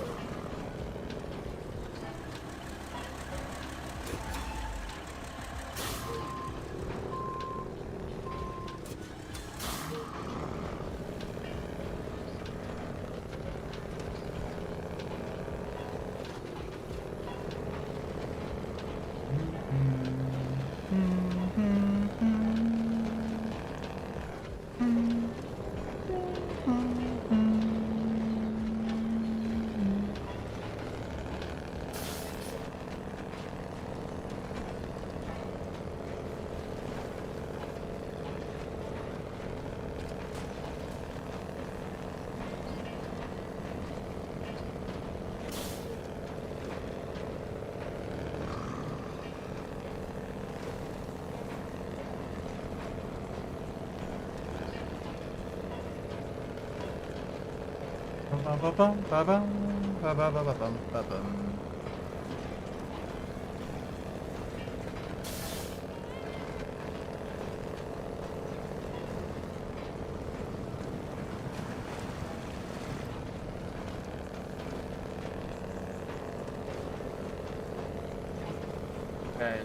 Okay,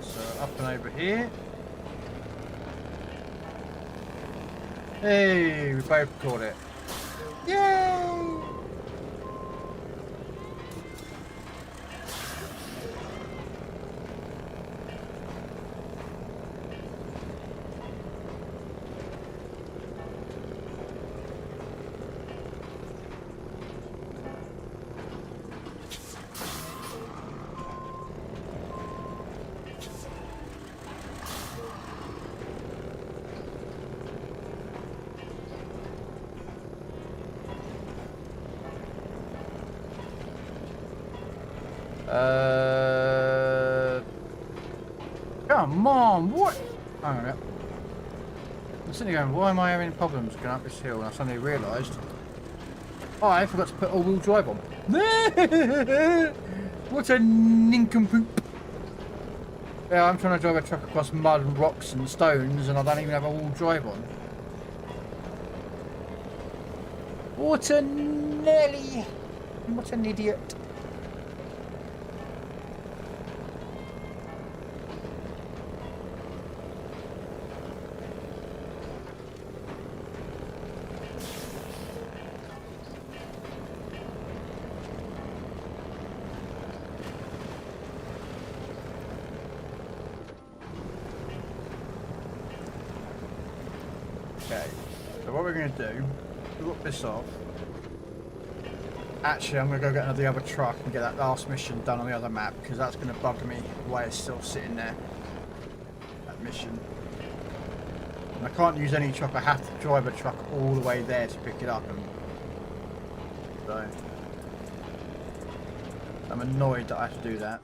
so up and over here. Hey, we both caught it. Yay! Come on, what? Hang on a minute. I'm sitting there going, why am I having problems going up this hill? And I suddenly realised, oh, I forgot to put all-wheel drive on. What a nincompoop. Yeah, I'm trying to drive a truck across mud and rocks and stones and I don't even have all-wheel drive on. What a Nelly. What an idiot. Okay, so what we're going to do, look this off. Actually, I'm going to go get the other truck and get that last mission done on the other map, because that's going to bug me while it's still sitting there. That mission. And I can't use any truck, I have to drive a truck all the way there to pick it up. And so, I'm annoyed that I have to do that.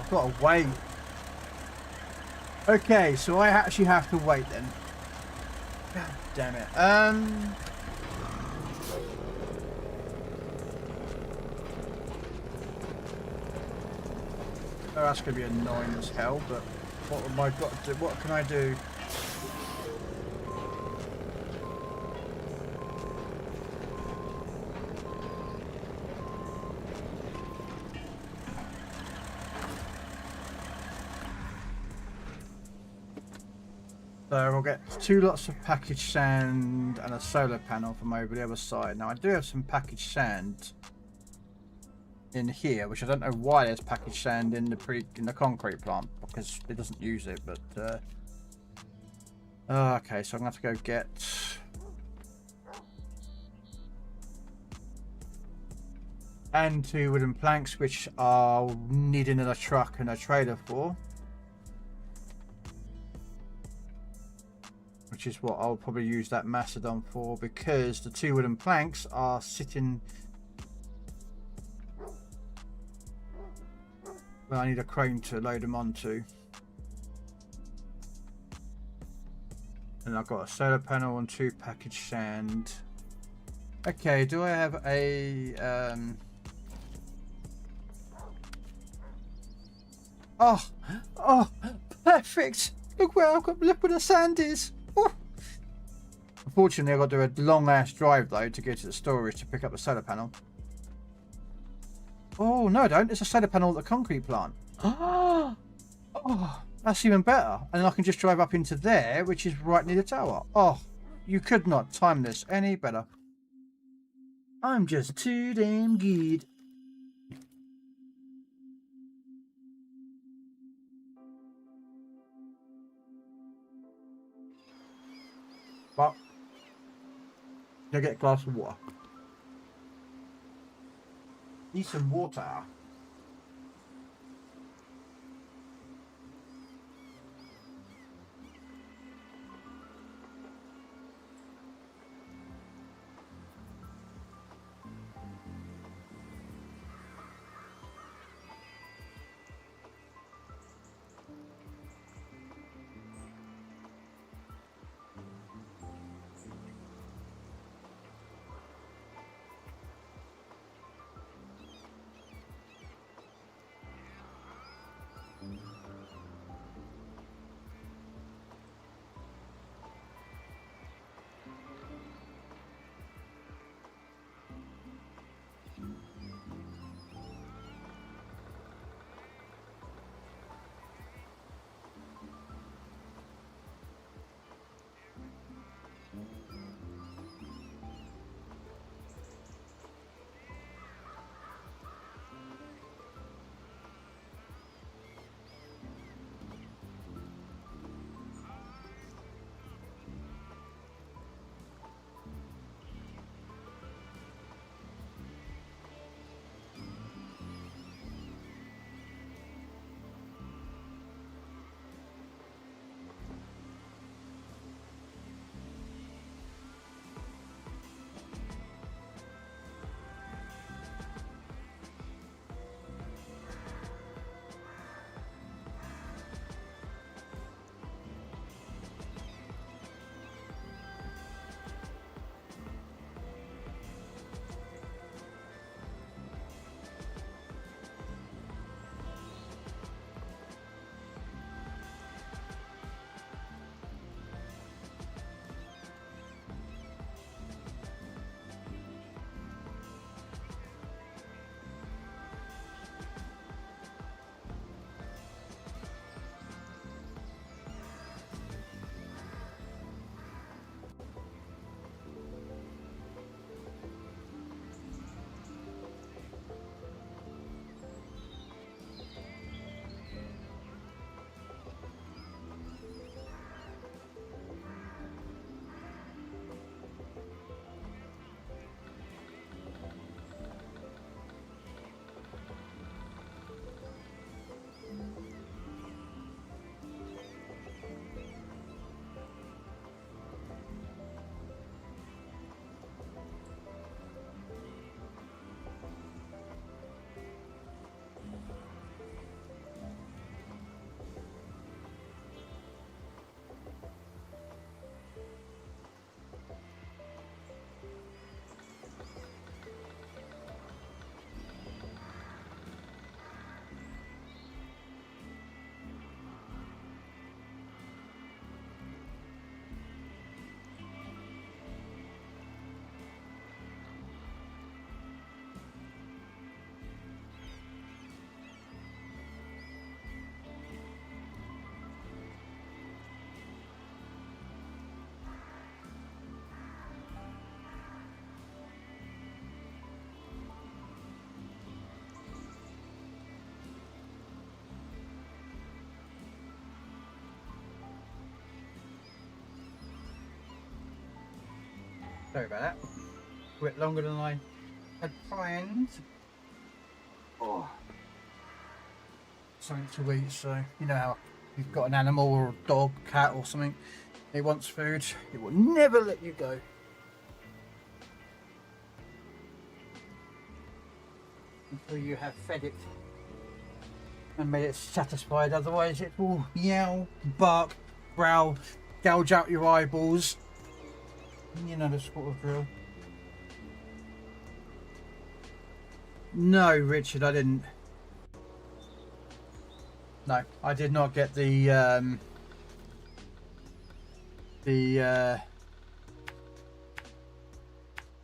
Gotta wait. Okay, so I actually have to wait then. God damn it. Oh, that's gonna be annoying as hell, but what have I got to do? What can I do? So we'll get 2 lots of packaged sand and a solar panel from over the other side. Now I do have some packaged sand in here, which I don't know why there's packaged sand in the concrete plant because it doesn't use it. But okay, so I'm gonna have to go get and 2 wooden planks, which I'll need another truck and a trailer for. Which is what I'll probably use that Macedon for, because the 2 wooden planks are sitting. Well, I need a crane to load them onto. And I've got a solar panel and 2 packaged sand. Okay, do I have a oh, perfect! Look where look where the sand is. Ooh. Unfortunately, I've got to do a long ass drive though to get to the storage to pick up the solar panel. Oh no, I don't. It's a solar panel at the concrete plant. Oh, that's even better. And I can just drive up into there, which is right near the tower. Oh, you could not time this any better. I'm just too damn good. But I get a glass of water. Need some water. Sorry about that. A bit longer than I had planned. Oh. Something to eat, so you know how you've got an animal or a dog, cat or something, it wants food, it will never let you go. Until you have fed it and made it satisfied, otherwise it will meow, bark, growl, gouge out your eyeballs. You know the sort of drill. No, Richard, I didn't. No, I did not get the I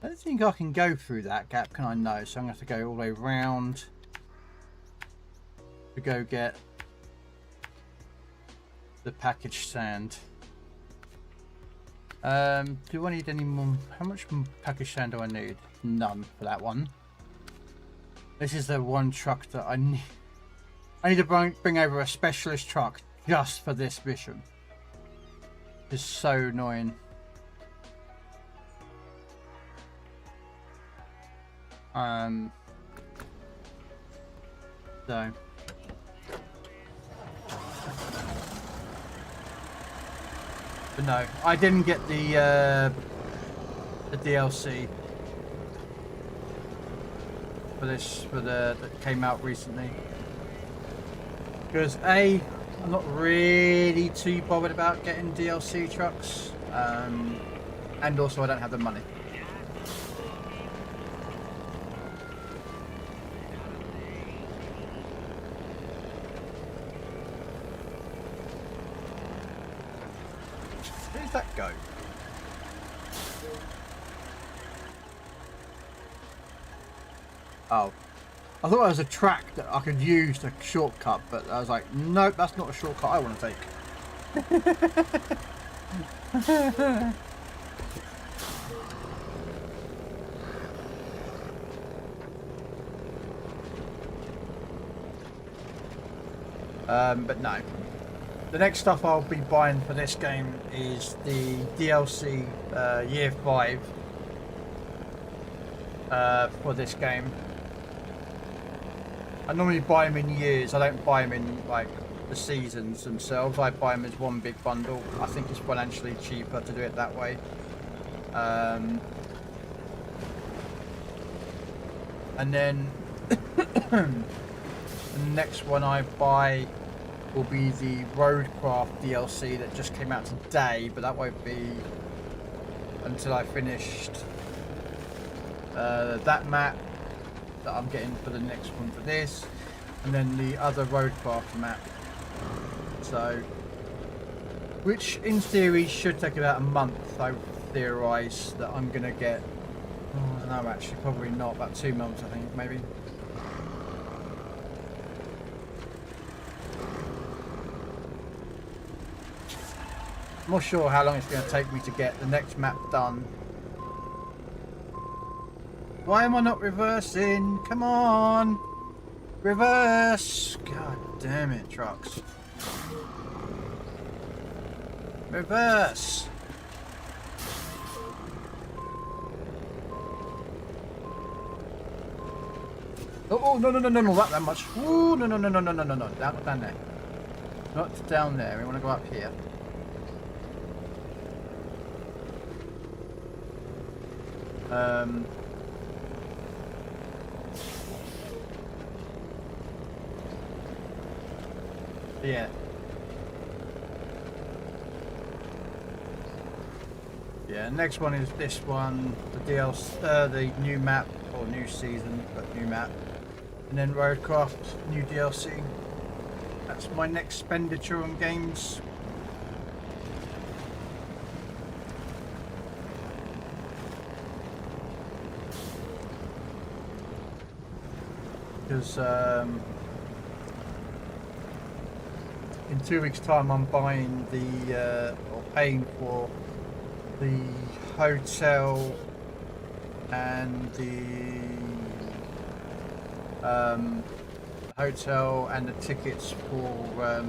don't think I can go through that gap, can I? No, so I'm going to have to go all the way round to go get the packaged sand. Do I need any more? How much packaged sand do I need? None for that one. This is the one truck that I need. I need to bring over a specialist truck just for this mission. It's so annoying. So. But no, I didn't get the DLC for this, that came out recently. Because A, I'm not really too bothered about getting DLC trucks, and also I don't have the money. Where does that go? Oh. I thought it was a track that I could use to shortcut, but I was like, nope, that's not a shortcut I want to take. But no. The next stuff I'll be buying for this game is the DLC Year 5 for this game. I normally buy them in years. I don't buy them in like the seasons themselves. I buy them as one big bundle. I think it's financially cheaper to do it that way. And then the next one I buy will be the Roadcraft DLC that just came out today, but that won't be until I finished that map that I'm getting for the next one for this, and then the other Roadcraft map. So, which in theory should take about a month, I theorise that I'm gonna get. Oh, I don't know, actually, probably not. About 2 months, I think, maybe. I'm not sure how long it's going to take me to get the next map done. Why am I not reversing? Come on! Reverse! God damn it, trucks. Reverse! Oh, no, not that much. Ooh, no, down there. Not down there, we want to go up here. Yeah. Yeah, next one is this one, the DLC, the new map, or new season, but new map. And then Roadcraft, new DLC. That's my next expenditure on games. Because in 2 weeks' time I'm buying the or paying for the hotel and the tickets for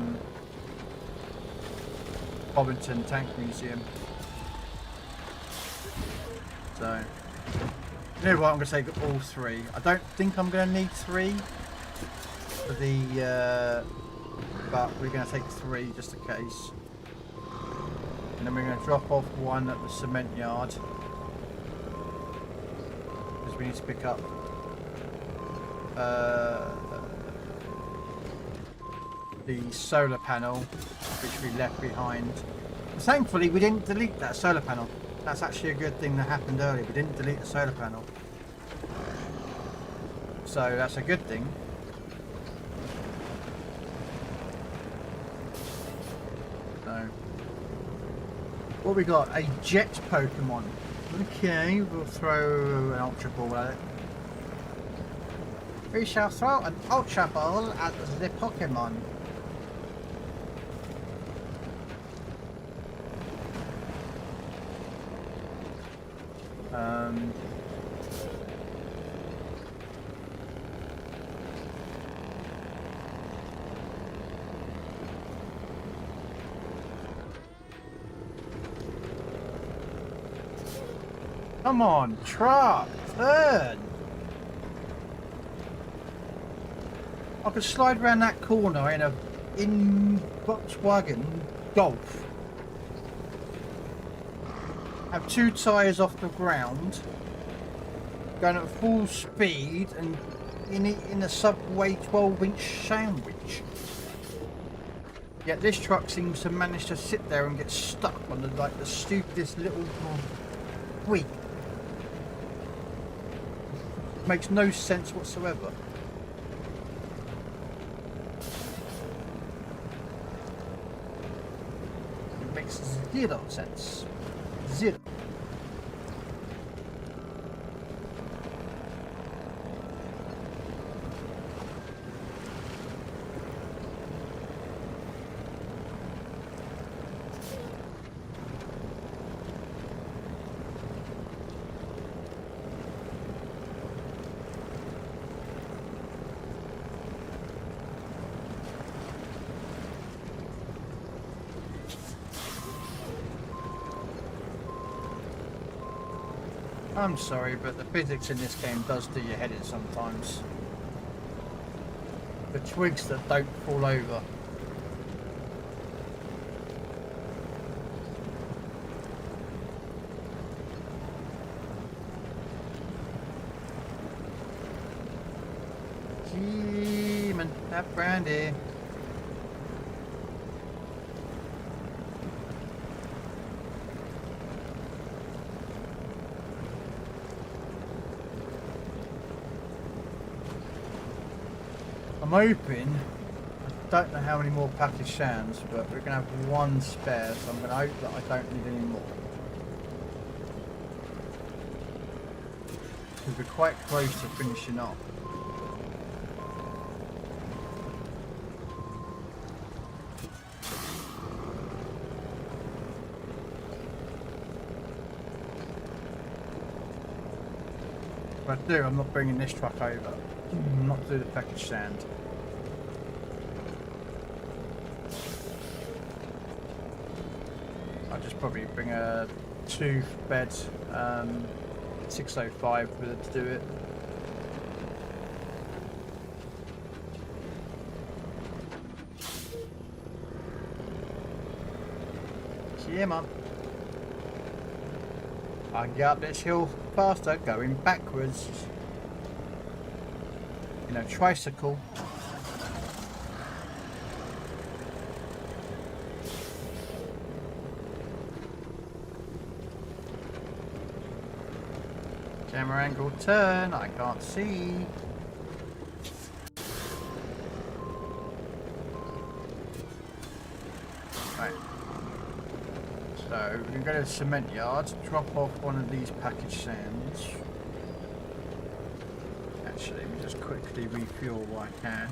Bovington Tank Museum. So, you know what? I'm going to take all 3. I don't think I'm going to need 3 for the, but we're going to take 3 just in case. And then we're going to drop off 1 at the cement yard because we need to pick up the solar panel which we left behind. Thankfully we didn't delete that solar panel. That's actually a good thing that happened earlier. We didn't delete the solar panel, so that's a good thing. So what we got? A jet Pokemon. Okay, we'll throw an Ultra Ball at it. We shall throw an Ultra Ball at the Pokemon. Come on, truck, turn! I could slide around that corner in Volkswagen Golf. Have 2 tyres off the ground, going at full speed, and in a Subway 12-inch sandwich. Yet this truck seems to manage to sit there and get stuck on the stupidest little tweak. Makes no sense whatsoever. It makes 0 sense. 0. I'm sorry, but the physics in this game does do your head in sometimes. The twigs that don't fall over. Demon, that brandy. I'm hoping, I don't know how many more packaged sands, but we're going to have 1 spare, so I'm going to hope that I don't need any more. Because we're quite close to finishing off. If I do, I'm not bringing this truck over. Not to do the packaged sand. I'll just probably bring a 2-bed 605 with it to do it. Yeah, man. I can get up this hill faster going backwards. You know, tricycle. Camera angle turn, I can't see. Right. So we can go to the cement yard, drop off one of these packaged sands. Actually, let me just quickly refuel what I can.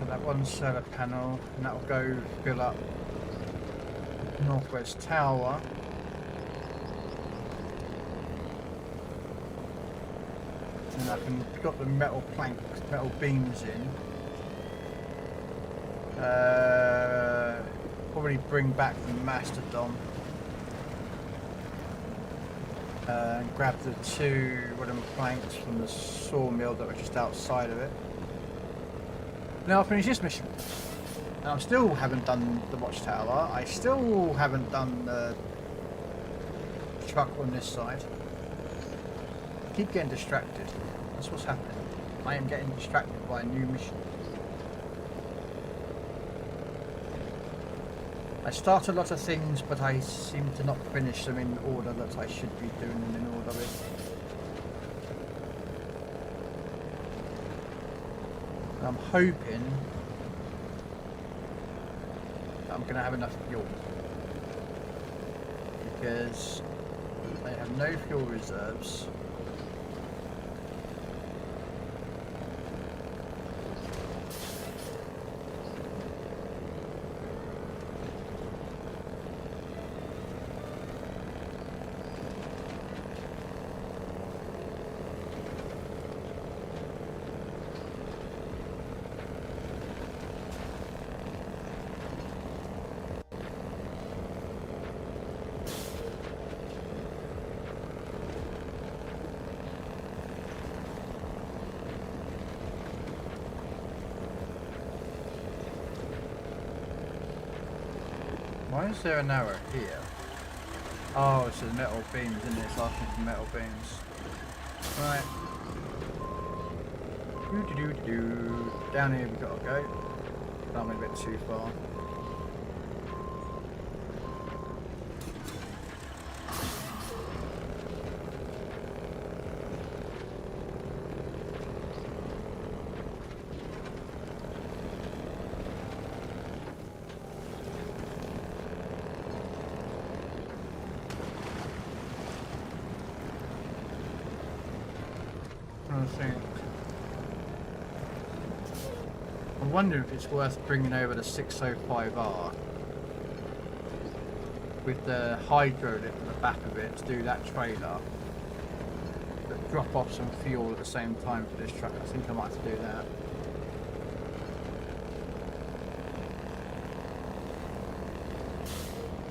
That one solar panel, and that will go fill up Northwest Tower. And I can got the metal planks, metal beams in. Probably bring back the Mastodon. And grab the 2 wooden planks from the sawmill that were just outside of it. Now I'll finish this mission. And I still haven't done the watchtower. I still haven't done the truck on this side. I keep getting distracted. That's what's happening. I am getting distracted by a new mission. I start a lot of things, but I seem to not finish them in order that I should be doing them in order with. I'm hoping that I'm going to have enough fuel, because I have no fuel reserves. Why is there an arrow here? Oh, it's the metal beams, isn't it? It's asking for metal beams. Right. Doo-doo-doo-doo. Down here we've got to go. That went a bit too far. I wonder if it's worth bringing over the 605R with the hydro lift at the back of it to do that trailer, but drop off some fuel at the same time for this truck. I think I might have to do that.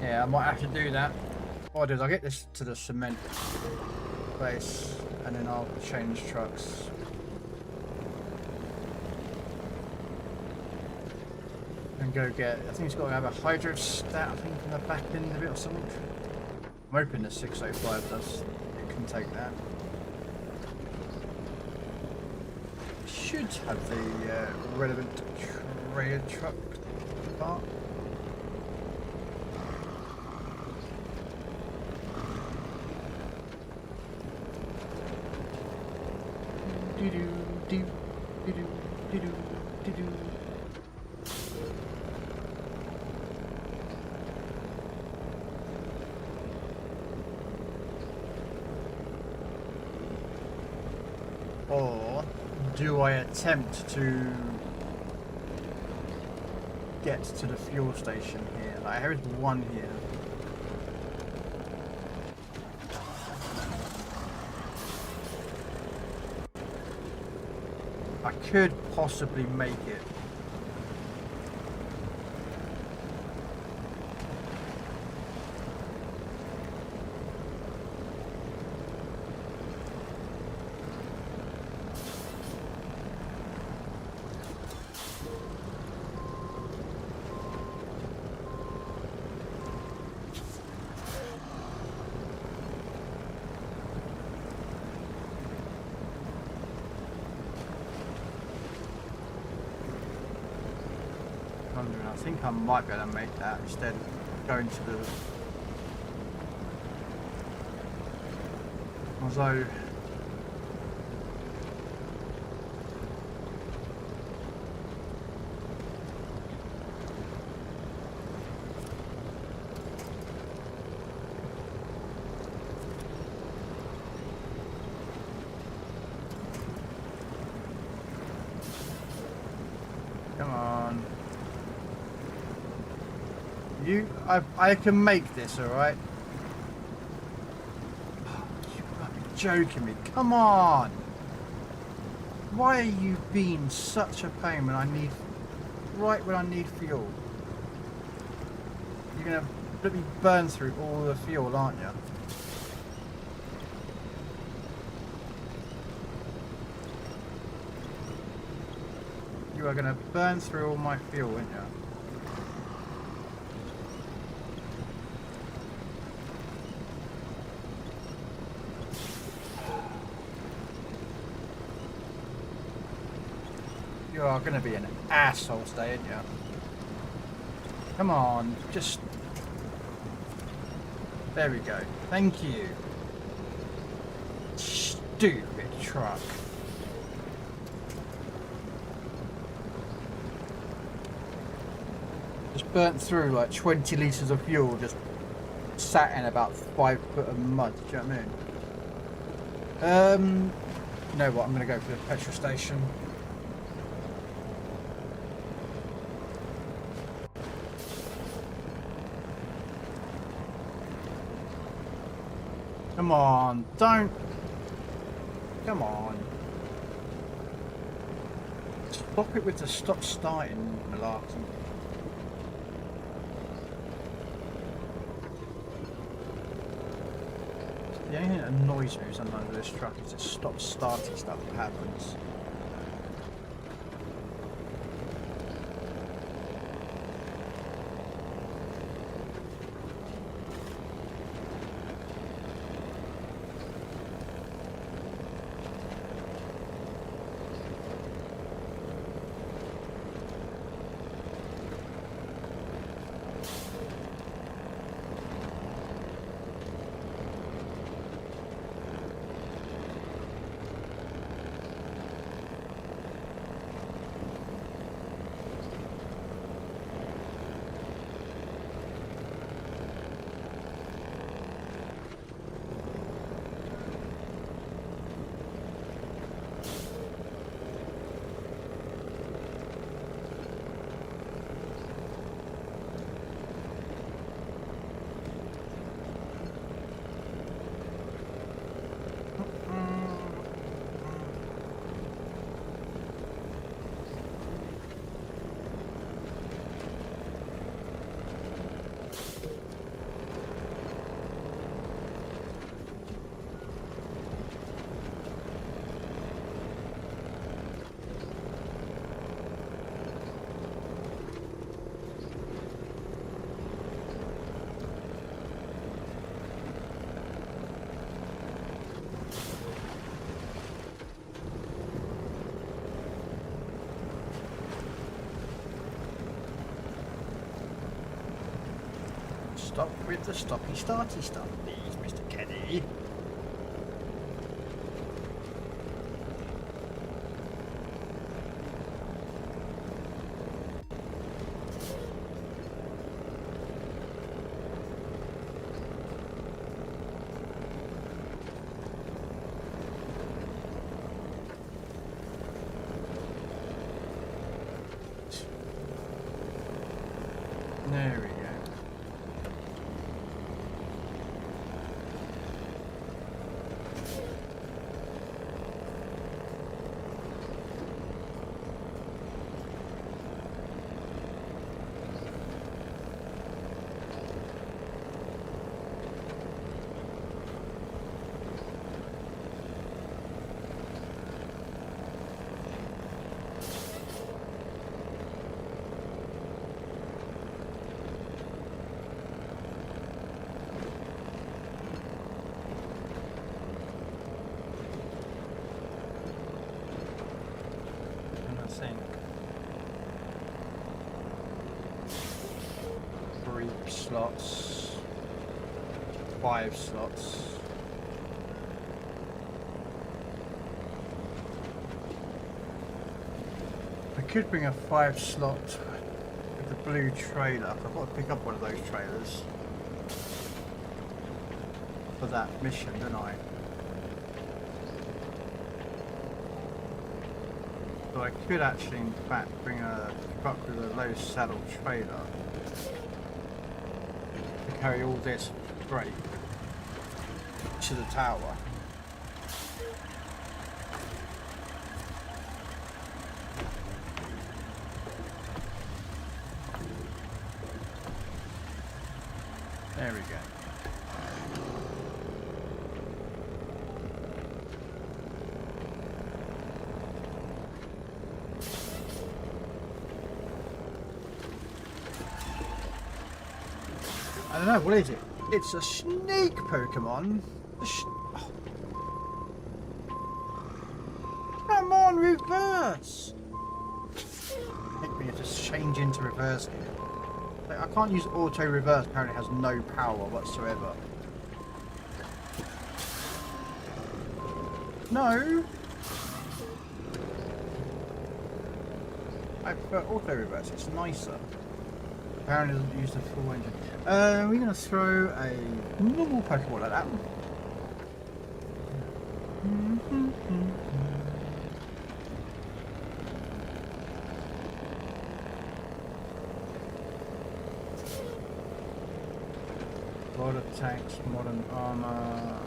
Yeah, I might have to do that. What I'll do is I'll get this to the cement place and then I'll change trucks. And go get, I think it's got to have a hydrostat, I think, in the back end of it or something. I'm hoping the 605 does, it can take that. Should have the relevant trailer truck part. Or do I attempt to get to the fuel station here? Like, there is one here. I could possibly make it. I think I might be able to make that instead of going to the... Although... Come on. I can make this, alright? Oh, you gotta be joking me. Come on! Why are you being such a pain when I need, right when I need fuel? You're gonna let me burn through all the fuel, aren't you? You are gonna burn through all my fuel, aren't you? You are going to be an asshole today, aren't you? Come on, just... There we go. Thank you. Stupid truck. Just burnt through like 20 litres of fuel, just sat in about 5 foot of mud. Do you know what I mean? You know what? I'm going to go for the petrol station. Come on, don't. Come on. Stop it with the stop starting malarkey. The only thing that annoys me sometimes with this truck is the stop starting stuff that happens. Stop with the stoppy starty stuff, please, Mr. Kenny. There we go. Slots, 5 slots. I could bring a 5 slot with the blue trailer. I've got to pick up one of those trailers for that mission, don't I? So I could actually, in fact, bring a truck with a low saddle trailer. Carry all this freight to the tower. There we go. I don't know, what is it? It's a snake Pokemon. Oh. Come on, reverse! Make me just change into reverse gear. Like, I can't use auto reverse, apparently it has no power whatsoever. No! I prefer auto reverse, it's nicer. Apparently it doesn't use the full engine. We're going to throw a normal Pokeball at that. Modern tanks, modern armor.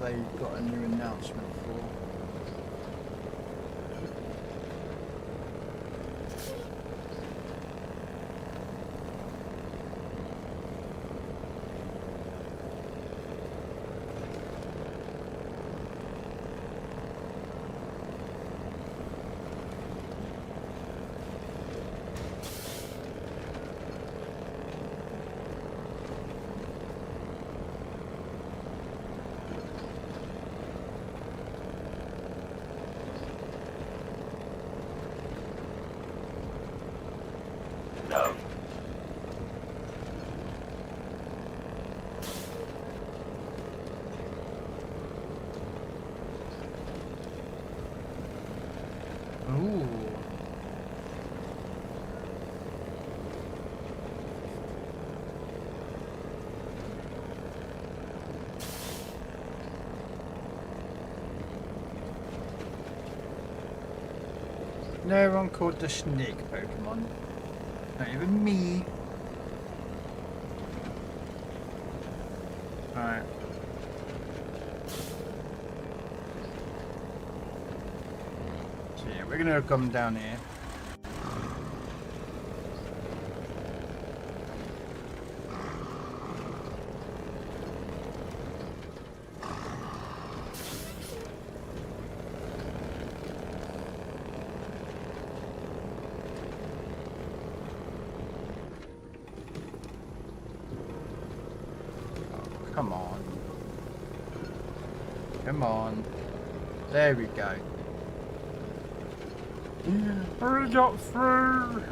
They got a new announcement for. No. Ooh. No one called the snake Pokemon. Not even me. Alright. So yeah, we're gonna come down here. Come on. Come on. There we go. We got through.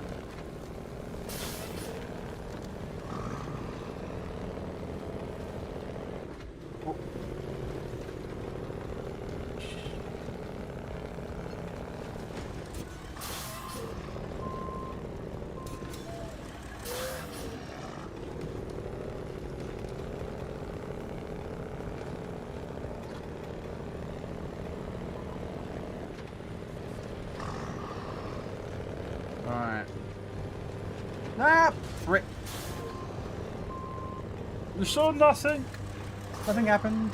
Oh. Alright. Ah, frick. You saw nothing? Nothing happened.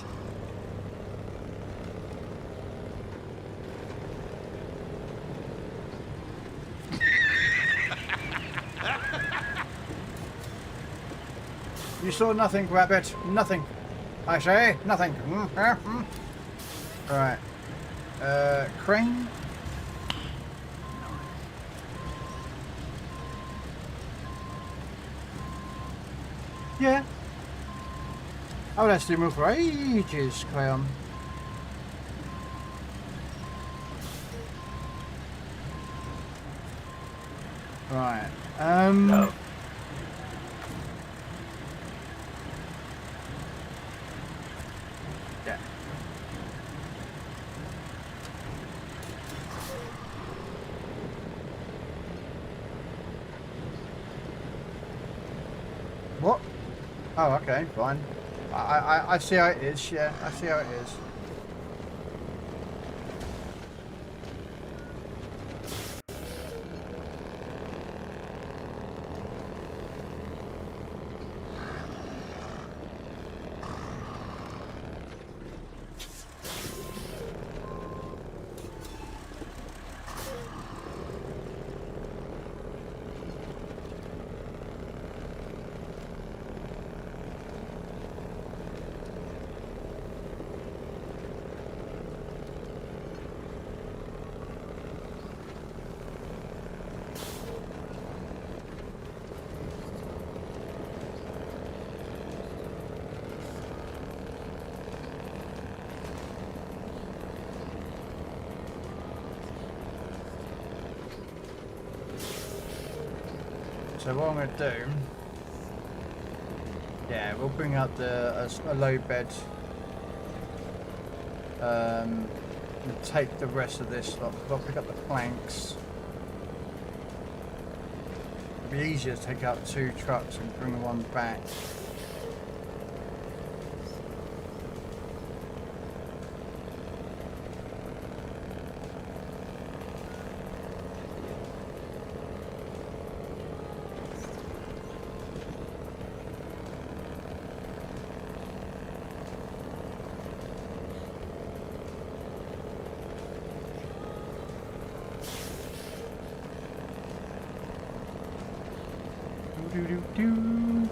You saw nothing, Rabbit. Nothing. I say, nothing. Alright. Crane. Yeah. I would actually move for ages, Krell. Right. No. Yeah. What? Oh, okay, fine. I see how it is, yeah, I see how it is. So what I'm going to do, yeah, we'll bring out a low bed. And take the rest of this lot. I'll pick up the planks. It'd be easier to take out 2 trucks and bring one back. Do.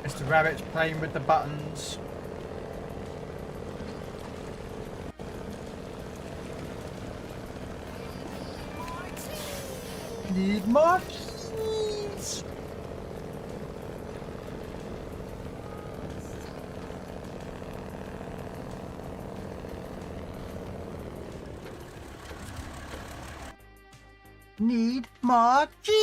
Mr. Rabbit's playing with the buttons. Need more cheese. Need more cheese.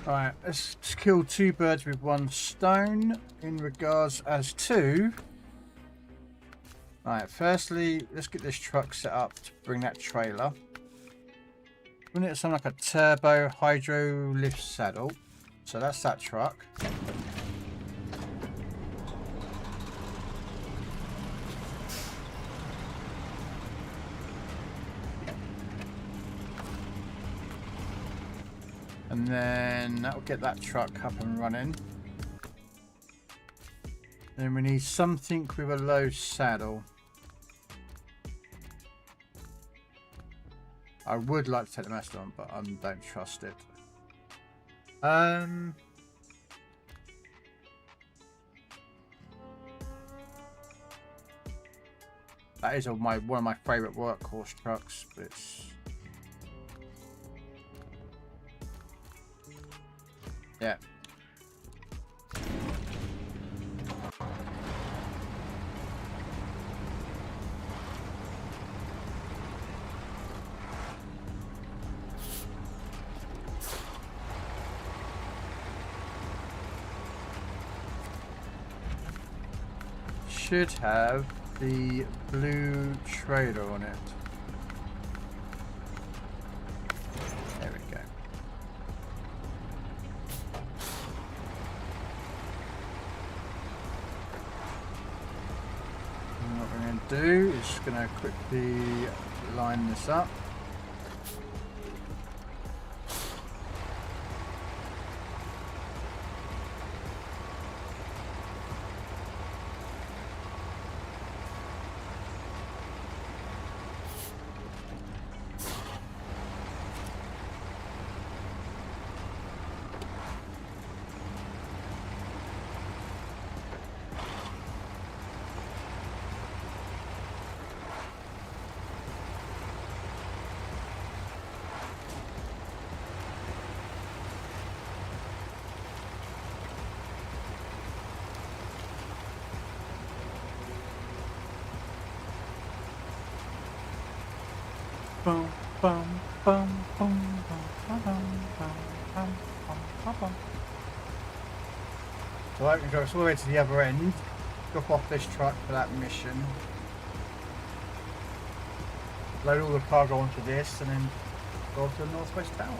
Alright, let's kill 2 birds with 1 stone in regards as to... Alright, firstly, let's get this truck set up to bring that trailer. Wouldn't it sound like a turbo hydro lift saddle? So that's that truck. And then that'll get that truck up and running. Then we need something with a low saddle. I would like to take the Mastodon, but I don't trust it. That is one of my favourite workhorse trucks, but it's... Yeah. Should have the blue trailer on it. There we go. And what we're going to do is going to quickly line this up. Boom, boom, boom, boom, boom, boom, boom. So I can go all the way to the other end, drop off this truck for that mission. load all the cargo onto this, and then go to the northwest tower.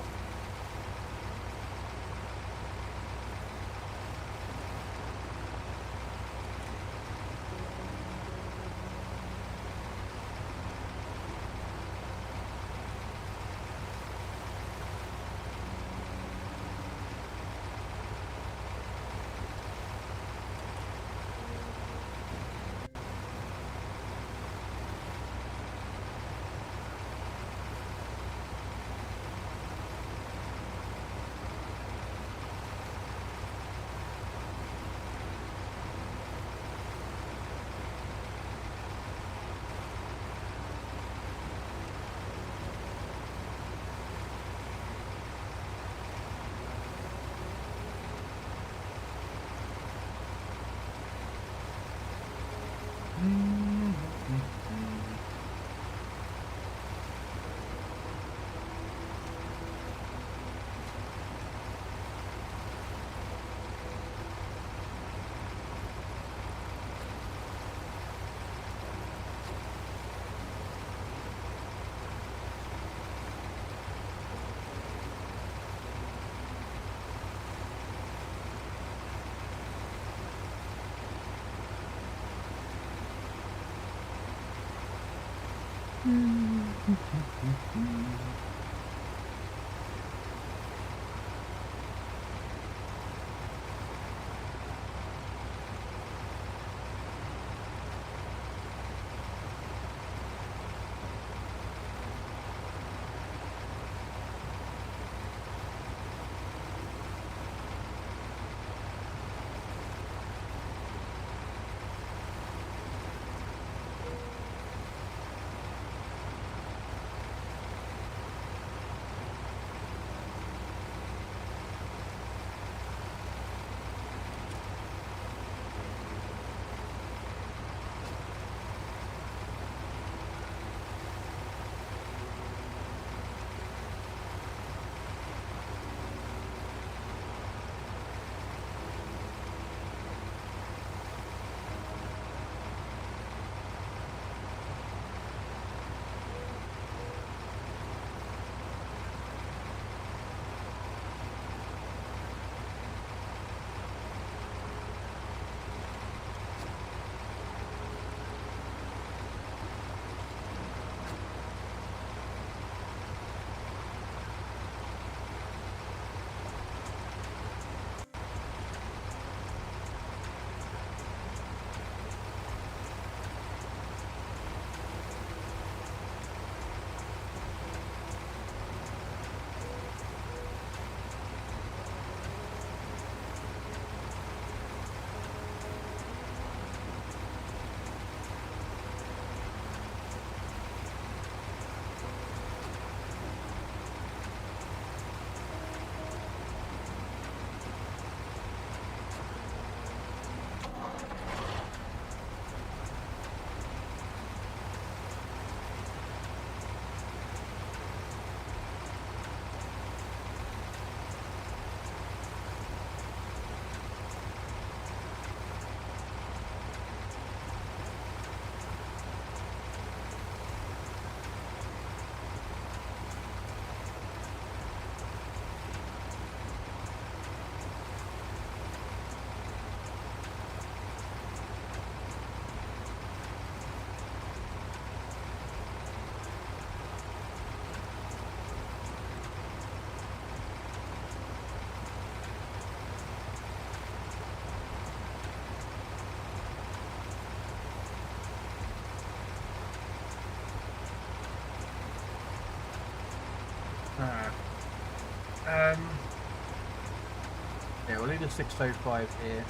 Yeah, we'll leave the 605 here.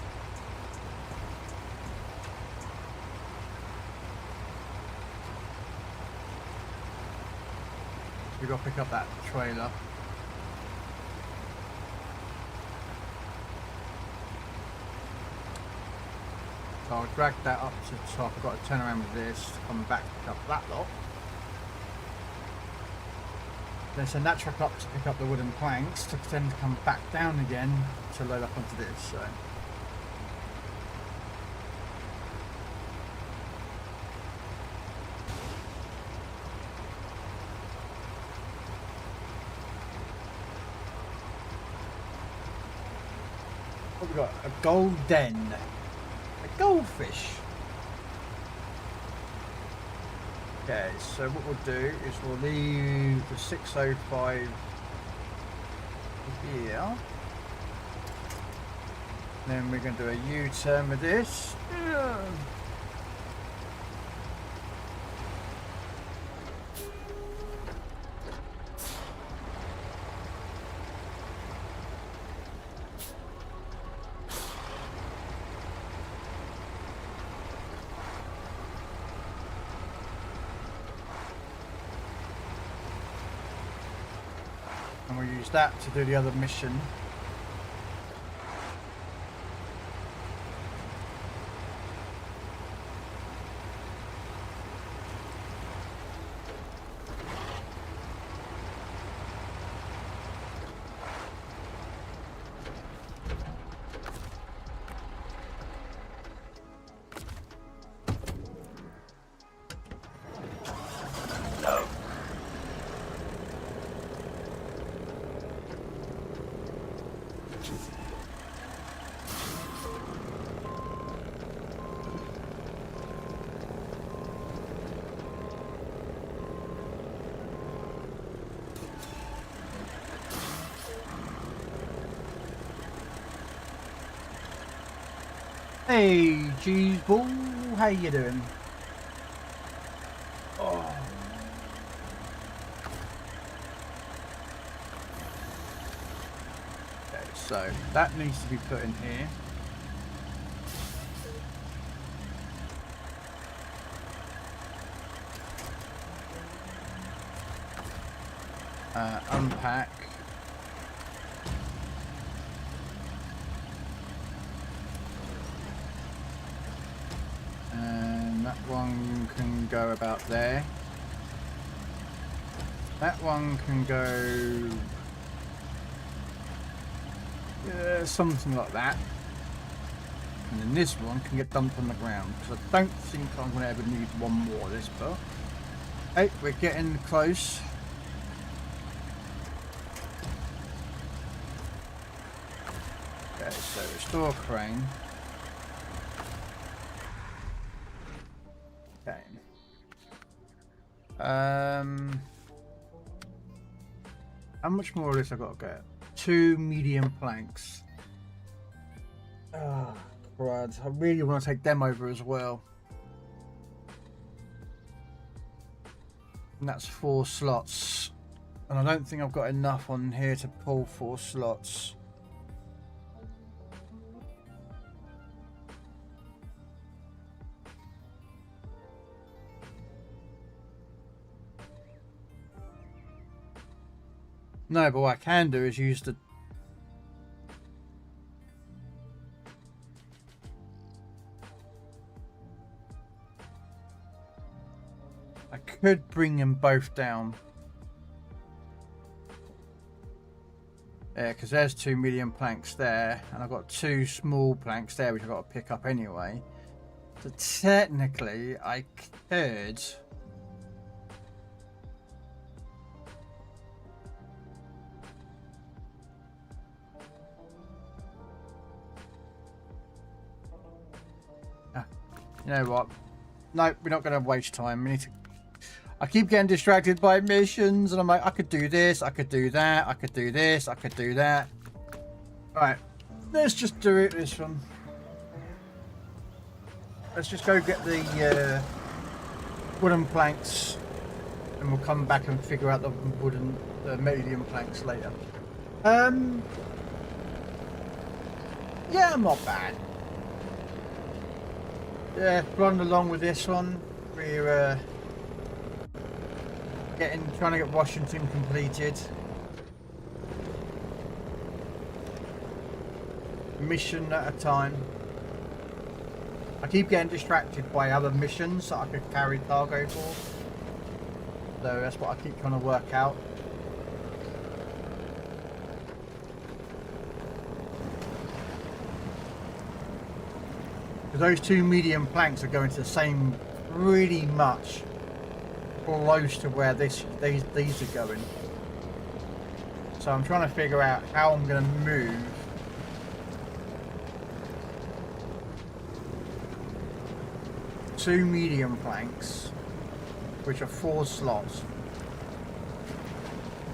We've got to pick up that trailer. So I'll drag that up to the top. I've got to turn around with this, come back, pick up that lot. Then send that truck up to pick up the wooden planks to then come back down again to load up onto this. So. What we got? A golden. A goldfish. Okay, so what we'll do is we'll leave the 605 here. Then we're going to do a U-turn with this. And we'll use that to do the other mission. No. Hey, cheese ball, how you doing? Oh. Okay, so that needs to be put in here. Unpack. And that one can go about there. That one can go something like that. And then this one can get dumped on the ground, because I don't think I'm going to ever need one more of this, but hey, we're getting close. Okay, so restore crane. Okay. How much more of this I got to get? 2 medium planks. Oh, crud. I really want to take them over as well. And that's 4 slots. And I don't think I've got enough on here to pull 4 slots. No, but what I can do is use the... I could bring them both down. Yeah, because there's 2 medium planks there, and I've got 2 small planks there, which I've got to pick up anyway. So technically, I could... You know what? No, we're not going to waste time. We need to... I keep getting distracted by missions, and I'm like, I could do this, I could do that, I could do this, I could do that. Right, let's just do it this one. Let's just go get the wooden planks, and we'll come back and figure out the medium planks later. Yeah, I'm not bad. Yeah, running along with this one. We're trying to get Washington completed. Mission at a time. I keep getting distracted by other missions that I could carry cargo for. So that's what I keep trying to work out. Those 2 medium planks are going to the same, really much close to where these are going. So I'm trying to figure out how I'm going to move 2 medium planks, which are 4 slots.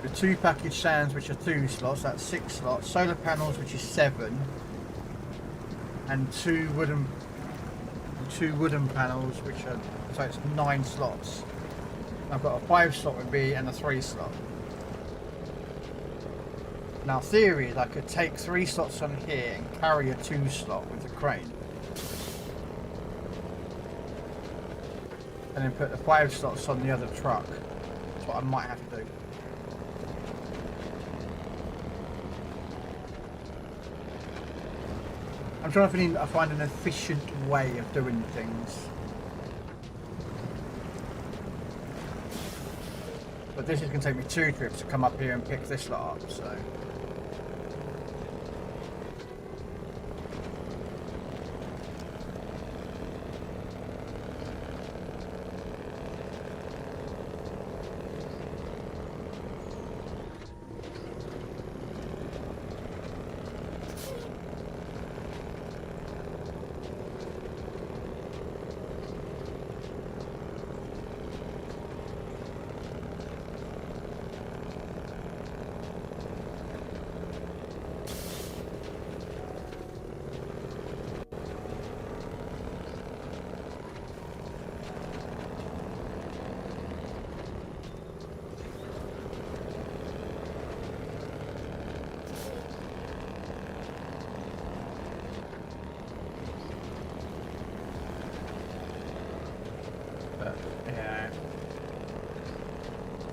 The 2 package stands, which are 2 slots, that's 6 slots. Solar panels, which is 7, and 2 wooden panels, which are, so it's 9 slots. I've got a 5 slot with me and a 3 slot. Now, theory is I could take 3 slots on here and carry a 2 slot with the crane, and then put the 5 slots on the other truck. That's what I might have to do. I'm trying to find an efficient way of doing things. But this is going to take me 2 trips to come up here and pick this lot up, so...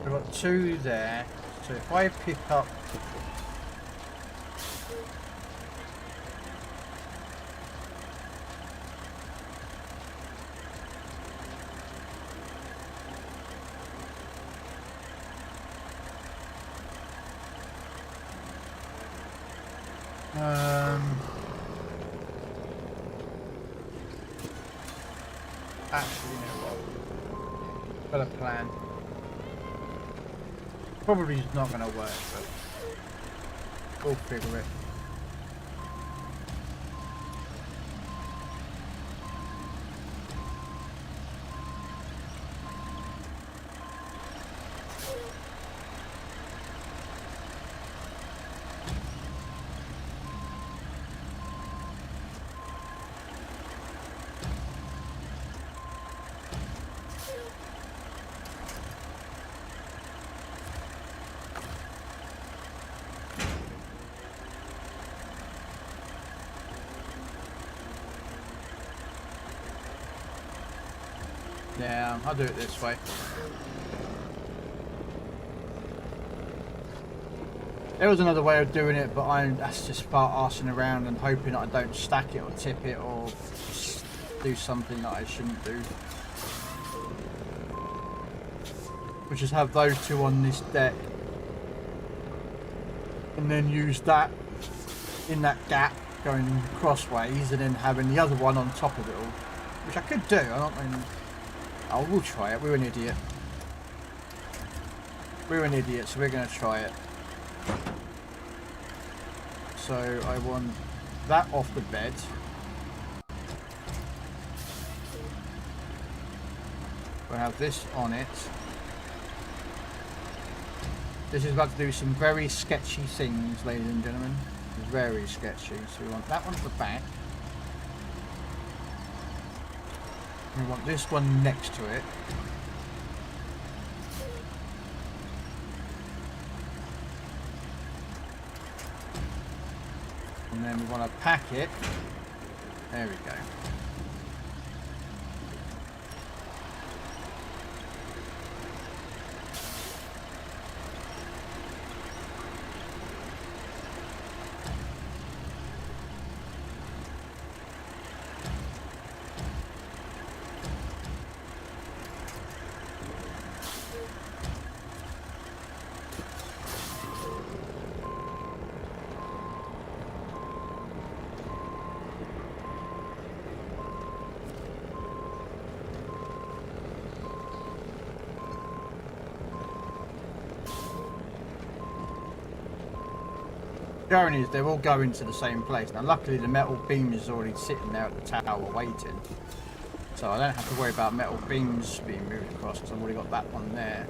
We've got 2 there, so if I pick up actually, you know what? Got a plan. Probably not going to work, but we'll figure it. Yeah, I'll do it this way. There was another way of doing it, but that's just part arsing around and hoping that I don't stack it or tip it or do something that I shouldn't do. Which is have those 2 on this deck and then use that in that gap going crossways and then having the other one on top of it all. Which I could do, I don't mean... Oh, we'll try it. We're an idiot. We're an idiot, so we're going to try it. So I want that off the bed. We'll have this on it. This is about to do some very sketchy things, ladies and gentlemen. Very sketchy. So we want that one at the back. We want this one next to it. And then we want to pack it. There we go. The irony is they're all going to the same place. Now luckily the metal beam is already sitting there at the tower waiting. So I don't have to worry about metal beams being moved across because I've already got that one there.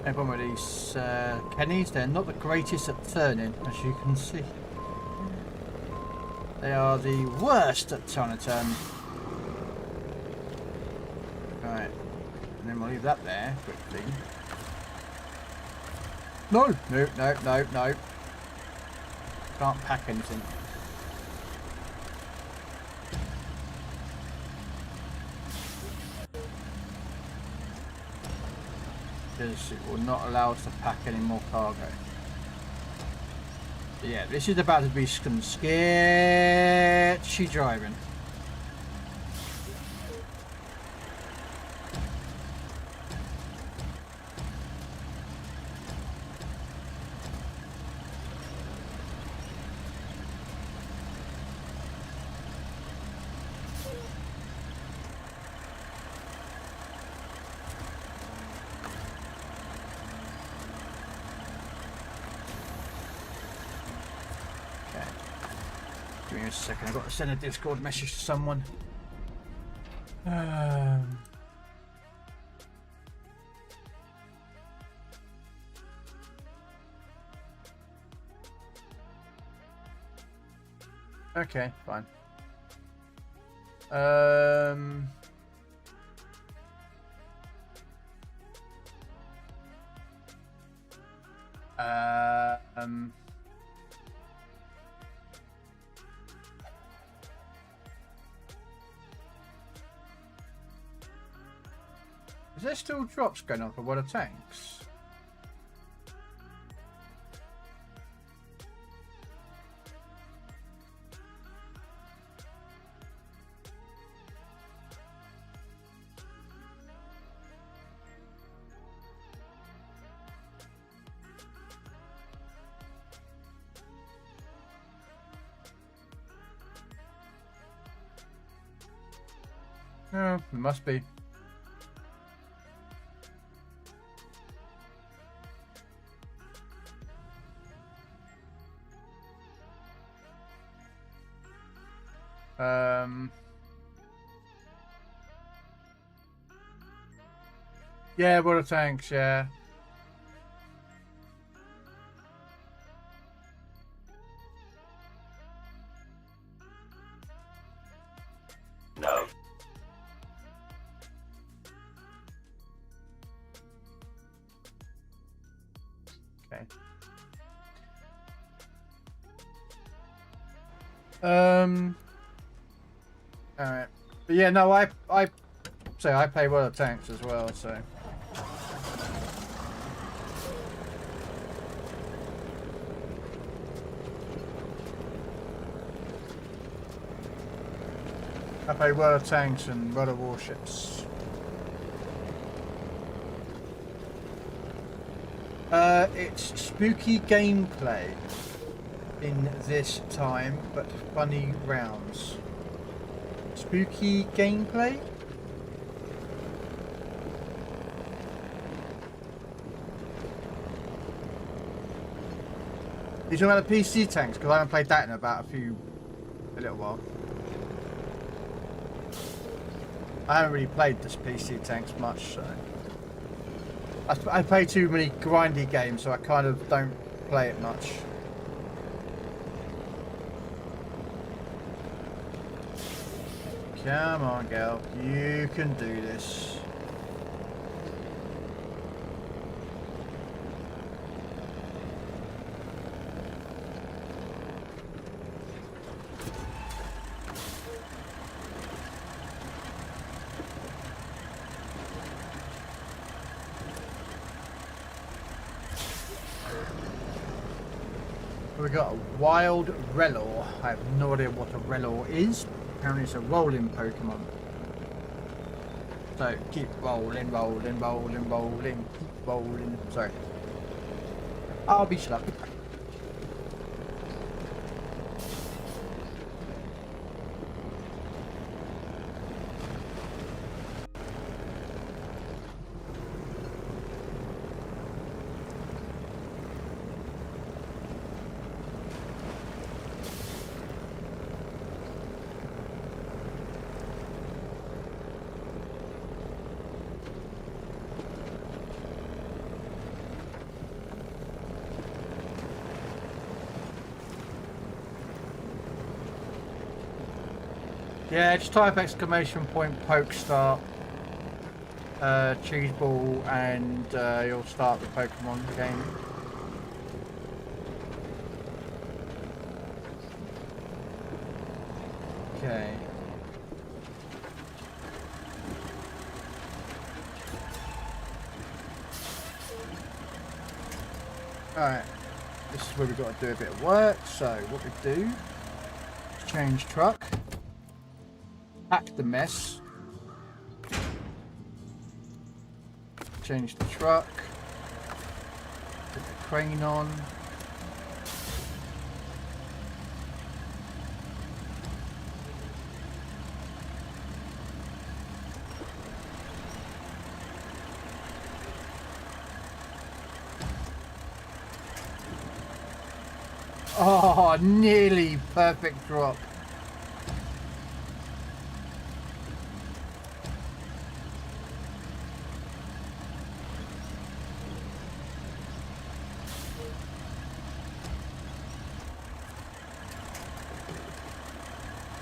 No problem with these Kennys, they're not the greatest at turning, as you can see. They are the worst at trying to turn. Right, and then we'll leave that there quickly. No, no, no, no, no. Can't pack anything. Because it will not allow us to pack any more cargo. But yeah, this is about to be some sketchy driving. Give me a second, I've got to send a Discord message to someone. Okay, fine. Is there still drops going on for water tanks? No, it must be. Yeah, water tanks, yeah. No. Okay. Alright. But yeah, no, I play water tanks as well, so. I play water tanks and water warships. It's spooky gameplay in this time, but funny rounds. Spooky gameplay? You talking about the PC tanks? Because I haven't played that in about a little while. I haven't really played this PC tanks much, so I play too many grindy games, so I kind of don't play it much. Come on, girl, you can do this. We got a wild Relor. I have no idea what a Relor is. Apparently it's a rolling Pokemon. So keep rolling, rolling, rolling, rolling, keep rolling. Sorry. I'll be shut up. Yeah, just type exclamation point poke start cheese ball and you'll start the Pokemon game. Okay. Alright, this is where we've got to do a bit of work. So what we do, change truck, pack the mess, change the truck, put the crane on, oh, nearly perfect drop.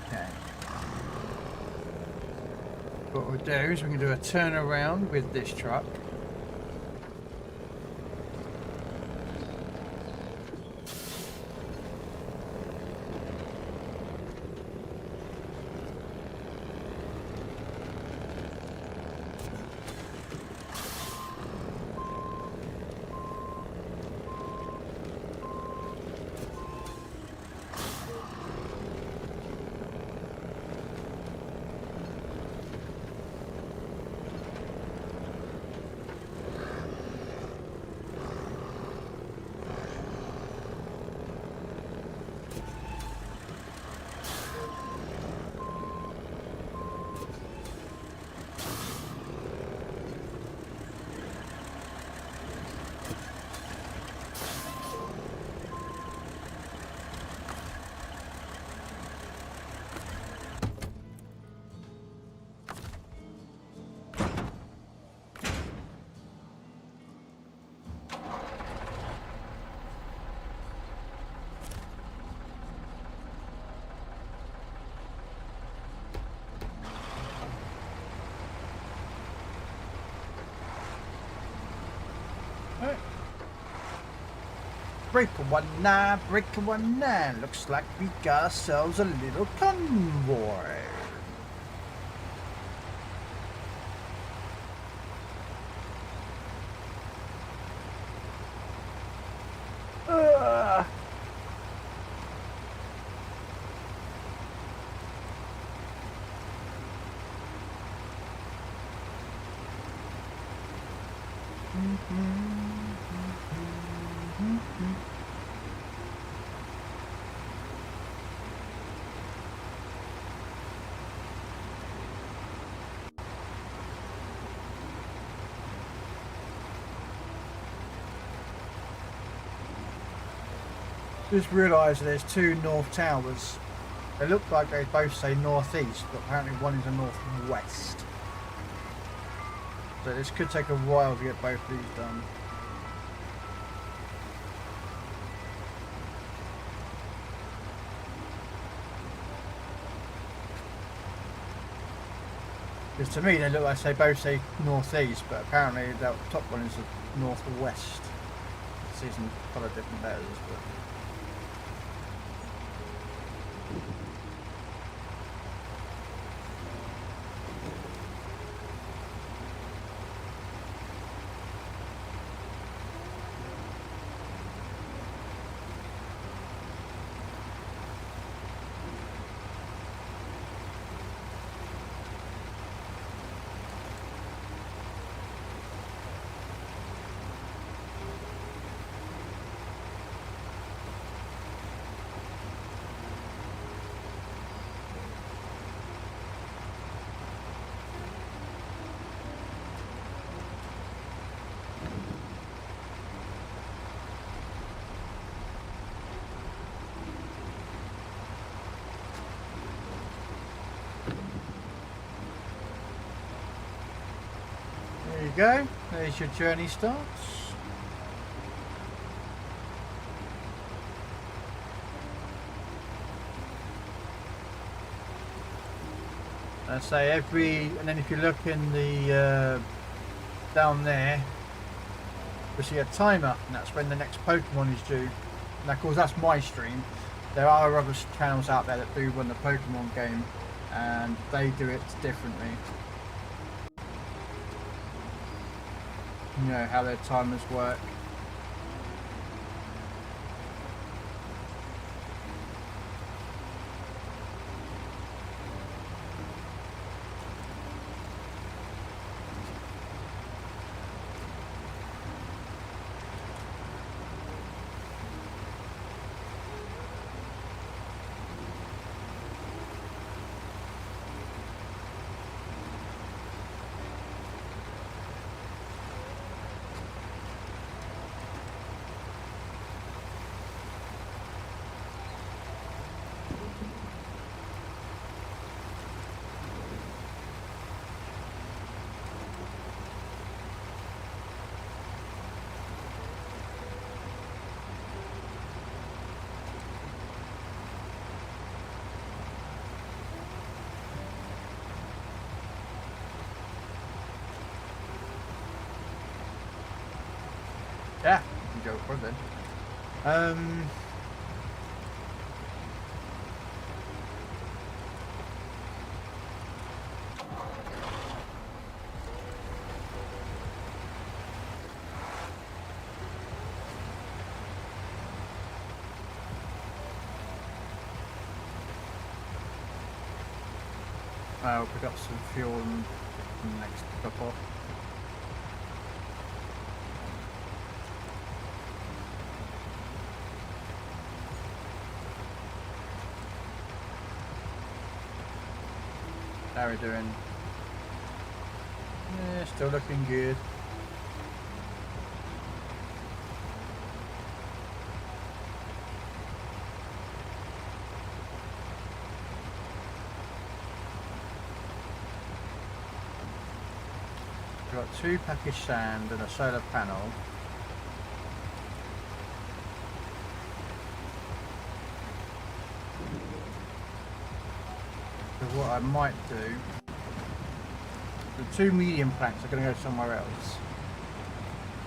Okay. What we'll do is we can do a turnaround with this truck. Breaker 19. Looks like we got ourselves a little convoy. Just realised there's two north towers. They look like they both say northeast, but apparently one is a northwest. So this could take a while to get both of these done. Because to me they look like they both say northeast, but apparently that top one is the northwest. It's using a lot of different letters, but... There you go, there's your journey starts. I say and then if you look in the down there, we see a timer, and that's when the next Pokemon is due. And of course, that's my stream. There are other channels out there that do run the Pokemon game, and they do it differently. You know how their timers work. Yeah, you can go for it then. I'll pick up some fuel and the next couple. How are we doing? Yeah, still looking good. We've got 2 packaged sand and a solar panel. So what I might do, the 2 medium planks are going to go somewhere else.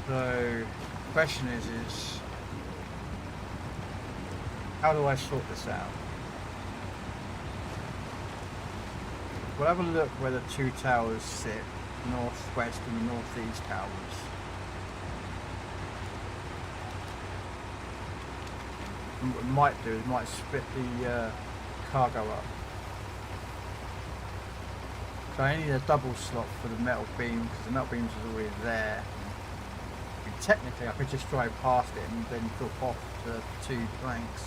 So the question is how do I sort this out? We'll have a look where the 2 towers sit, northwest and northeast towers. And what we might do is might split the cargo up. So I need a double slot for the metal beam because the metal beams is already there. And technically I could just drive past it and then drop off the 2 planks.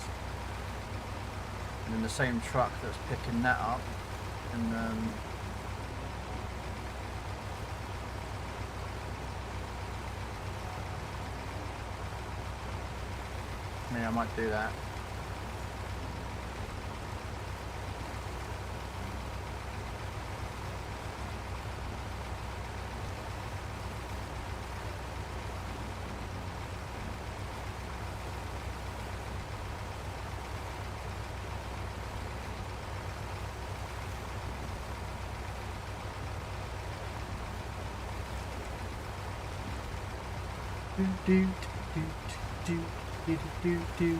And then the same truck that's picking that up and yeah, I might do that. Do do do do do do do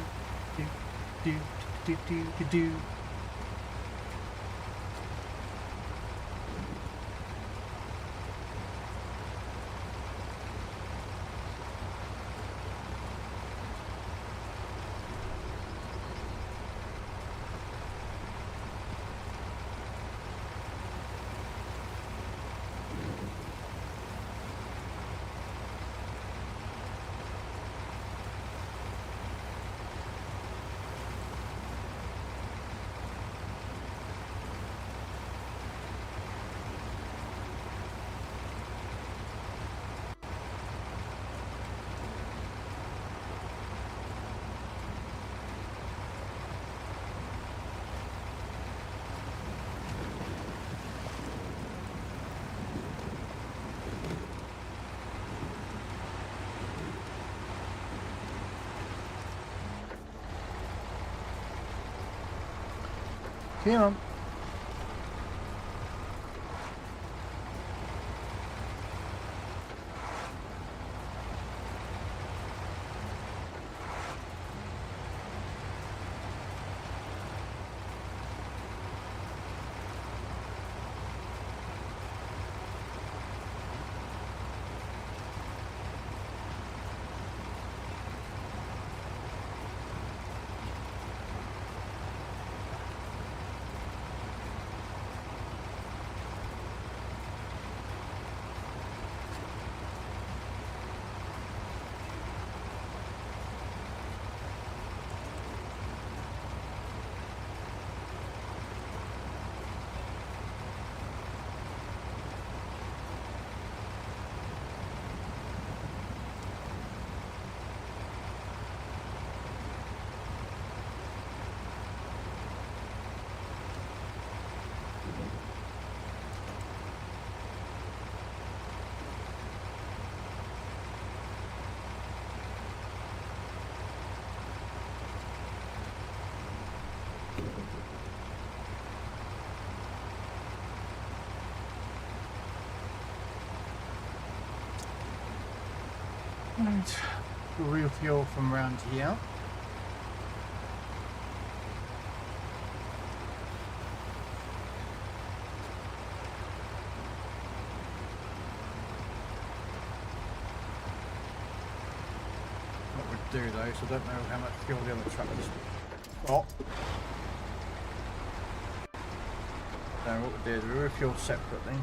do do do do do. Come on. Right, real fuel from around here. What we'd do though, so I don't know how much fuel the other truck is. Oh! So what we do is we refuel separately.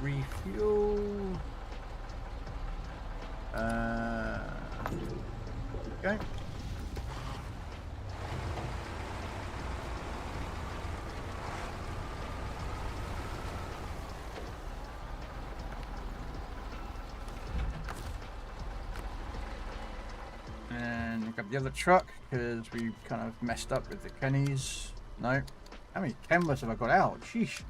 Refuel. Okay. And grab the other truck because we kind of messed up with the Kennys. No. How many Kenworths have I got out? Sheesh.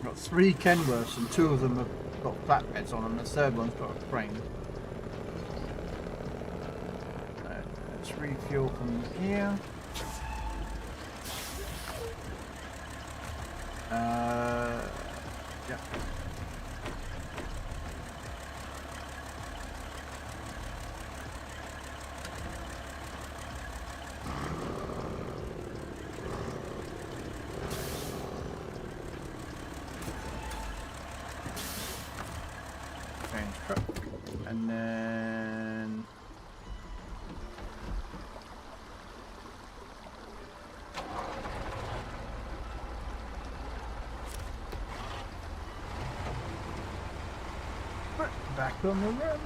Got 3 Kenworths and 2 of them have got flatbeds on them, and the third one's got a crane. Let's refuel from here. Yeah. Truck, and then back on the road.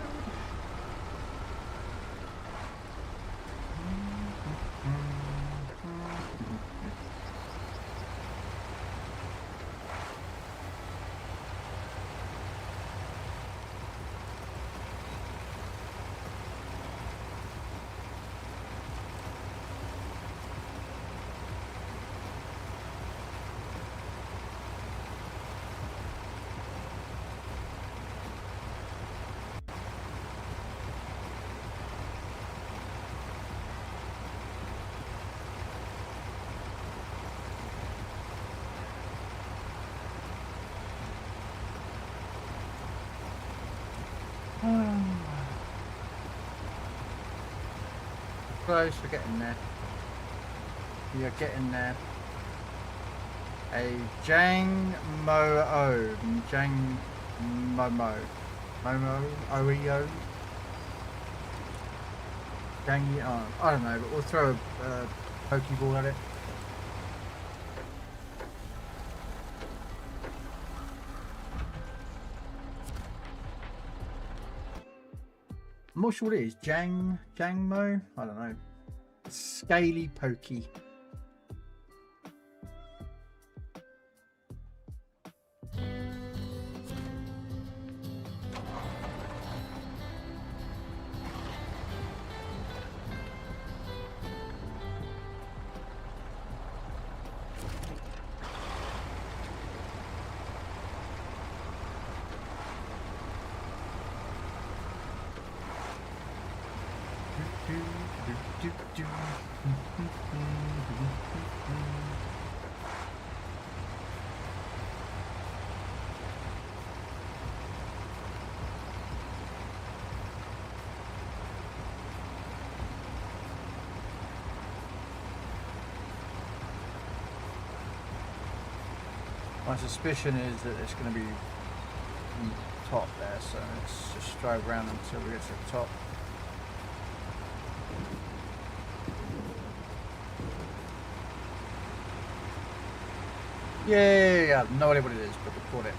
Close, we're getting there. We are getting there. A Jang Mo-O. Jang Momo. Momo? Oreo? Jangy, oh, I don't know, but we'll throw a Pokeball at it. I'm not sure what it is. Jangmo? I don't know. Scaly Pokey. My suspicion is that it's going to be top there, so let's just drive around until we get to the top. Yeah, I have no idea what it is, but we caught it.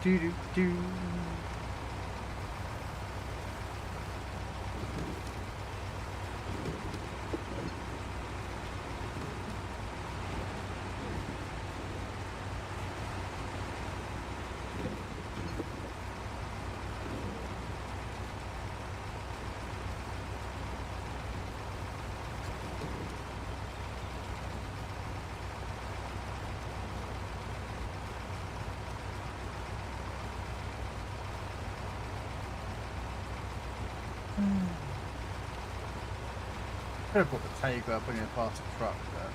Do do do. Could have put the Tego up when you past the truck, but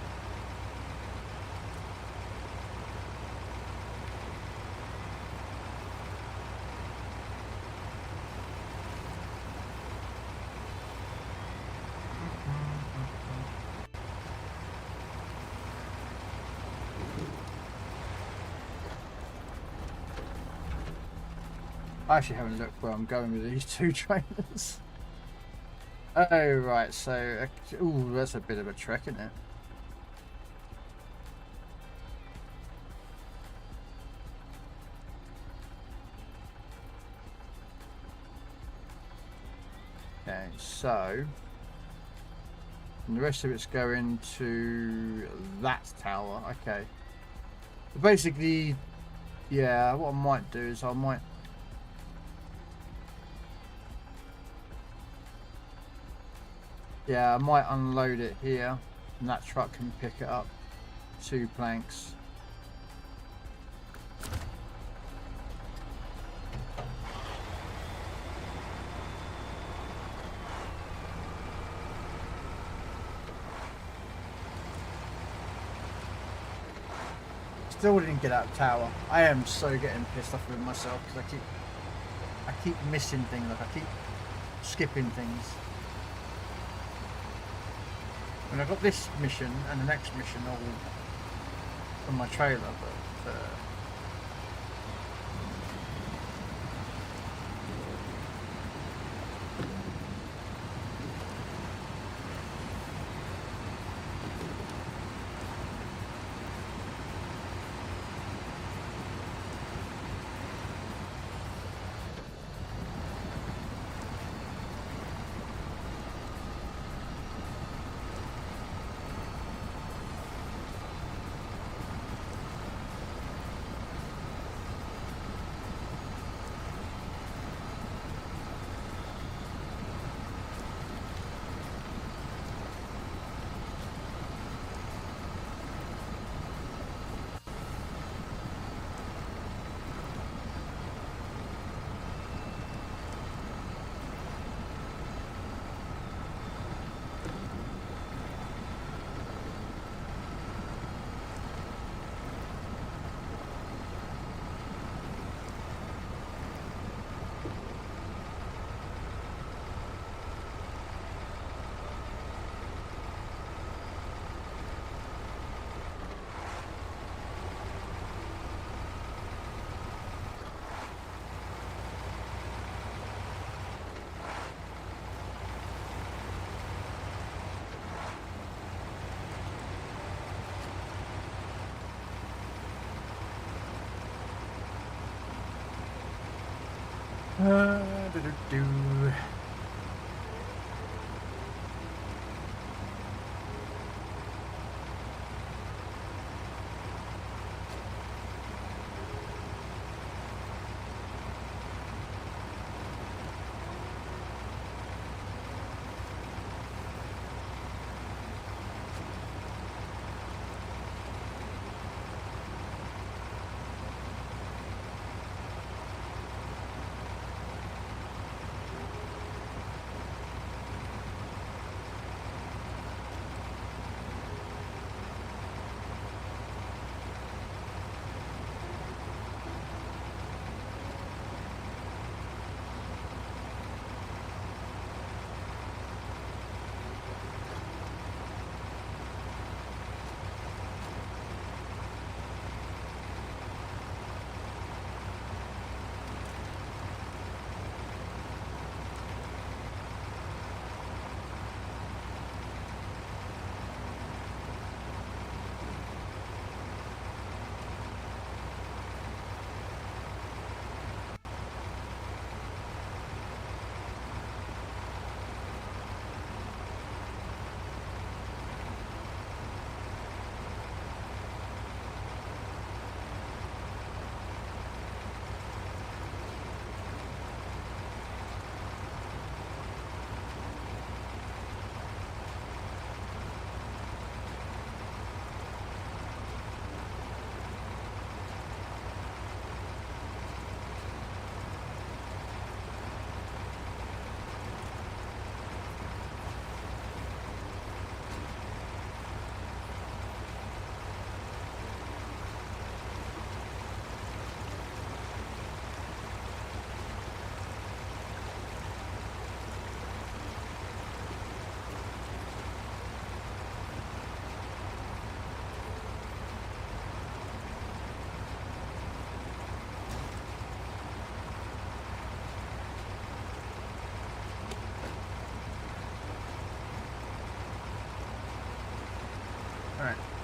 I actually haven't looked where I'm going with these two trainers. Oh, right, so, ooh, that's a bit of a trek, isn't it? Okay, so, and the rest of it's going to that tower, okay. But basically, yeah, what I might do is I might unload it here, and that truck can pick it up. 2 planks. Still didn't get out of tower. I am so getting pissed off with myself because I keep missing things. Like I keep skipping things. And I've got this mission and the next mission all on my trailer, but do.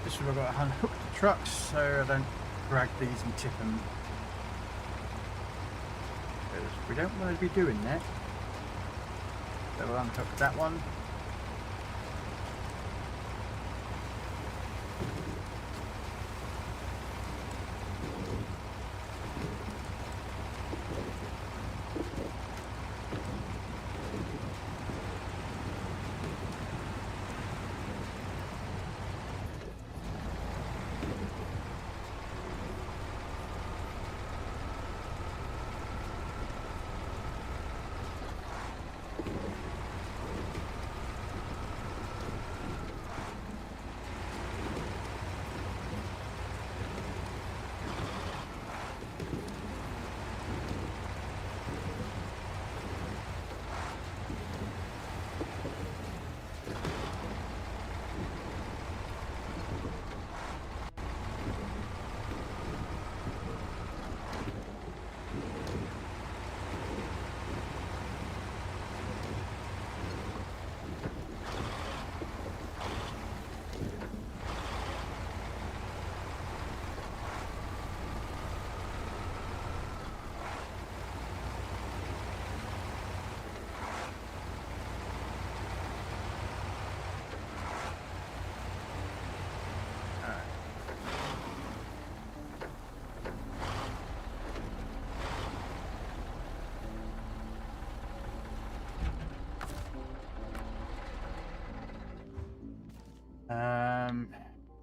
This is where I've got to unhook the trucks so I don't drag these and tip them. Because we don't want to be doing that. So we'll unhook that one.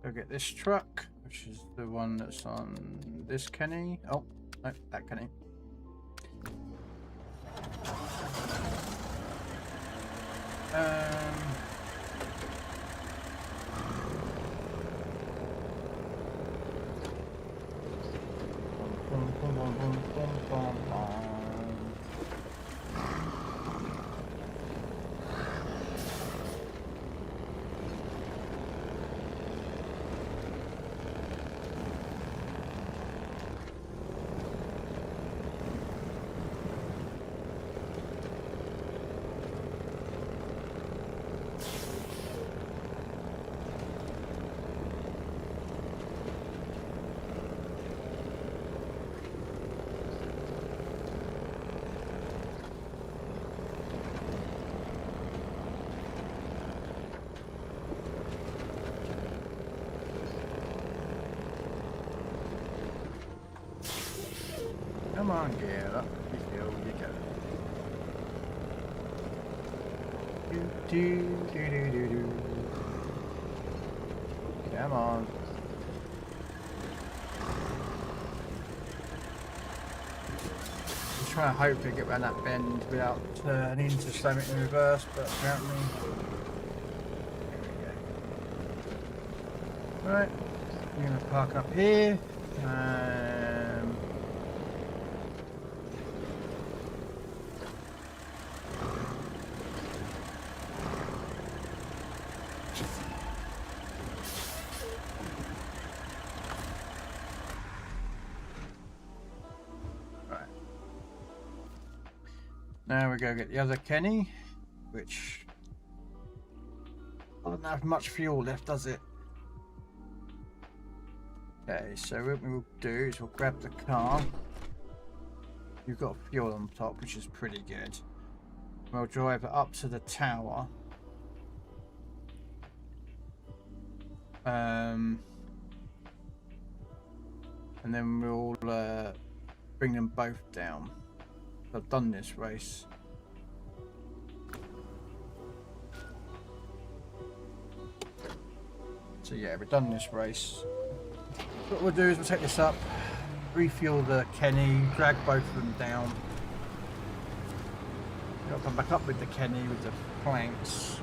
Go get this truck, which is the one that's on this Kenny. Oh, no, that Kenny. Come on, get up. You go. Do. Come on. I'm trying to hopefully get around that bend without turning to slam it in reverse, but apparently. There we go. Right, I'm going to park up here. Now we go get the other Kenny, which doesn't have much fuel left, does it? Okay, so what we'll do is we'll grab the car. You've got fuel on top, which is pretty good. We'll drive it up to the tower. And then we'll bring them both down. I've done this race. So yeah, we've done this race. What we'll do is we'll take this up, refuel the Kenny, drag both of them down. We'll come back up with the Kenny with the planks.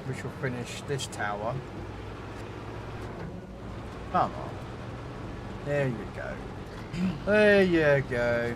Which will finish this tower. Come on. There you go. There you go.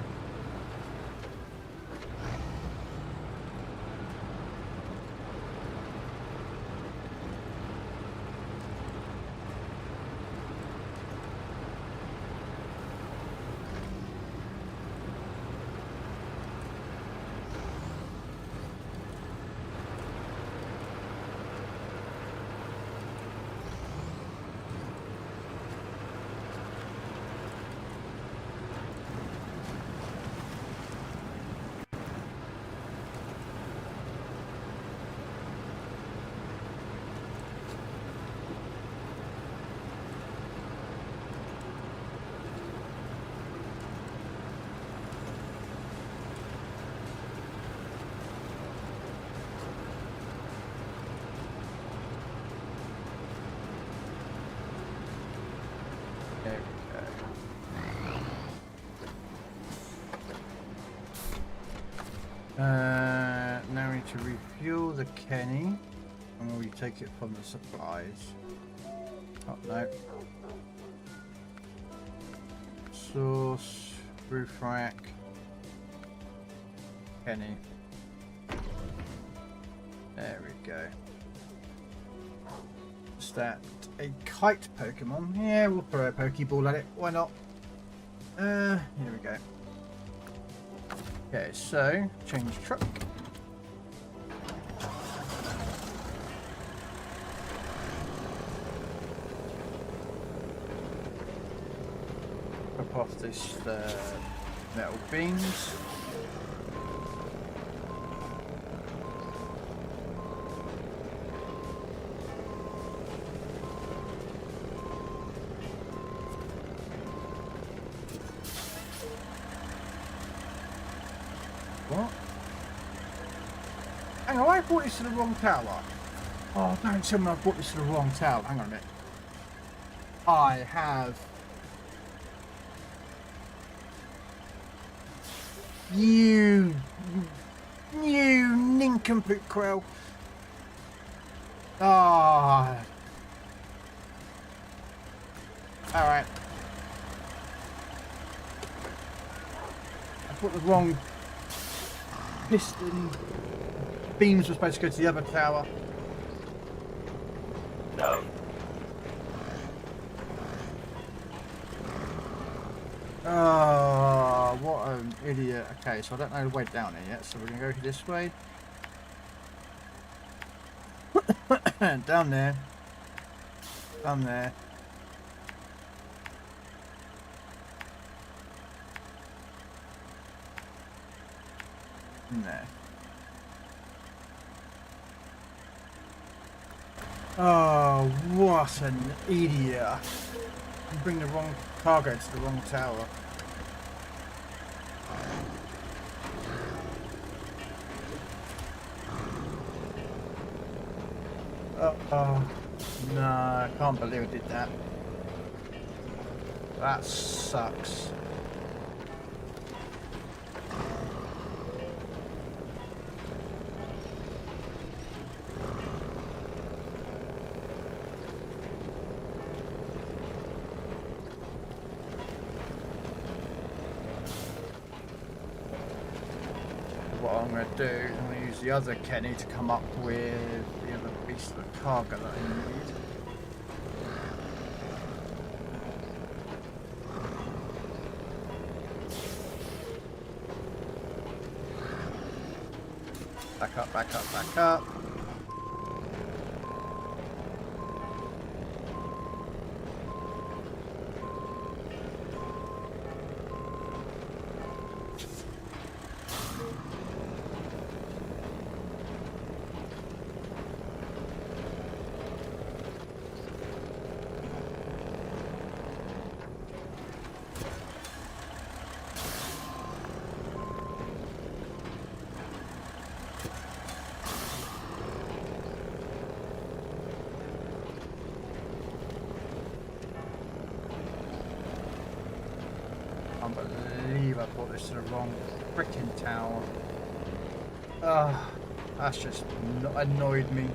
Now we need to refuel the Kenny, and we take it from the supplies. Oh no. Source, roof rack, Kenny. There we go. Is that a kite Pokemon? Yeah, we'll throw a Pokeball at it. Why not? Here we go. Okay, so change truck. Pop off this metal beams. What? Hang on, I brought this to the wrong tower. Oh, don't tell me I brought this to the wrong tower. Hang on a minute. I have... You nincompoop, Krell. Ah. Alright. I put the wrong piston. Beams were supposed to go to the other tower. No. Oh, what an idiot. Okay, so I don't know the way down here yet, so we're going to go this way. Down there. Down there. In there. Oh, what an idiot. Bring the wrong cargo to the wrong tower. Oh, no, I can't believe I did that. That sucks. What I'm going to do, I'm going to use the other Kenny to come up with the other piece of the cargo that I need. Back up, back up, back up. I can't believe I brought this to the wrong freaking tower. Ah, that's just annoyed me.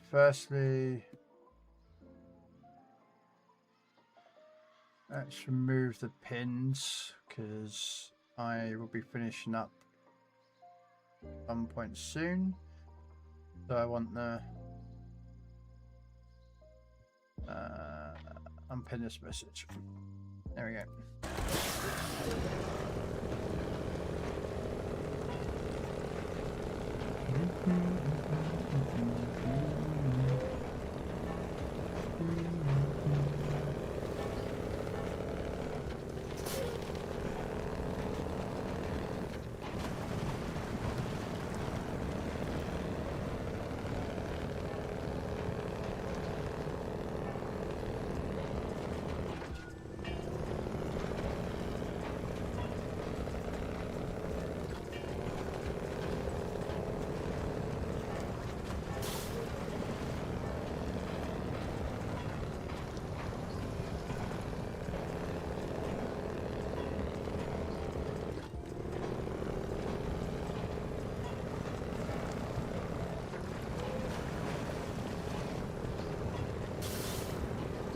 Firstly, let's remove the pins because I will be finishing up some point soon. So I want the unpin this message. There we go.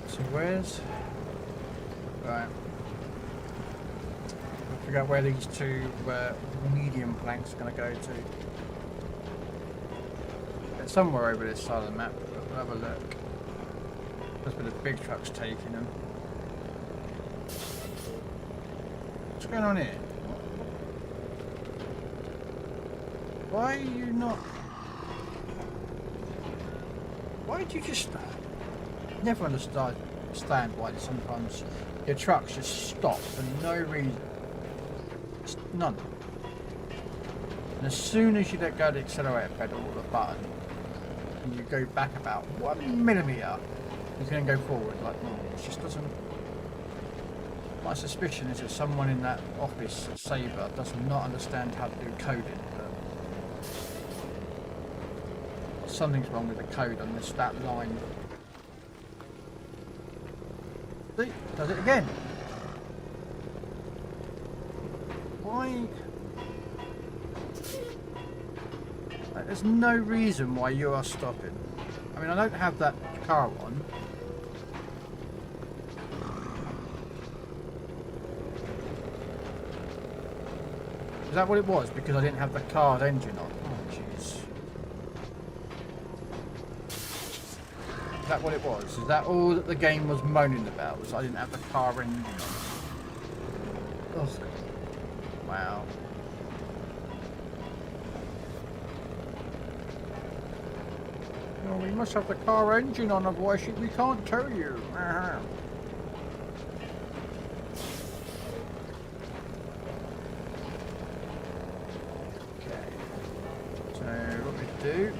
So where's... Right. I'll figure out where these two medium planks are going to go to. It's somewhere over this side of the map, but we'll have a look. That's where the big truck's taking them. What's going on here? Why are you not... Why did you just... Never understand why sometimes your trucks just stop for no reason. Just none. And as soon as you let go of the accelerator pedal or the button, and you go back about 1 millimeter, you can go forward like normal. It just doesn't. My suspicion is that someone in that office at Sabre does not understand how to do coding. But something's wrong with the code on that line. See, does it again. Why? Like, there's no reason why you are stopping. I mean, I don't have that car on. Is that what it was? Because I didn't have the car's engine on. Oh, jeez. Is that what it was? Is that all that the game was moaning about? Was I didn't have the car engine on? Ugh. Wow. Oh, we must have the car engine on, otherwise we can't tow you. Okay. So what we do?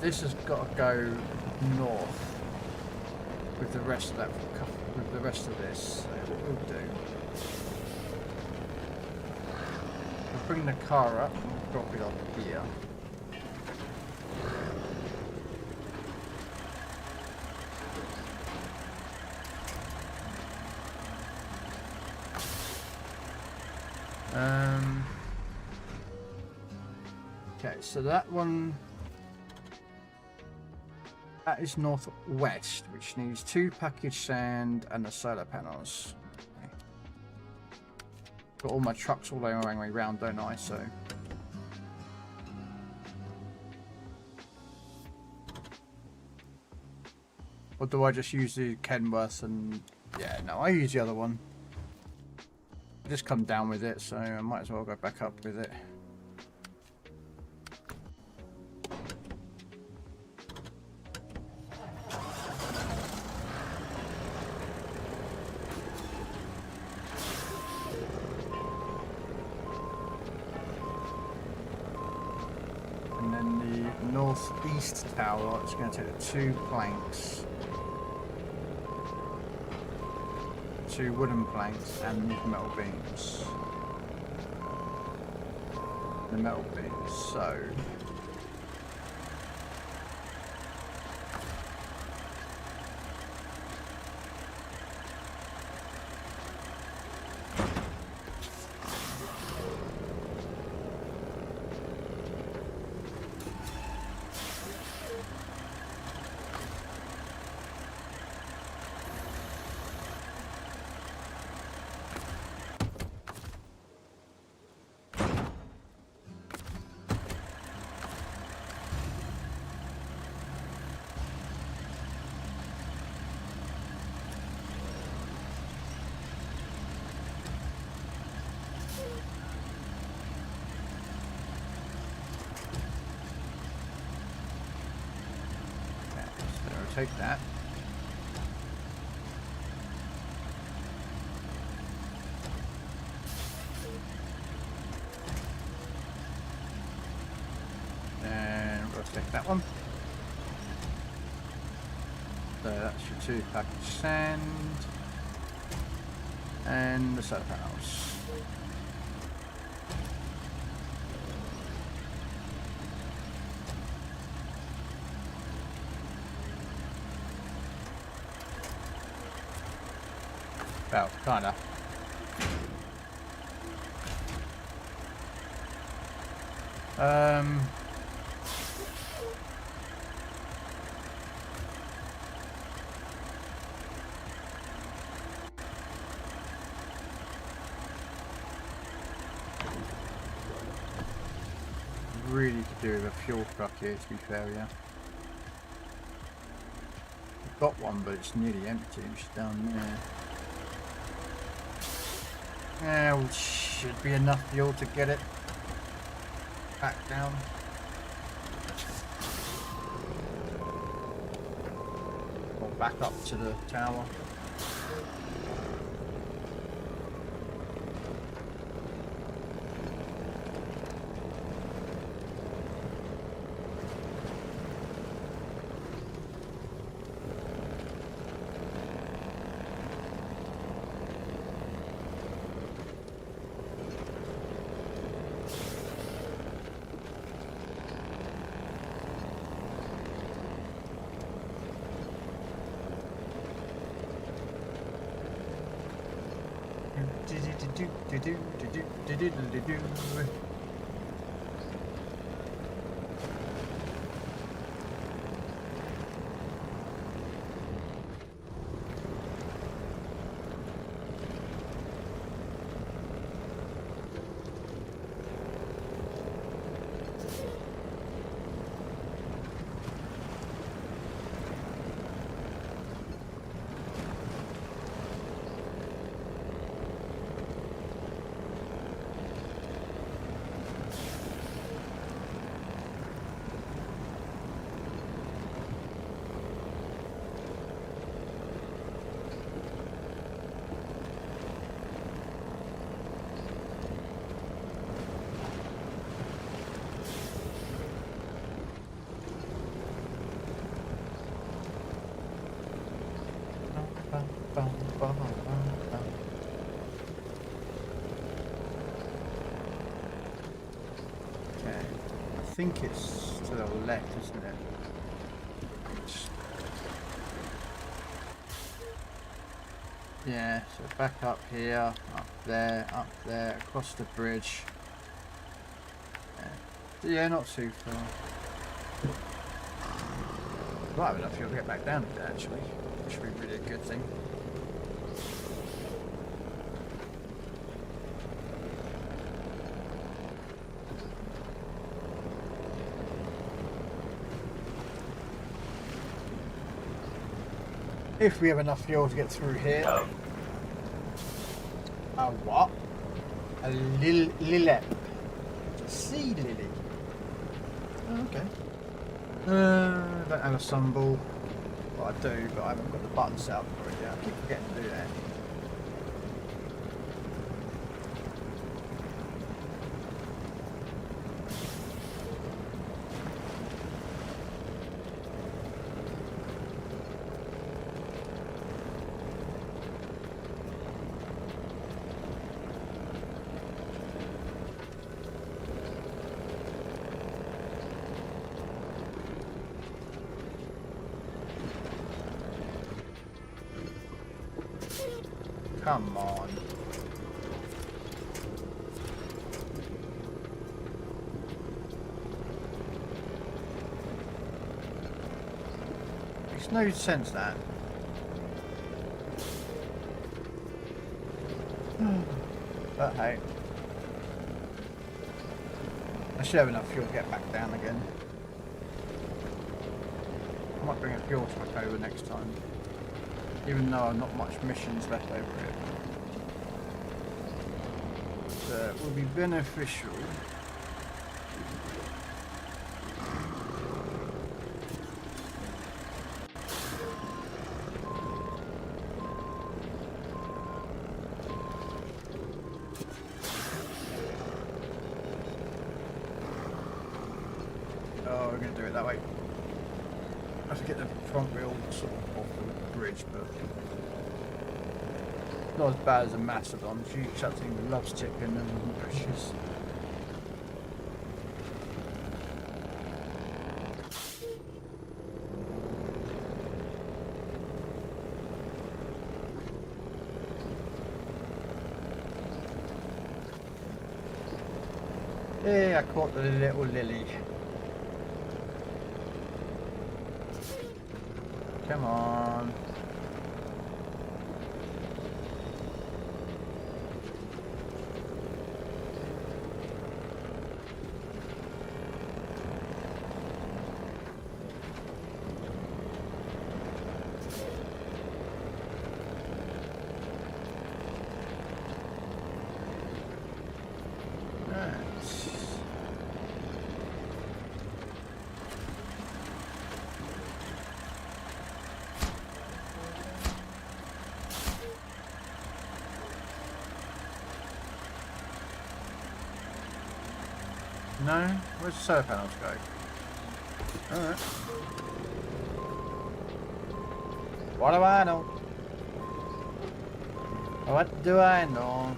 This has got to go north with the rest of that, with the rest of this. So what we'll do, we'll bring the car up and drop it off here. Okay, so that one. That is northwest, which needs 2 package sand and the solar panels. Okay. Got all my trucks all the way around, don't I? So. Or do I just use the Kenworth and... Yeah, no, I use the other one. Just come down with it, so I might as well go back up with it. Northeast tower, it's going to take the 2 planks, 2 wooden planks and metal beams. The metal beams, so take that. And we'll take that one. So that's your 2 pack of sand. And the solar panels. Well, kinda. Really could do with a fuel truck here, to be fair, yeah. I've got one, but it's nearly empty, which is down there. Yeah, well, should be enough fuel to get it back down. Or back up to the tower. Okay, I think it's to the left, isn't it? Yeah, so back up here, up there, across the bridge. Yeah, not too far. Might have enough fuel to get back down there, actually, which would be really a good thing. If we have enough fuel to get through here. No. A what? A lily. Sea lily. Oh, okay. Don't have a sunball. Well, I do, but I haven't got the button set up for it yet. I keep forgetting to do that. Come on. Makes no sense that. But hey. I should have enough fuel to get back down again. I might bring a fuel truck over next time. Even though I've not much missions left over it. So it will be beneficial. we're going to do it that way. I have to get the front wheel sort of off the bridge, but not as bad as a Mastodon. That thing loves tipping and pushes. Hey, I caught the little lily. Come on. No? Where's the solar panels go? Alright. What do I know? What do I know?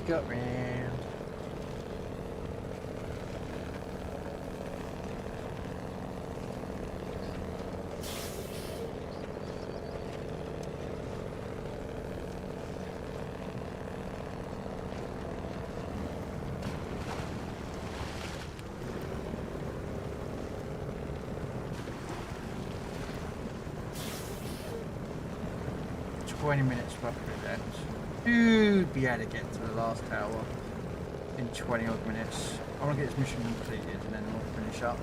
Got round. "20 minutes roughly then. Should be able to get to the last tower in 20 odd minutes. I want to get this mission completed and then we'll finish up.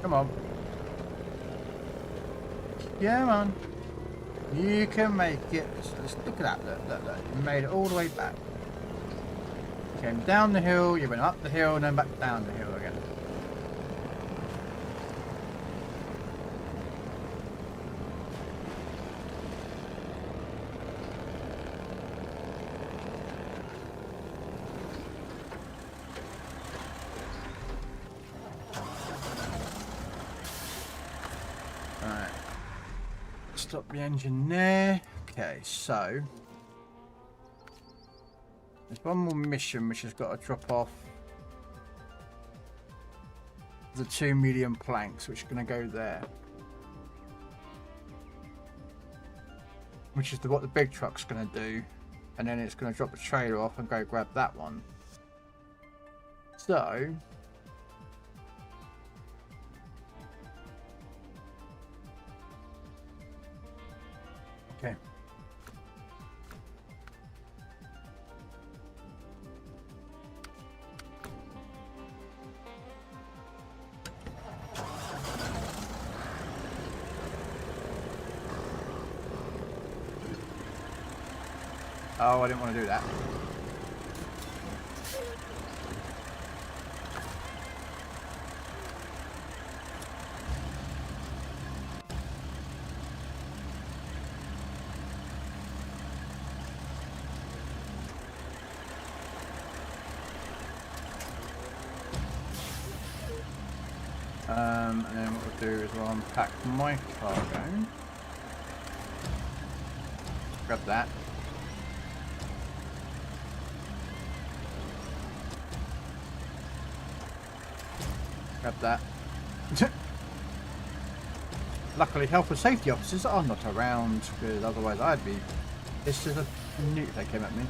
Come on. Come on. You can make it. Look at that. Look. You made it all the way back. You came down the hill, you went up the hill, and then back down the hill again. Alright. Stop the engine there. Okay, so there's one more mission which has got to drop off the 2 medium planks, which are going to go there. Which is what the big truck's going to do. And then it's going to drop the trailer off and go grab that one. So okay. Oh, I didn't want to do that. And then what we'll do is we'll unpack my cargo. Grab that. Grab that. Luckily, health and safety officers are not around, because otherwise I'd be... This is a nuke if they came at me.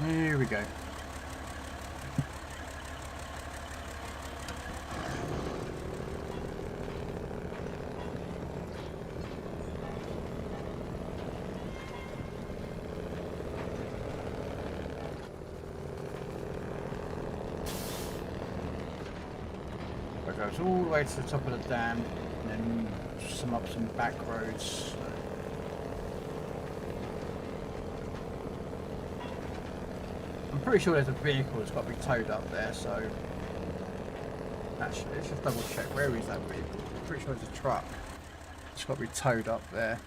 Here we go. It goes all the way to the top of the dam, and then some back roads. I'm pretty sure there's a vehicle that's got to be towed up there, so actually let's just double check, where is that vehicle? I'm pretty sure there's a truck. It's got to be towed up there.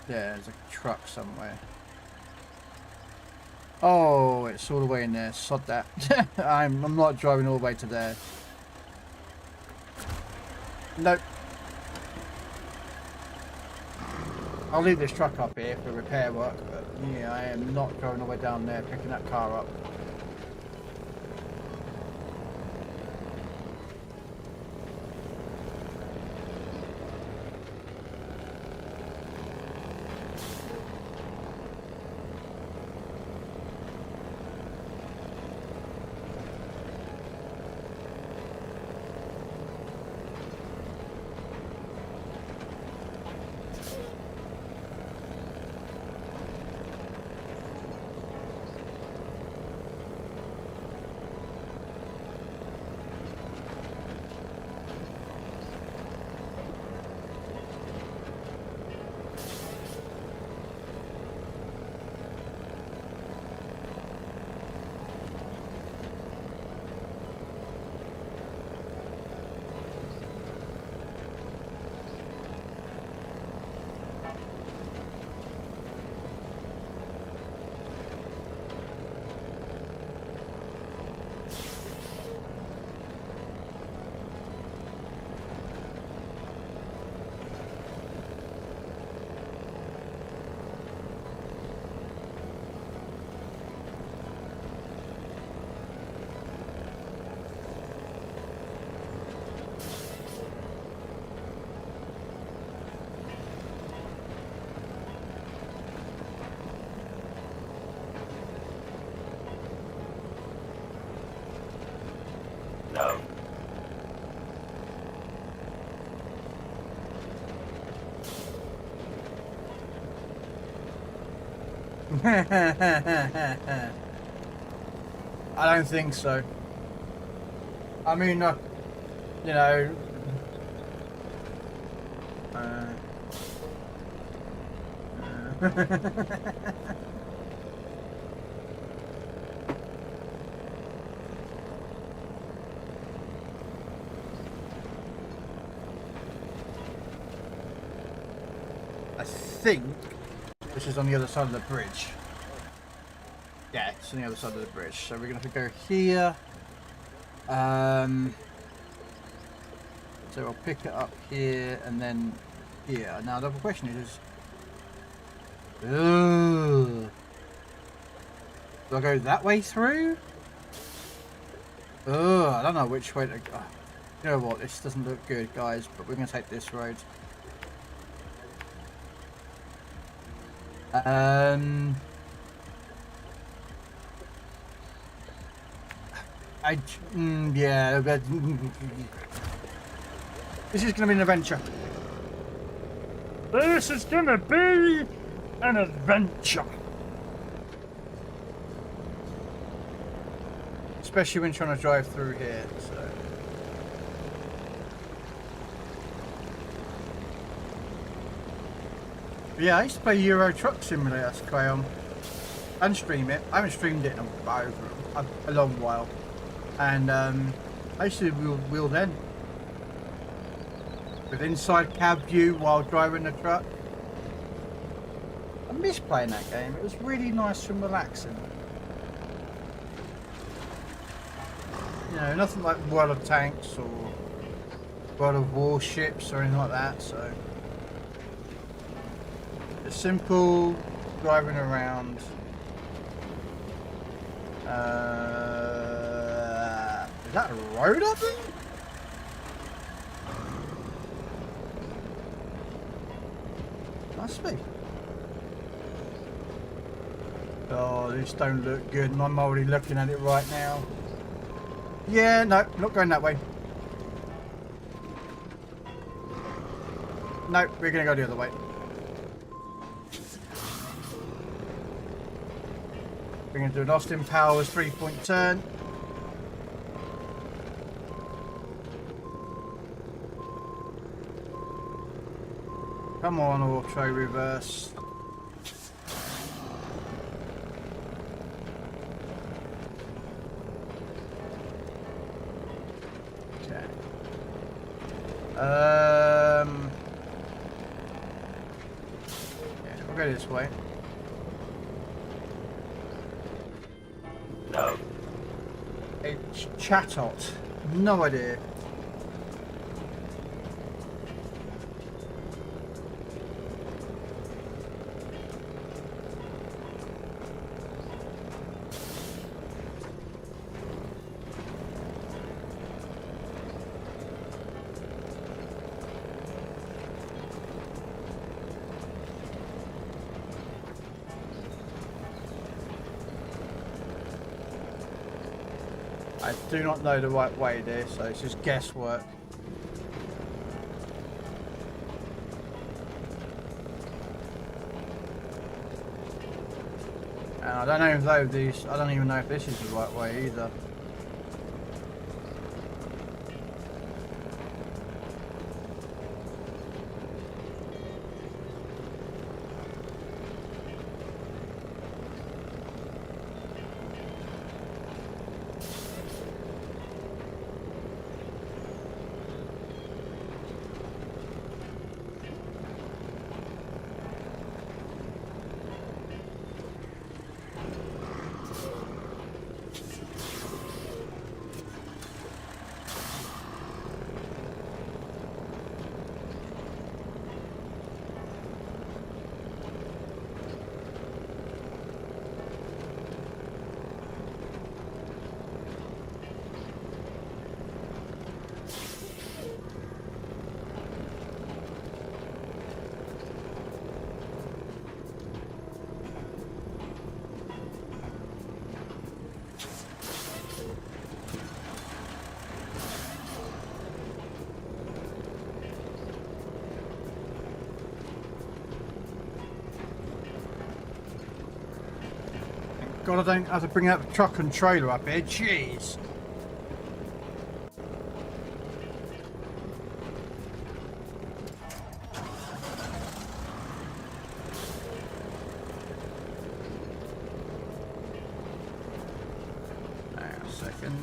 Yeah, there's a truck somewhere. Oh, it's all the way in there. Sod that. I'm not driving all the way to there. Nope. I'll leave this truck up here for repair work, but yeah, I am not going all the way down there picking that car up. No. I don't think so. I mean, you know. I think this is on the other side of the bridge. Yeah, it's on the other side of the bridge. So we're going to have to go here. So I'll pick it up here and then here. Now the question is, do I go that way through? I don't know which way to go. You know what? This doesn't look good, guys. But we're going to take this road. Yeah, but this is going to be an adventure. This is going to be an adventure. Especially when trying to drive through here, so. But yeah, I used to play Euro Truck Simulator, Krell, and stream it. I haven't streamed it in a long while. And I used to wheel then. With inside cab view while driving the truck. I miss playing that game. It was really nice and relaxing. You know, nothing like World of Tanks or World of Warships or anything like that, so just simple driving around. Is that a road up there? Must be. Oh, this don't look good, and I'm already looking at it right now. Yeah, no, not going that way. No, we're going to go the other way. We're going to do an Austin Powers 3-point turn. Come on, auto reverse. Yeah, we'll go this way. No. A chatot. No idea. I do not know the right way there, so it's just guesswork. And I don't know if these, I don't even know if this is the right way either. God, I don't have to bring out the truck and trailer up here. Jeez. Hang on a second.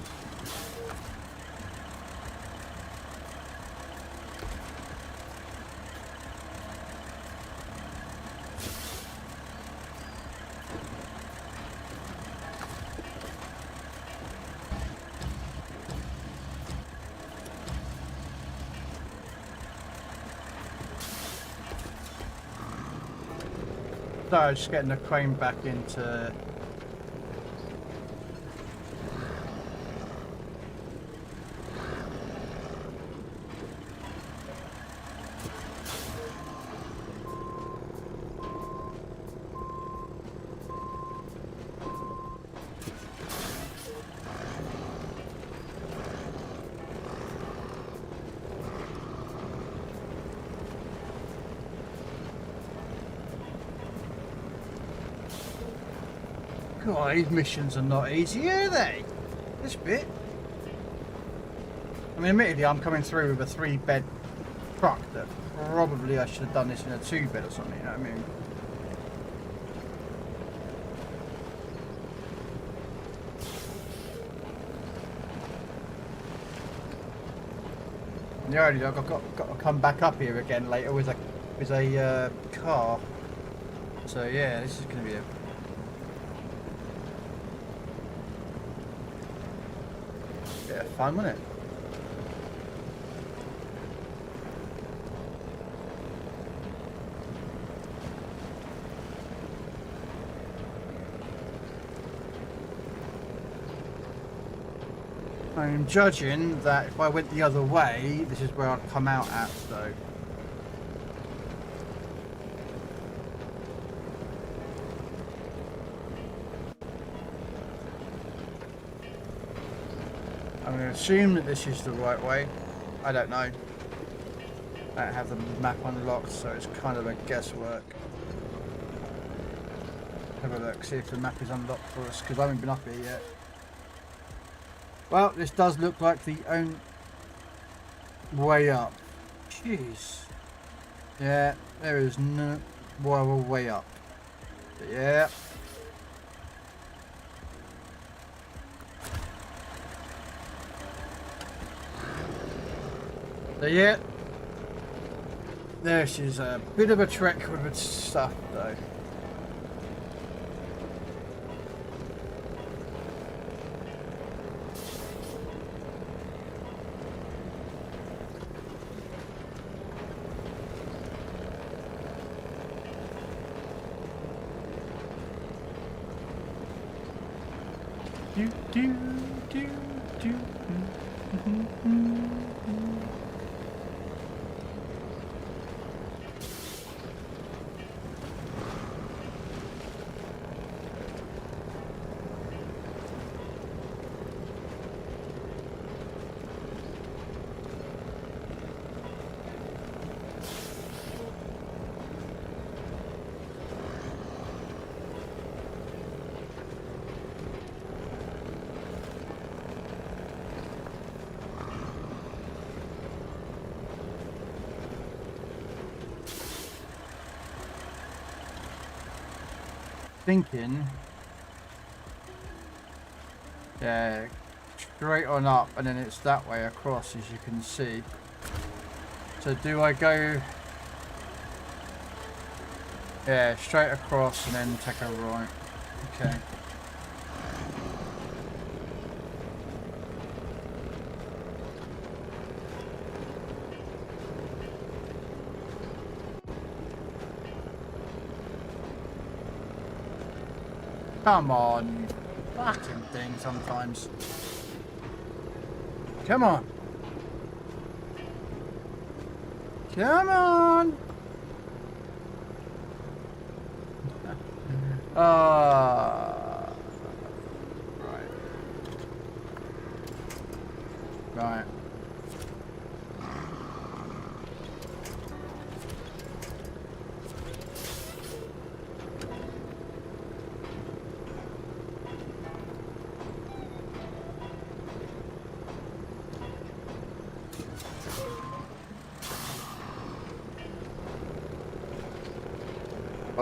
So just getting the crane back into God, these missions are not easy, are they? This bit. I mean, admittedly, I'm coming through with a 3-bed truck that probably I should have done this in a 2-bed or something, you know what I mean? And the only I've got to come back up here again later with a car. So yeah, this is going to be a bit of fun, wasn't it? I'm judging that if I went the other way, this is where I'd come out at, so. I'm going to assume that this is the right way. I don't know. I don't have the map unlocked, so it's kind of a guesswork. Have a look, see if the map is unlocked for us, because I haven't been up here yet. Well, this does look like the only way up. Jeez. Yeah, there is no way up. But yeah. So yeah, this is a bit of a trek with its stuff though. Do do do do. Thinking, yeah, straight on up, and then it's that way across, as you can see. So do I go, yeah, straight across and then take a right? Okay. Come on, you fucking thing sometimes. Come on. Come on. Right.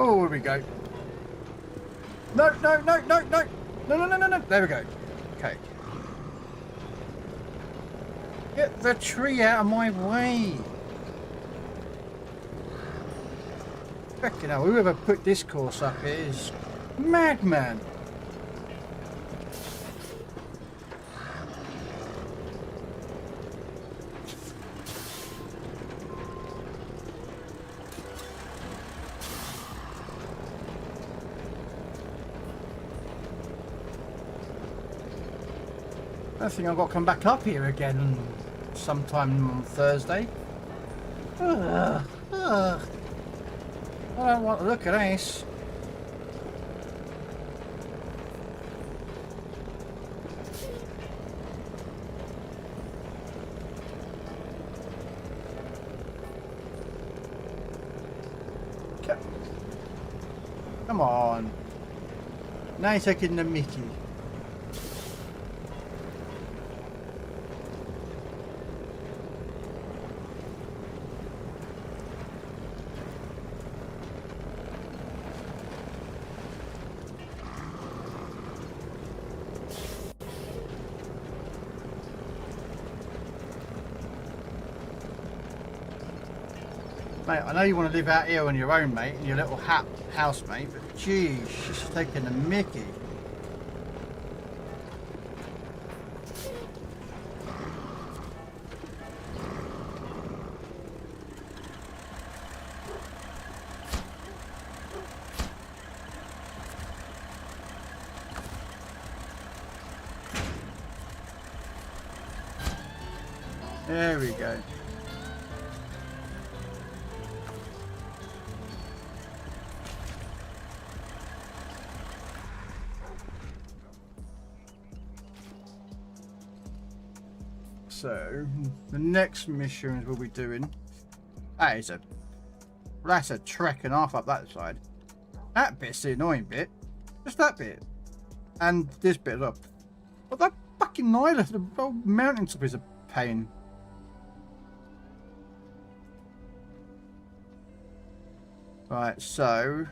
Oh, here we go. No, no, no, no, no. No, no, no, no, no. There we go. Okay. Get the tree out of my way. Fucking hell, whoever put this course up here is madman. I think I've got to come back up here again sometime on Thursday. I don't want to look at this. Come on. Now you're taking the mickey. Mate, I know you want to live out here on your own, mate, in your little house, mate, but geez, she's taking the mickey. There we go. So, the next missions we'll be doing, that's a trek and a half up that side. That bit's the annoying bit. Just that bit. And this bit up. But that fucking island, the whole mountain top is a pain. Right, so,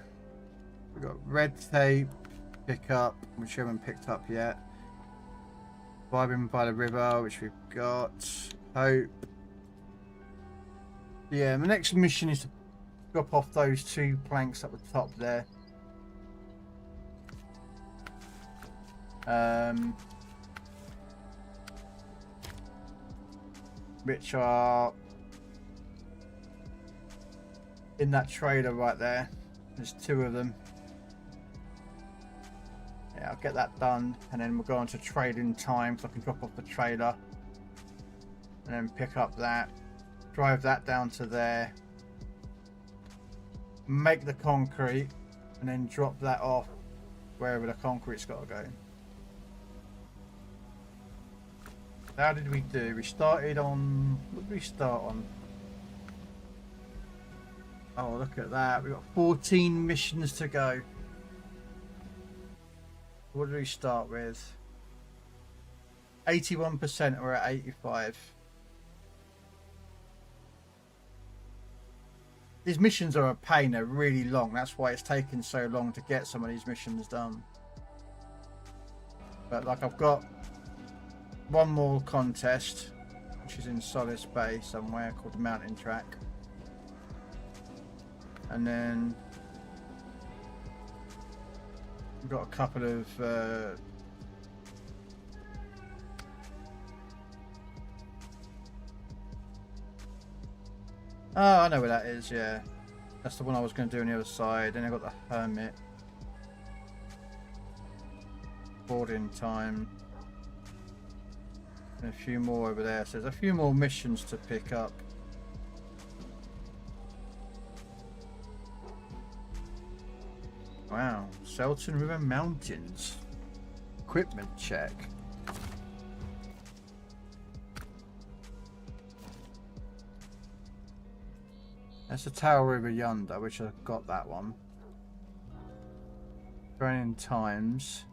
we've got red tape, pick up, which we haven't picked up yet. Vibing by the river, which we've got. Hope. Yeah, the next mission is to drop off those 2 planks at the top there. Which are in that trailer right there. There's 2 of them. Yeah, I'll get that done, and then we'll go on to trading time so I can drop off the trailer and then pick up that, drive that down to there, make the concrete, and then drop that off wherever the concrete's got to go. How did we do? We started on... What did we start on? Oh, look at that. We've got 14 missions to go. What did we start with? 81%, we're at 85. These missions are a pain, they're really long. That's why it's taken so long to get some of these missions done. But like, I've got one more contest, which is in Solace Bay somewhere, called the Mountain Track. And then we've got a couple of oh, I know where that is, yeah. That's the one I was going to do on the other side. Then I got the Hermit. Boarding time. And a few more over there. So there's a few more missions to pick up. Wow, Selton River Mountains. Equipment check. That's the Tower River yonder, which I've got that one. Training times.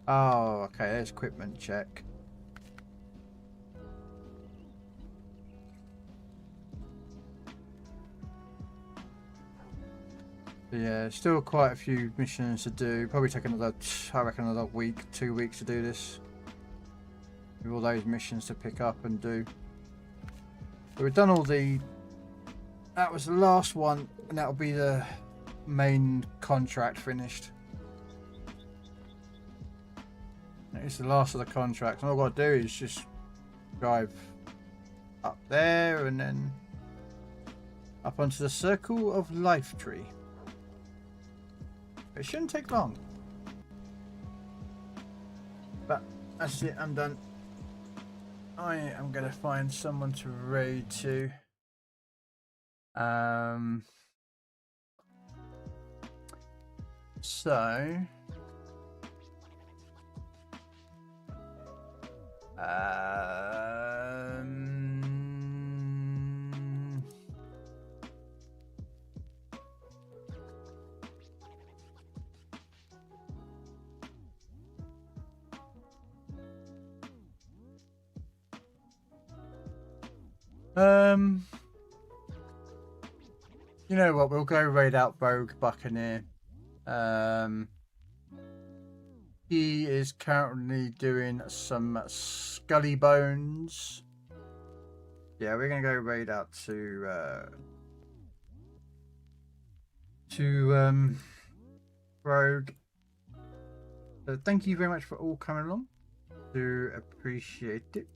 Oh, okay, there's equipment check. But yeah, still quite a few missions to do. Probably take another, I reckon, another week, 2 weeks to do this. With all those missions to pick up and do. But we've done all the... That was the last one, and that'll be the main contract finished. It's the last of the contract, and all I've got to do is just drive up there and then up onto the Circle of Life tree. It shouldn't take long. But that's it, I'm done. I am going to find someone to raid to. So... you know what, we'll go raid out Rogue Buccaneer. He is currently doing some Scully Bones. Yeah, we're gonna go raid out to Rogue. So thank you very much for all coming along. Do appreciate it.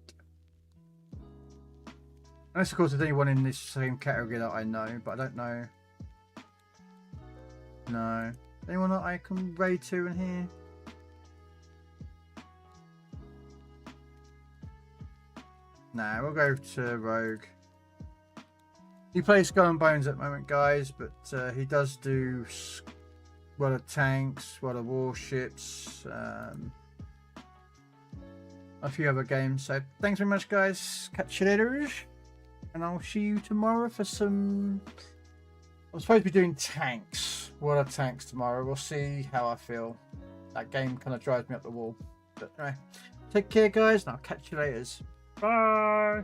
Unless of course there's anyone in this same category that I know, but I don't know. No. Anyone that I can raid to in here? Nah, we'll go to Rogue. He plays Skull and Bones at the moment, guys, but he does do World of Tanks, World of Warships, a few other games. So thanks very much, guys. Catch you later, and I'll see you tomorrow for some... I'm supposed to be doing tanks, World of Tanks tomorrow. We'll see how I feel. That game kind of drives me up the wall. But anyway, take care, guys, and I'll catch you later. Bye.